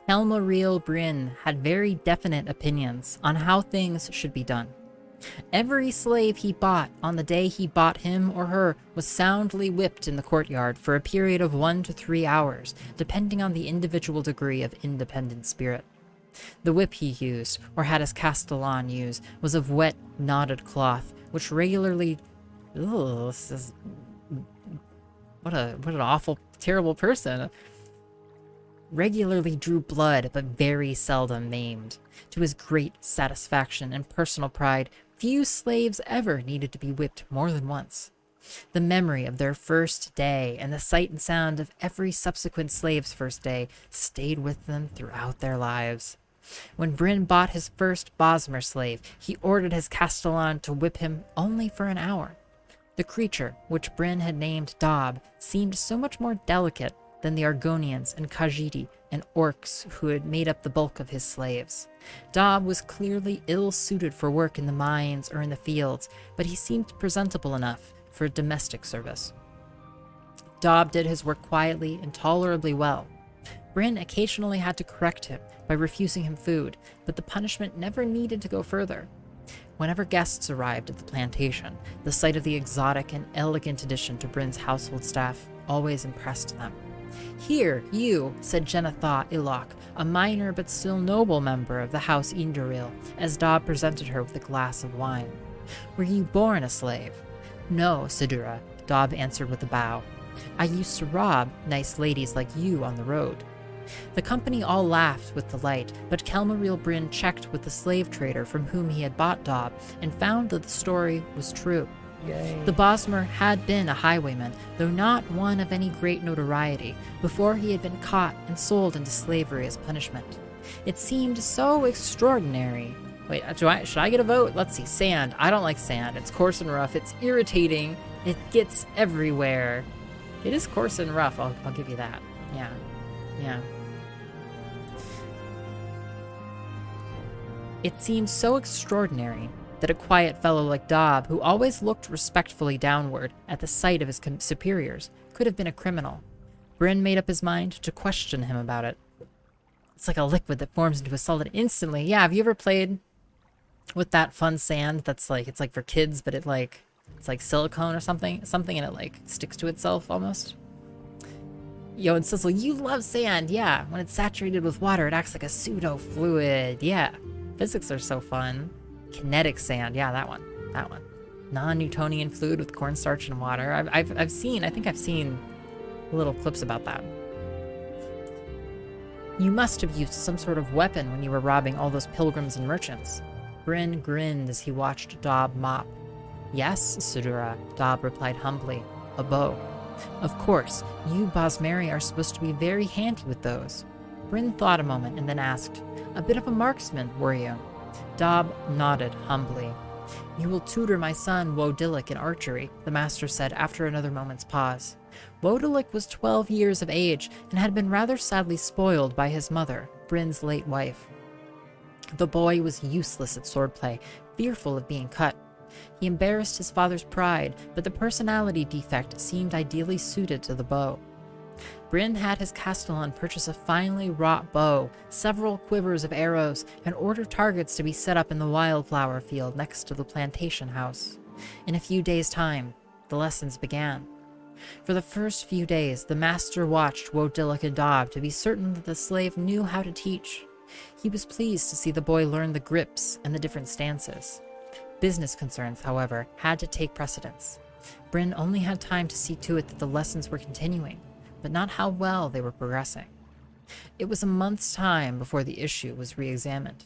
Elmariel Bryn had very definite opinions on how things should be done. Every slave he bought on the day he bought him or her was soundly whipped in the courtyard for a period of 1 to 3 hours, depending on the individual degree of independent spirit. The whip he used, or had his castellan use, was of wet, knotted cloth, which regularly... Ugh, this is... What an awful, terrible person. Regularly drew blood, but very seldom maimed. To his great satisfaction and personal pride, few slaves ever needed to be whipped more than once. The memory of their first day and the sight and sound of every subsequent slave's first day stayed with them throughout their lives. When Bryn bought his first Bosmer slave, he ordered his castellan to whip him only for an hour. The creature, which Bryn had named Dob, seemed so much more delicate than the Argonians and Khajiit and orcs who had made up the bulk of his slaves. Dob was clearly ill-suited for work in the mines or in the fields, but he seemed presentable enough for domestic service. Dob did his work quietly and tolerably well. Bryn occasionally had to correct him by refusing him food, but the punishment never needed to go further. Whenever guests arrived at the plantation, the sight of the exotic and elegant addition to Bryn's household staff always impressed them. "Here, you," said Genetha Ilok, a minor but still noble member of the House Induril, as Dob presented her with a glass of wine. "Were you born a slave?" "No, Sidura," Dob answered with a bow. "I used to rob nice ladies like you on the road." The company all laughed with delight, but Kelmaril Bryn checked with the slave trader from whom he had bought Dob, and found that the story was true. Yay. The Bosmer had been a highwayman, though not one of any great notoriety, before he had been caught and sold into slavery as punishment. It seemed so extraordinary. Wait, should I get a vote? Let's see. Sand. I don't like sand. It's coarse and rough. It's irritating. It gets everywhere. It is coarse and rough. I'll give you that. Yeah. It seemed so extraordinary that a quiet fellow like Dob, who always looked respectfully downward at the sight of his superiors, could have been a criminal. Bryn made up his mind to question him about it. It's like a liquid that forms into a solid instantly. Yeah, have you ever played with that fun sand that's like, it's like for kids, but it's like silicone or something, and it like sticks to itself almost? Yo, and Sizzle, you love sand. Yeah, when it's saturated with water, it acts like a pseudo fluid. Yeah, physics are so fun. Kinetic sand, yeah, that one. Non-Newtonian fluid with cornstarch and water. I think I've seen little clips about that. You must have used some sort of weapon when you were robbing all those pilgrims and merchants. Bryn grinned as he watched Dob mop. Yes, Sidura, Dob replied humbly. A bow. Of course, you Bosmeri are supposed to be very handy with those. Bryn thought a moment and then asked, a bit of a marksman, were you? Dob nodded humbly. You will tutor my son Wodillick in archery, the master said after another moment's pause. Wodillick was 12 years of age and had been rather sadly spoiled by his mother, Bryn's late wife. The boy was useless at swordplay, fearful of being cut. He embarrassed his father's pride, but the personality defect seemed ideally suited to the bow. Bryn had his castellan purchase a finely wrought bow, several quivers of arrows, and order targets to be set up in the wildflower field next to the plantation house. In a few days' time, the lessons began. For the first few days, the master watched Wodillick and Dob to be certain that the slave knew how to teach. He was pleased to see the boy learn the grips and the different stances. Business concerns, however, had to take precedence. Bryn only had time to see to it that the lessons were continuing, but not how well they were progressing. It was a month's time before the issue was re-examined.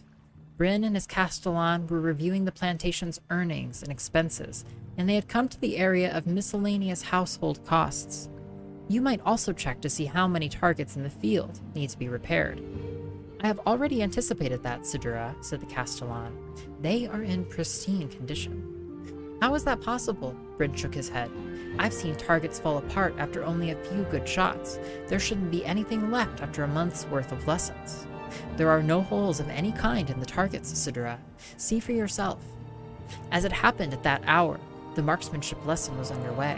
Bryn and his castellan were reviewing the plantation's earnings and expenses, and they had come to the area of miscellaneous household costs. You might also check to see how many targets in the field need to be repaired. I have already anticipated that, Sidura, said the castellan. They are in pristine condition. How is that possible? Bryn shook his head. I've seen targets fall apart after only a few good shots. There shouldn't be anything left after a month's worth of lessons. There are no holes of any kind in the targets, Sidura. See for yourself. As it happened at that hour, the marksmanship lesson was underway.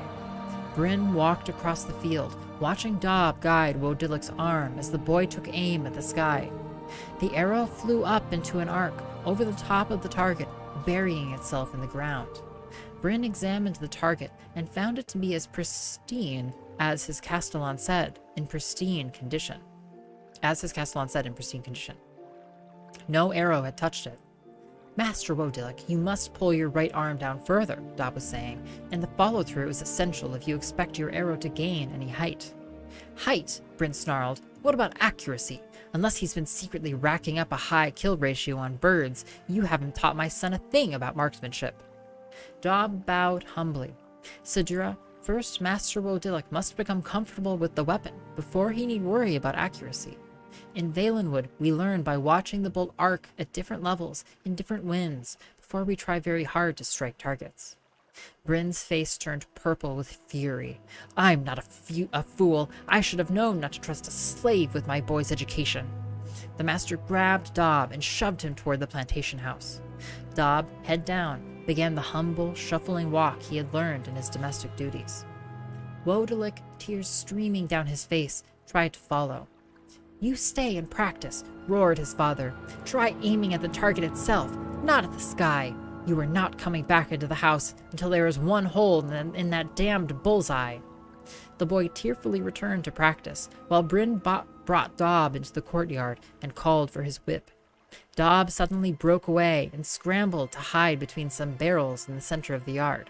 Bryn walked across the field, watching Dob guide Wodillick's arm as the boy took aim at the sky. The arrow flew up into an arc over the top of the target and burying itself in the ground. Bryn examined the target and found it to be as pristine as his Castellan said, in pristine condition. No arrow had touched it. Master Wodilek, you must pull your right arm down further, Dob was saying, and the follow-through is essential if you expect your arrow to gain any height. Height, Bryn snarled. What about accuracy? Unless he's been secretly racking up a high kill ratio on birds, you haven't taught my son a thing about marksmanship. Dob bowed humbly. Sidra, first Master Wodilek must become comfortable with the weapon before he need worry about accuracy. In Valenwood, we learn by watching the bolt arc at different levels in different winds before we try very hard to strike targets. Bryn's face turned purple with fury. I'm not a fool. I should have known not to trust a slave with my boy's education. The master grabbed Dob and shoved him toward the plantation house. Dob, head down, began the humble, shuffling walk he had learned in his domestic duties. Wodilek, tears streaming down his face, tried to follow. You stay and practice, roared his father. Try aiming at the target itself, not at the sky. You are not coming back into the house until there is one hole in that damned bullseye. The boy tearfully returned to practice, while Bryn brought Dob into the courtyard and called for his whip. Dob suddenly broke away and scrambled to hide between some barrels in the center of the yard.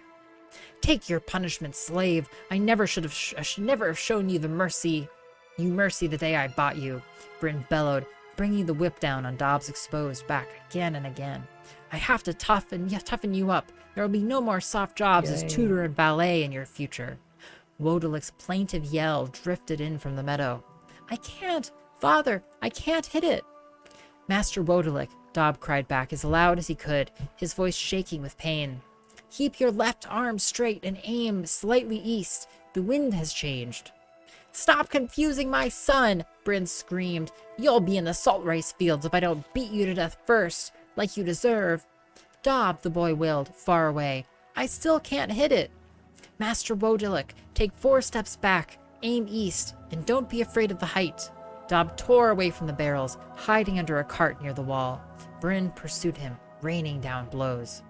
Take your punishment, slave. I should never have shown you mercy the day I bought you, Bryn bellowed, bringing the whip down on Dob's exposed back again and again. I have to toughen you up. There will be no more soft jobs as tutor and valet in your future. Wodilek's plaintive yell drifted in from the meadow. I can't! Father, I can't hit it! Master Wodilek, Dob cried back as loud as he could, his voice shaking with pain. Keep your left arm straight and aim slightly east. The wind has changed. Stop confusing my son, Bryn screamed. You'll be in the salt rice fields if I don't beat you to death first, like you deserve. Dob, the boy wailed, far away. I still can't hit it. Master Wodilek, take 4 steps back, aim east, and don't be afraid of the height. Dob tore away from the barrels, hiding under a cart near the wall. Bryn pursued him, raining down blows.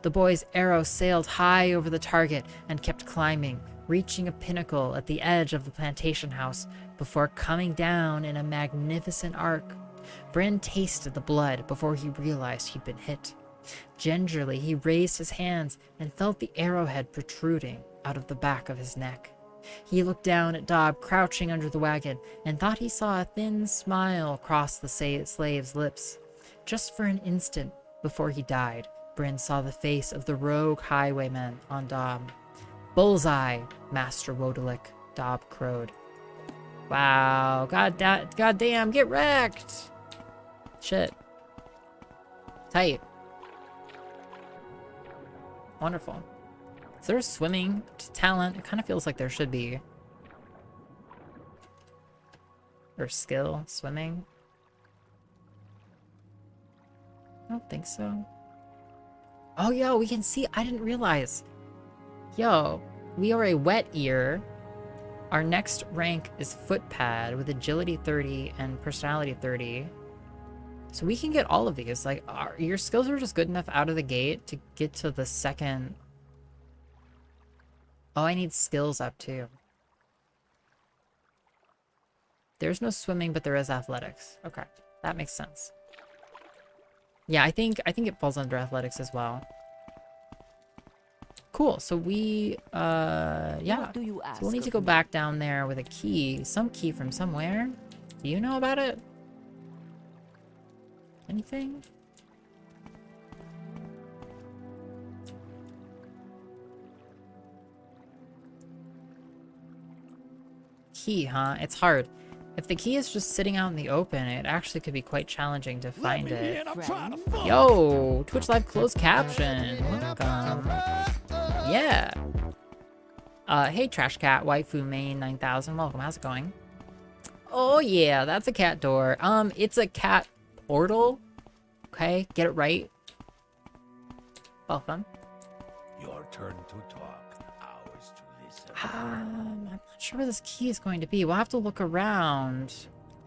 The boy's arrow sailed high over the target and kept climbing, reaching a pinnacle at the edge of the plantation house before coming down in a magnificent arc. Bryn tasted the blood before he realized he'd been hit. Gingerly, he raised his hands and felt the arrowhead protruding out of the back of his neck. He looked down at Dob crouching under the wagon and thought he saw a thin smile cross the slave's lips. Just for an instant before he died, Bryn saw the face of the rogue highwayman on Dob. Bullseye, Master Wodilek, Dob crowed. Wow, goddamn, get wrecked! Shit. Tight. Wonderful. Is there a swimming talent? It kind of feels like there should be. Or skill, swimming. I don't think so. Oh, yo, we can see. I didn't realize. Yo, we are a wet ear. Our next rank is footpad with agility 30 and personality 30. So we can get all of these. Like, your skills are just good enough out of the gate to get to the second. Oh, I need skills up too. There's no swimming, but there is athletics. Okay, that makes sense. Yeah, I think it falls under athletics as well. Cool. So we yeah. What do you ask So we'll need to of go me? back down there with a key, some key from somewhere. Do you know about it? Anything? Key, huh? It's hard. If the key is just sitting out in the open, it actually could be quite challenging to find it. I'm trying to fuck. Yo, Twitch Live closed caption. Welcome. Yeah. Hey, Trash Cat, Waifu Main 9000. Welcome. How's it going? Oh yeah, that's a cat door. It's a cat portal. Okay, get it right. Welcome. Your turn to talk, ours to listen. I'm not sure where this key is going to be. We'll have to look around.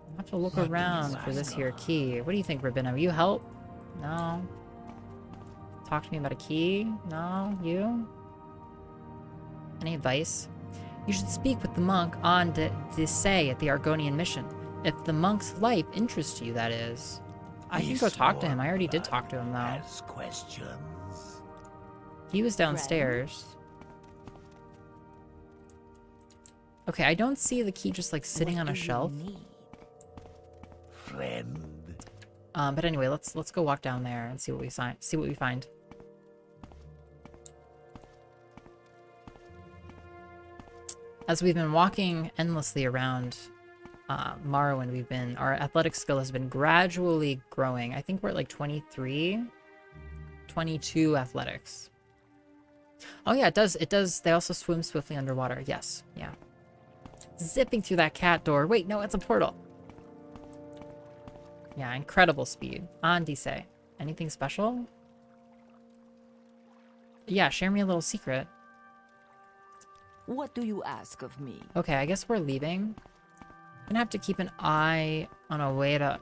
We'll have to look around for this here key. What do you think, Rabina? Will you help? No. talk to me about a key? No? You? Any advice? You should speak with the monk on Say at the Argonian mission. If the monk's life interests you, that is. I can go talk to him. I already did talk to him, though. Has questions. He was downstairs. Okay, I don't see the key just like sitting on a shelf. Friend. But anyway, let's go walk down there and see what we find. As we've been walking endlessly around Morrowind, our athletic skill has been gradually growing. I think we're at like 23, 22 athletics. Oh yeah, it does. They also swim swiftly underwater. Yes, yeah. Zipping through that cat door. Wait, no, it's a portal. Yeah, incredible speed. Say. Anything special? Yeah, share me a little secret. What do you ask of me? Okay, I guess we're leaving. I'm gonna have to keep an eye on a way to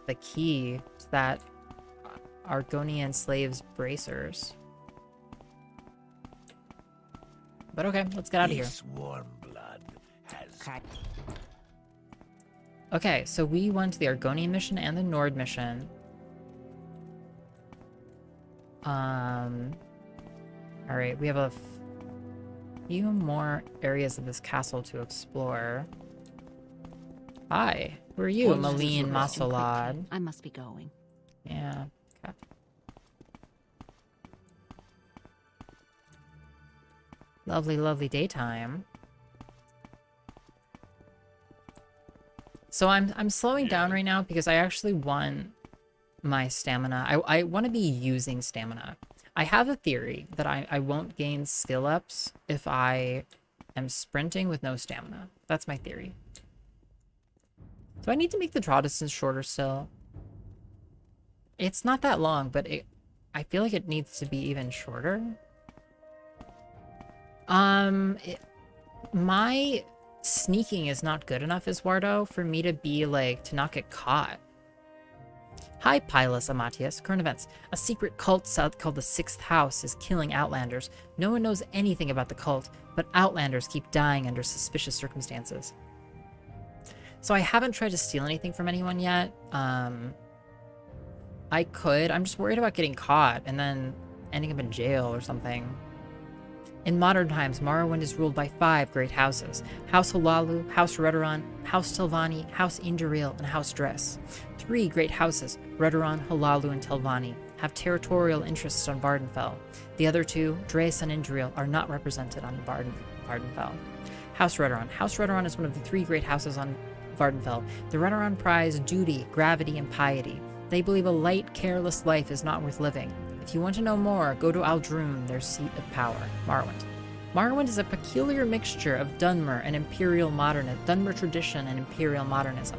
the key to that Argonian slave's bracers. But okay, let's get out of here. This warm blood has... Okay, so we went to the Argonian mission and the Nord mission. Alright, we have a few more areas of this castle to explore. Hi, who are you, Malene Masolad? I must be going. Yeah, okay. Lovely, lovely daytime. So I'm slowing down right now because I actually want my stamina. I want to be using stamina. I have a theory that I won't gain skill ups if I am sprinting with no stamina. That's my theory. Do I need to make the draw distance shorter still? It's not that long, but I feel like it needs to be even shorter. My sneaking is not good enough, Eduardo, for me to be like, to not get caught. Hi, Pilus Amatius. Current events. A secret cult south called the Sixth House is killing Outlanders. No one knows anything about the cult, but Outlanders keep dying under suspicious circumstances. So I haven't tried to steal anything from anyone yet. I could. I'm just worried about getting caught and then ending up in jail or something. In modern times, Morrowind is ruled by 5 great houses. House Halalu, House Redoran, House Telvanni, House Induril, and House Dress. 3 great houses, Redoran, Halalu, and Telvanni, have territorial interests on Vardenfell. The other 2, Dres and Induril, are not represented on Vardenfell. House Redoran. House Redoran is one of the 3 great houses on Vardenfell. The Redoran prize duty, gravity, and piety. They believe a light, careless life is not worth living. If you want to know more, go to Aldrune, their seat of power, Morrowind. Morrowind is a peculiar mixture of Dunmer and Imperial modernism, Dunmer tradition and Imperial modernism.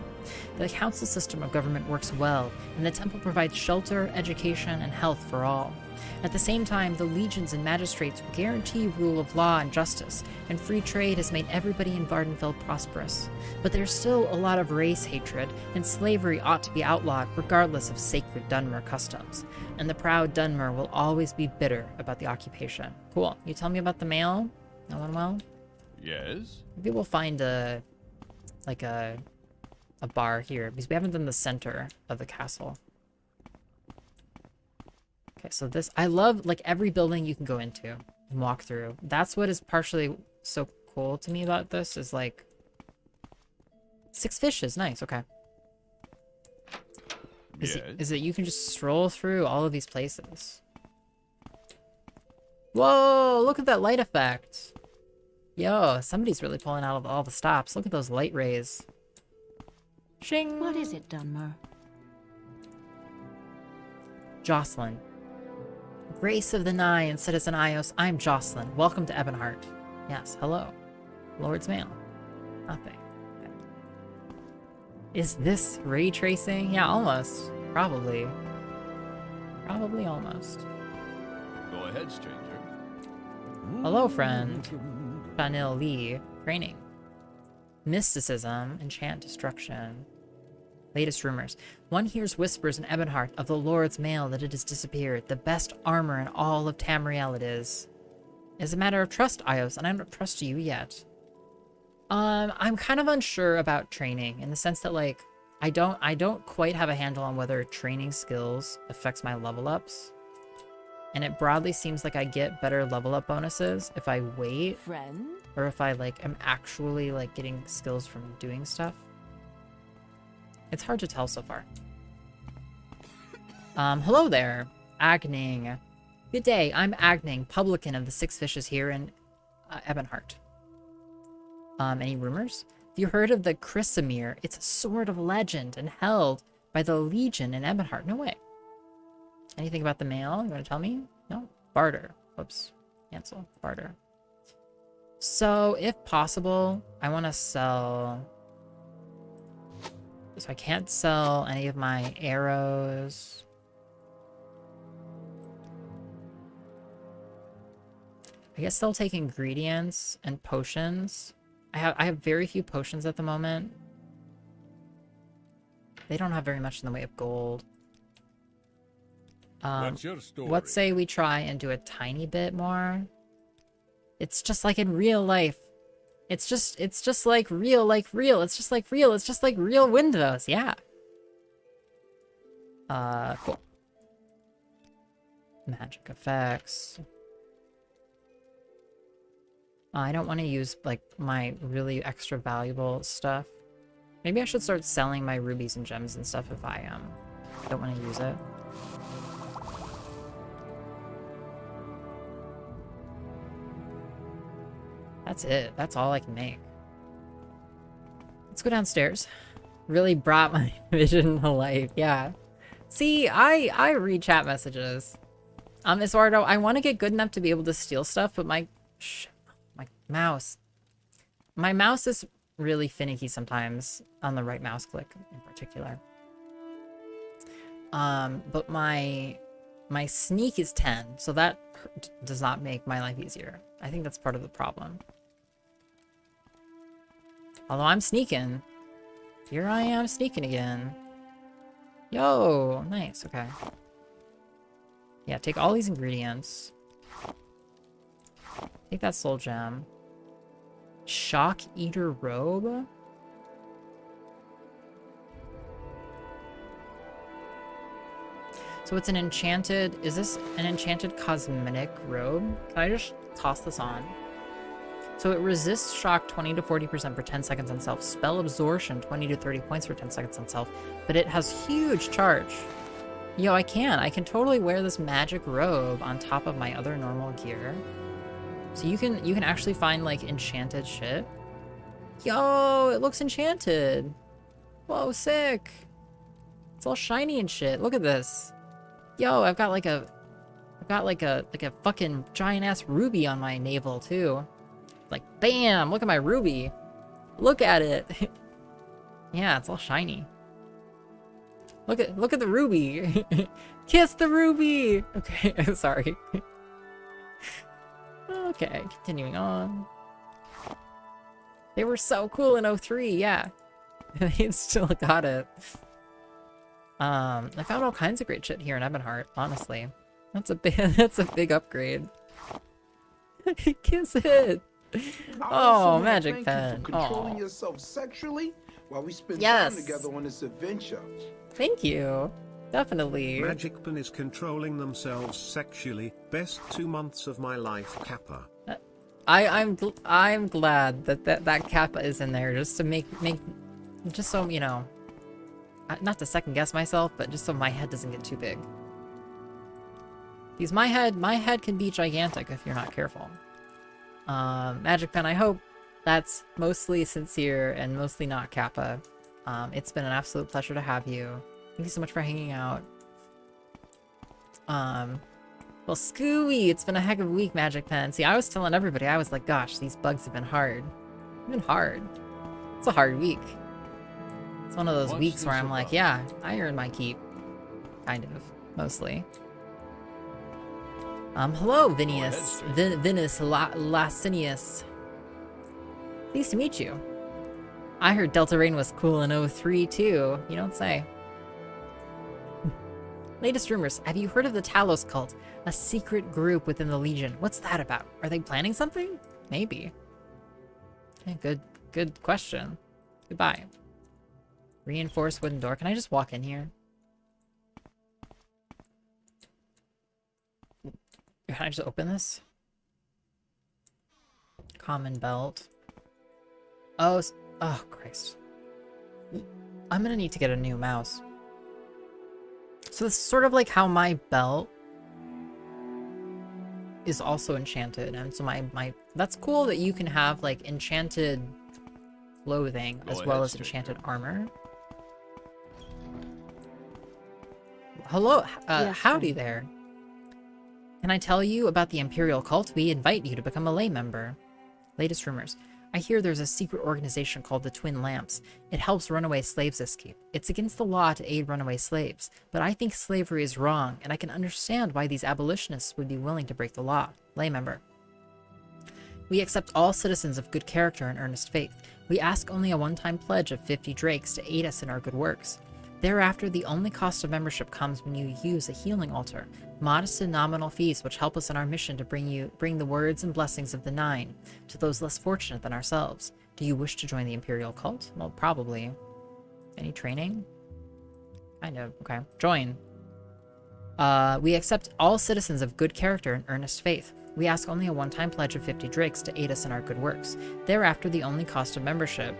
The council system of government works well, and the temple provides shelter, education, and health for all. At the same time, the legions and magistrates guarantee rule of law and justice, and free trade has made everybody in Vardenfell prosperous. But there's still a lot of race hatred, and slavery ought to be outlawed regardless of sacred Dunmer customs. And the proud Dunmer will always be bitter about the occupation. Cool. You tell me about the mail? No one well? Yes? Maybe we'll find a bar here, because we haven't done the center of the castle. Okay, so this, I love, like, every building you can go into and walk through. That's what is partially so cool to me about this, is, like, 6 fishes. Nice, okay. Is that you can just stroll through all of these places. Whoa, look at that light effect. Yo, somebody's really pulling out of all the stops. Look at those light rays. Shing! What is it, Dunmer? Jocelyn. Grace of the Nine, Citizen iios, I'm Jocelyn. Welcome to Ebonheart. Yes, hello. Lord's Mail. Nothing. Okay. Is this ray tracing? Yeah, almost. Probably. Probably almost. Go ahead, stranger. Hello, friend. Chanil Lee. Training. Mysticism. Enchant destruction. Latest rumors. One hears whispers in Ebonheart of the Lord's mail that it has disappeared. The best armor in all of Tamriel it is. It's a matter of trust, iios, and I don't trust you yet. I'm kind of unsure about training in the sense that, like, I don't quite have a handle on whether training skills affects my level ups. And it broadly seems like I get better level up bonuses if I wait. Friend? Or if I, like, am actually, like, getting skills from doing stuff. It's hard to tell so far. Hello there, Agning. Good day, I'm Agning, publican of the Six Fishes here in Ebonheart. Any rumors? Have you heard of the Chrysamere? It's a sword of legend and held by the Legion in Ebonheart. No way. Anything about the mail? You want to tell me? No? Barter. Whoops. Cancel. Barter. So, if possible, I want to sell... So I can't sell any of my arrows. I guess they'll take ingredients and potions. I have very few potions at the moment. They don't have very much in the way of gold. What's your story? Let's say we try and do a tiny bit more. It's just like in real life. It's just like real. It's just like real. It's just like real windows. Yeah. Cool. Magic effects. I don't want to use, like, my really extra valuable stuff. Maybe I should start selling my rubies and gems and stuff if I don't want to use it. That's it. That's all I can make. Let's go downstairs. Really brought my vision to life. Yeah. See, I read chat messages. Eduardo, I want to get good enough to be able to steal stuff, but my mouse. My mouse is really finicky sometimes on the right mouse click in particular. But my sneak is 10, so that does not make my life easier. I think that's part of the problem. Although I'm sneaking. Here I am sneaking again. Yo, nice, okay. Yeah, take all these ingredients. Take that soul gem. Shock Eater robe? So it's an enchanted... Is this an enchanted cosmetic robe? Can I just toss this on? So it resists shock 20 to 40% for 10 seconds on self. Spell absorption 20 to 30 points for 10 seconds on self. But it has huge charge. Yo, I can totally wear this magic robe on top of my other normal gear. So you can actually find, like, enchanted shit. Yo, it looks enchanted. Whoa, sick. It's all shiny and shit. Look at this. Yo, I've got like a fucking giant ass ruby on my navel too. Like, bam! Look at my ruby. Look at it. Yeah, it's all shiny. Look at the ruby. Kiss the ruby. Okay, sorry. Okay, continuing on. They were so cool in 03, yeah. They still got it. I found all kinds of great shit here in Ebonheart, honestly. That's a big upgrade. Kiss it. Oh, magic pen. For controlling yourself sexually while we spend yes. time together on this adventure. Thank you. Definitely. Magic pen is controlling themselves sexually. Best 2 months of my life, Kappa. I'm glad that Kappa is in there just to make just so, you know, not to second guess myself, but just so my head doesn't get too big. Because my head can be gigantic if you're not careful. Magic pen, I hope that's mostly sincere and mostly not Kappa. It's been an absolute pleasure to have you. Thank you so much for hanging out. Well, Scooby, it's been a heck of a week, Magic Pen. See, I was telling everybody, I was like, gosh, these bugs have been hard. They've been hard. It's a hard week. It's one of those weeks where I'm like, yeah, I earned my keep. Kind of. Mostly. Hello, Vinius. Vinus Lasinius. Pleased to meet you. I heard Delta Rain was cool in '03 too. You don't say. Latest rumors. Have you heard of the Talos cult? A secret group within the Legion. What's that about? Are they planning something? Maybe. Okay, good question. Goodbye. Reinforced wooden door. Can I just walk in here? Can I just open this? Common belt. Oh, oh Christ. I'm gonna need to get a new mouse. So this is sort of like how my belt is also enchanted, and so my that's cool that you can have like enchanted clothing as well as enchanted armor. Hello, howdy there. Can I tell you about the Imperial cult? We invite you to become a lay member. Latest rumors. I hear there's a secret organization called the Twin Lamps. It helps runaway slaves escape. It's against the law to aid runaway slaves, but I think slavery is wrong, and I can understand why these abolitionists would be willing to break the law. Lay member. We accept all citizens of good character and earnest faith. We ask only a one-time pledge of 50 drakes to aid us in our good works. Thereafter, the only cost of membership comes when you use a healing altar. Modest and nominal fees which help us in our mission to bring the words and blessings of the Nine to those less fortunate than ourselves. Do you wish to join the Imperial cult? Well, probably. Any training? Kind of. Okay. Join. We accept all citizens of good character and earnest faith. We ask only a one-time pledge of 50 drakes to aid us in our good works. Thereafter, the only cost of membership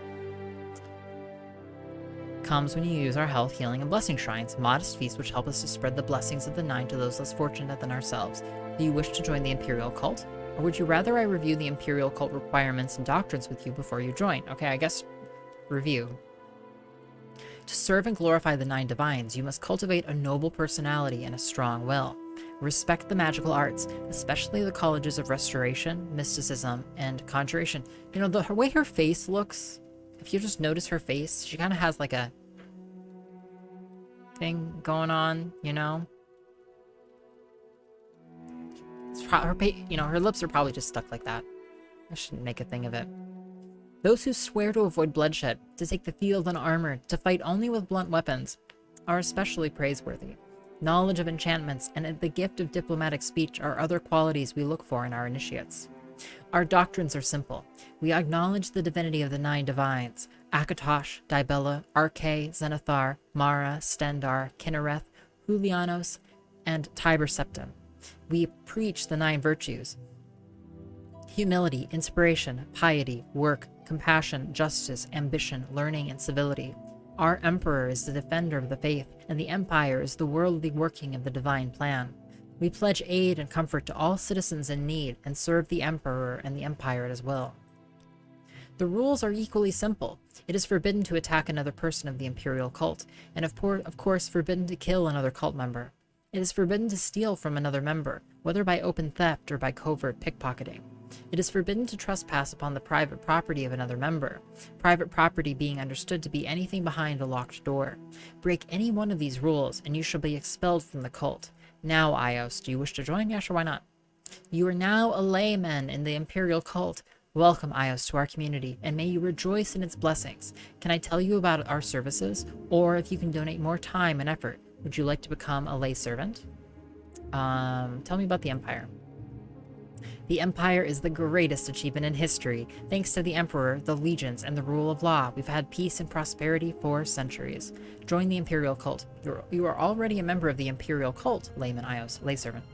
comes when you use our health, healing, and blessing shrines, modest fees which help us to spread the blessings of the Nine to those less fortunate than ourselves. Do you wish to join the Imperial cult? Or would you rather I review the Imperial cult requirements and doctrines with you before you join? Okay, I guess review. To serve and glorify the Nine Divines, you must cultivate a noble personality and a strong will. Respect the magical arts, especially the colleges of restoration, mysticism, and conjuration. You know, the way her face looks, if you just notice her face, she kind of has like a thing going on, you know? It's her lips are probably just stuck like that. I shouldn't make a thing of it. Those who swear to avoid bloodshed, to take the field unarmored, to fight only with blunt weapons, are especially praiseworthy. Knowledge of enchantments and the gift of diplomatic speech are other qualities we look for in our initiates. Our doctrines are simple. We acknowledge the divinity of the Nine Divines, Akatosh, Dibella, Arche, Zenithar, Mara, Stendar, Kinnereth, Julianos, and Tiber Septim. We preach the 9 virtues: humility, inspiration, piety, work, compassion, justice, ambition, learning, and civility. Our Emperor is the defender of the faith, and the Empire is the worldly working of the divine plan. We pledge aid and comfort to all citizens in need and serve the Emperor and the Empire at his will. The rules are equally simple. It is forbidden to attack another person of the Imperial cult, and of course forbidden to kill another cult member. It is forbidden to steal from another member, whether by open theft or by covert pickpocketing. It is forbidden to trespass upon the private property of another member, private property being understood to be anything behind a locked door. Break any one of these rules, and you shall be expelled from the cult. Now, iios, do you wish to join? Yeah, sure, why not? You are now a layman in the Imperial cult. Welcome, iios, to our community, and may you rejoice in its blessings. Can I tell you about our services? Or if you can donate more time and effort, would you like to become a lay servant? Tell me about the Empire. The Empire is the greatest achievement in history. Thanks to the Emperor, the legions, and the rule of law, we've had peace and prosperity for centuries. Join the Imperial cult. You are already a member of the Imperial cult, layman iios, lay servant.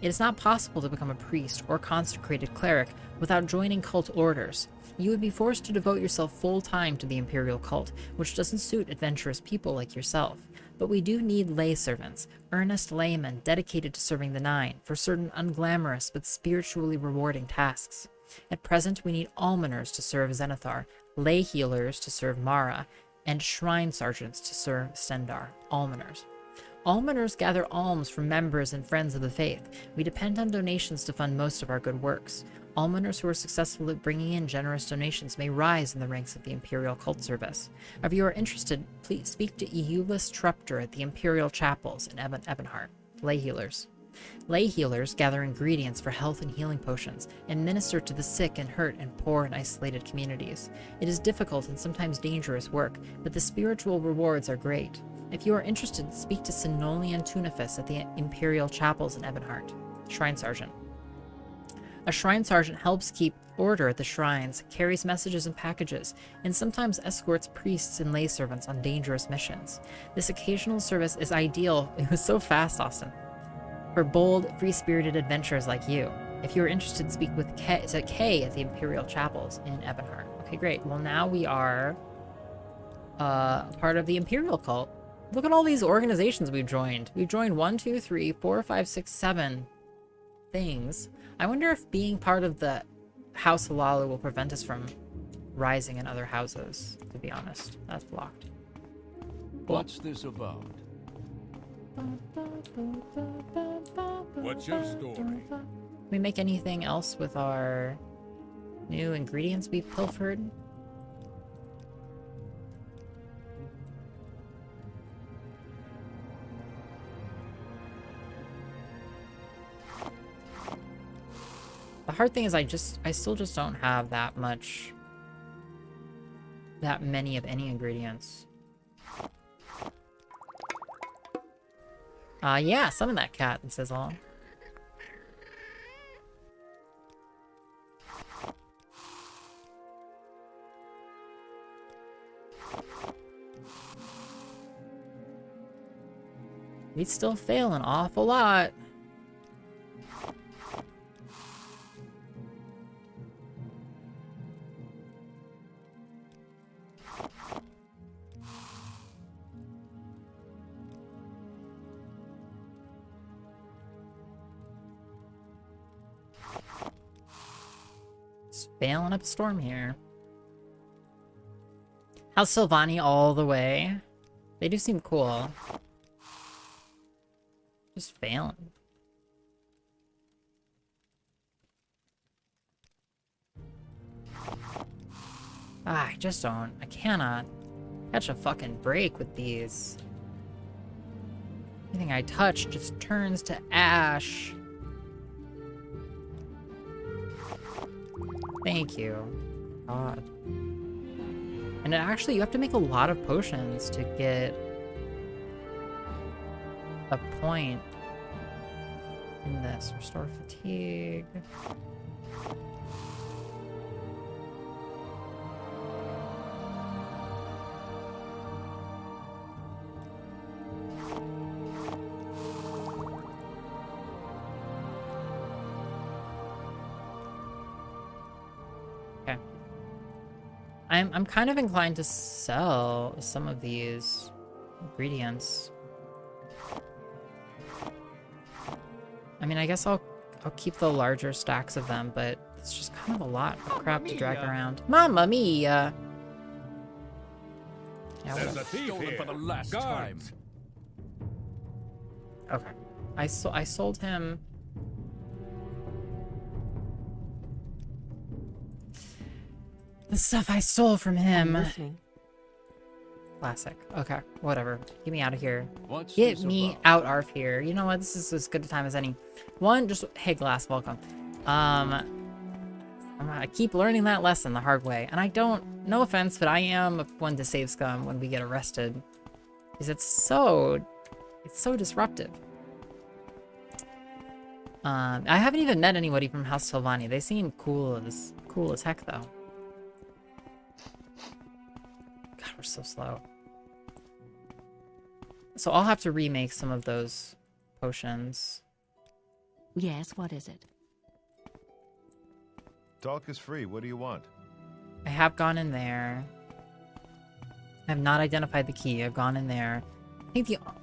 It is not possible to become a priest or consecrated cleric without joining cult orders. You would be forced to devote yourself full-time to the Imperial cult, which doesn't suit adventurous people like yourself. But we do need lay servants, earnest laymen dedicated to serving the Nine, for certain unglamorous but spiritually rewarding tasks. At present, we need almoners to serve Zenithar, lay healers to serve Mara, and shrine sergeants to serve Stendar. Almoners. Almoners gather alms from members and friends of the faith. We depend on donations to fund most of our good works. Almoners who are successful at bringing in generous donations may rise in the ranks of the Imperial cult service. If you are interested, please speak to iiosDetective at the Imperial chapels in Ebonheart. Lay healers. Lay healers gather ingredients for health and healing potions and minister to the sick and hurt in poor and isolated communities. It is difficult and sometimes dangerous work, but the spiritual rewards are great. If you are interested, speak to Sinolian Tunifus at the Imperial Chapels in Ebonheart. Shrine Sergeant. A Shrine Sergeant helps keep order at the shrines, carries messages and packages, and sometimes escorts priests and lay servants on dangerous missions. This occasional service is ideal. It was so fast, Austin. For bold, free-spirited adventurers like you. If you are interested, speak with Kay at the Imperial Chapels in Ebonheart. Okay, great. Well, now we are part of the Imperial cult. Look at all these organizations we've joined. We've joined 1, 2, 3, 4, 5, 6, 7 things. I wonder if being part of the House Halalu will prevent us from rising in other houses, to be honest. That's blocked. What's this about? What's your story? Can we make anything else with our new ingredients we pilfered? The hard thing is I still just don't have that many of any ingredients. Yeah, summon that cat and sizzle. We still fail an awful lot. Bailing up a storm here. How's Sylvani all the way? They do seem cool. Just failing. I just don't. I cannot catch a fucking break with these. Anything I touch just turns to ash. Thank you. God. And actually, you have to make a lot of potions to get a point in this. Restore fatigue. I'm kind of inclined to sell some of these ingredients. I mean, I guess I'll keep the larger stacks of them, but it's just kind of a lot of crap to drag around. Mamma mia! Yeah, There's a thief here. For the last time. okay. I sold him. The stuff I stole from him. Classic. Okay, whatever. Get me out of here. Get me out of here. You know what? This is as good a time as any. Hey, Glass, welcome. I keep learning that lesson the hard way. And I don't, no offense, but I am one to save scum when we get arrested. Because it's so disruptive. I haven't even met anybody from House Sylvani. They seem cool as heck, though. God, we're so slow. So I'll have to remake some of those potions. Yes, what is it? Talk is free. What do you want? I have gone in there. I have not identified the key. I've gone in there.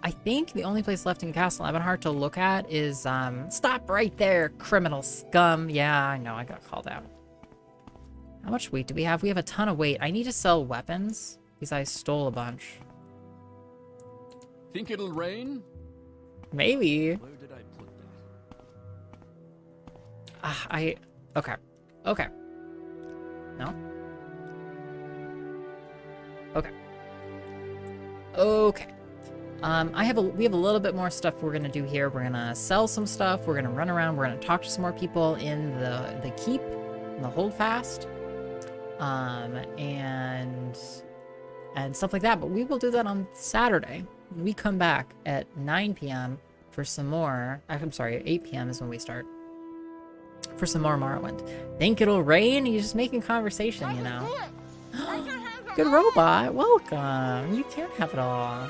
I think the only place left in Castle Ebonheart to look at is stop right there, criminal scum. Yeah, I know, I got called out. How much weight do we have? We have a ton of weight. I need to sell weapons because I stole a bunch. Think it'll rain? Maybe. Where did I put that? Okay. Okay. No? Okay. Okay. we have a little bit more stuff we're gonna do here. We're gonna sell some stuff. We're gonna run around. We're gonna talk to some more people in the keep, in the holdfast, and stuff like that. But we will do that on Saturday. We come back at 9 p.m. for some more. I'm sorry, 8 p.m. is when we start for some more Morrowind. Think it'll rain? You're just making conversation, you know. Good robot, welcome. You can't have it all.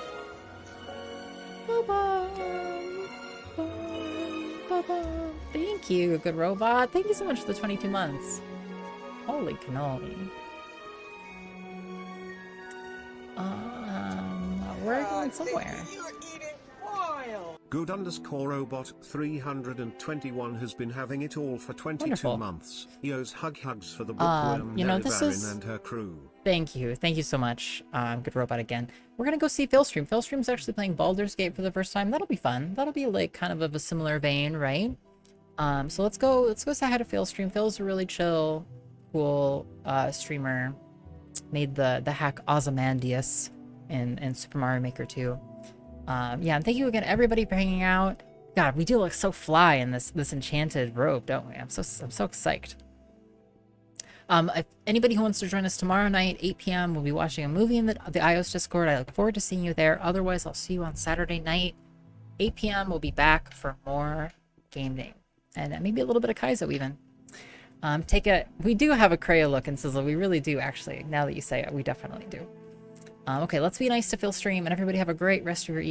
Thank you, good robot. Thank you so much for the 22 months. Holy cannoli. We're going somewhere. Good underscore robot 321 has been having it all for 22 Wonderful. months. Eos hugs for the bookworm you know, this Nerivarin is- and her crew. Thank you so much, good robot again. We're gonna go see Philstream. Philstream's actually playing Baldur's Gate for the first time. That'll be fun. That'll be like kind of a similar vein, right? So let's go say hi to Philstream. Phil's a really chill, cool streamer. Made the hack Ozymandias in Super Mario Maker 2. Yeah, and thank you again everybody for hanging out. God, we do look so fly in this enchanted robe, don't we? I'm so psyched. If anybody who wants to join us tomorrow night, 8 p.m., we'll be watching a movie in the iios Discord. I look forward to seeing you there. Otherwise, I'll see you on Saturday night, 8 p.m. We'll be back for more gaming and maybe a little bit of Kaizo even. We do have a Kreia look in Sizzle. We really do, actually. Now that you say it, we definitely do. Okay, let's be nice to Philstream, and everybody have a great rest of your evening.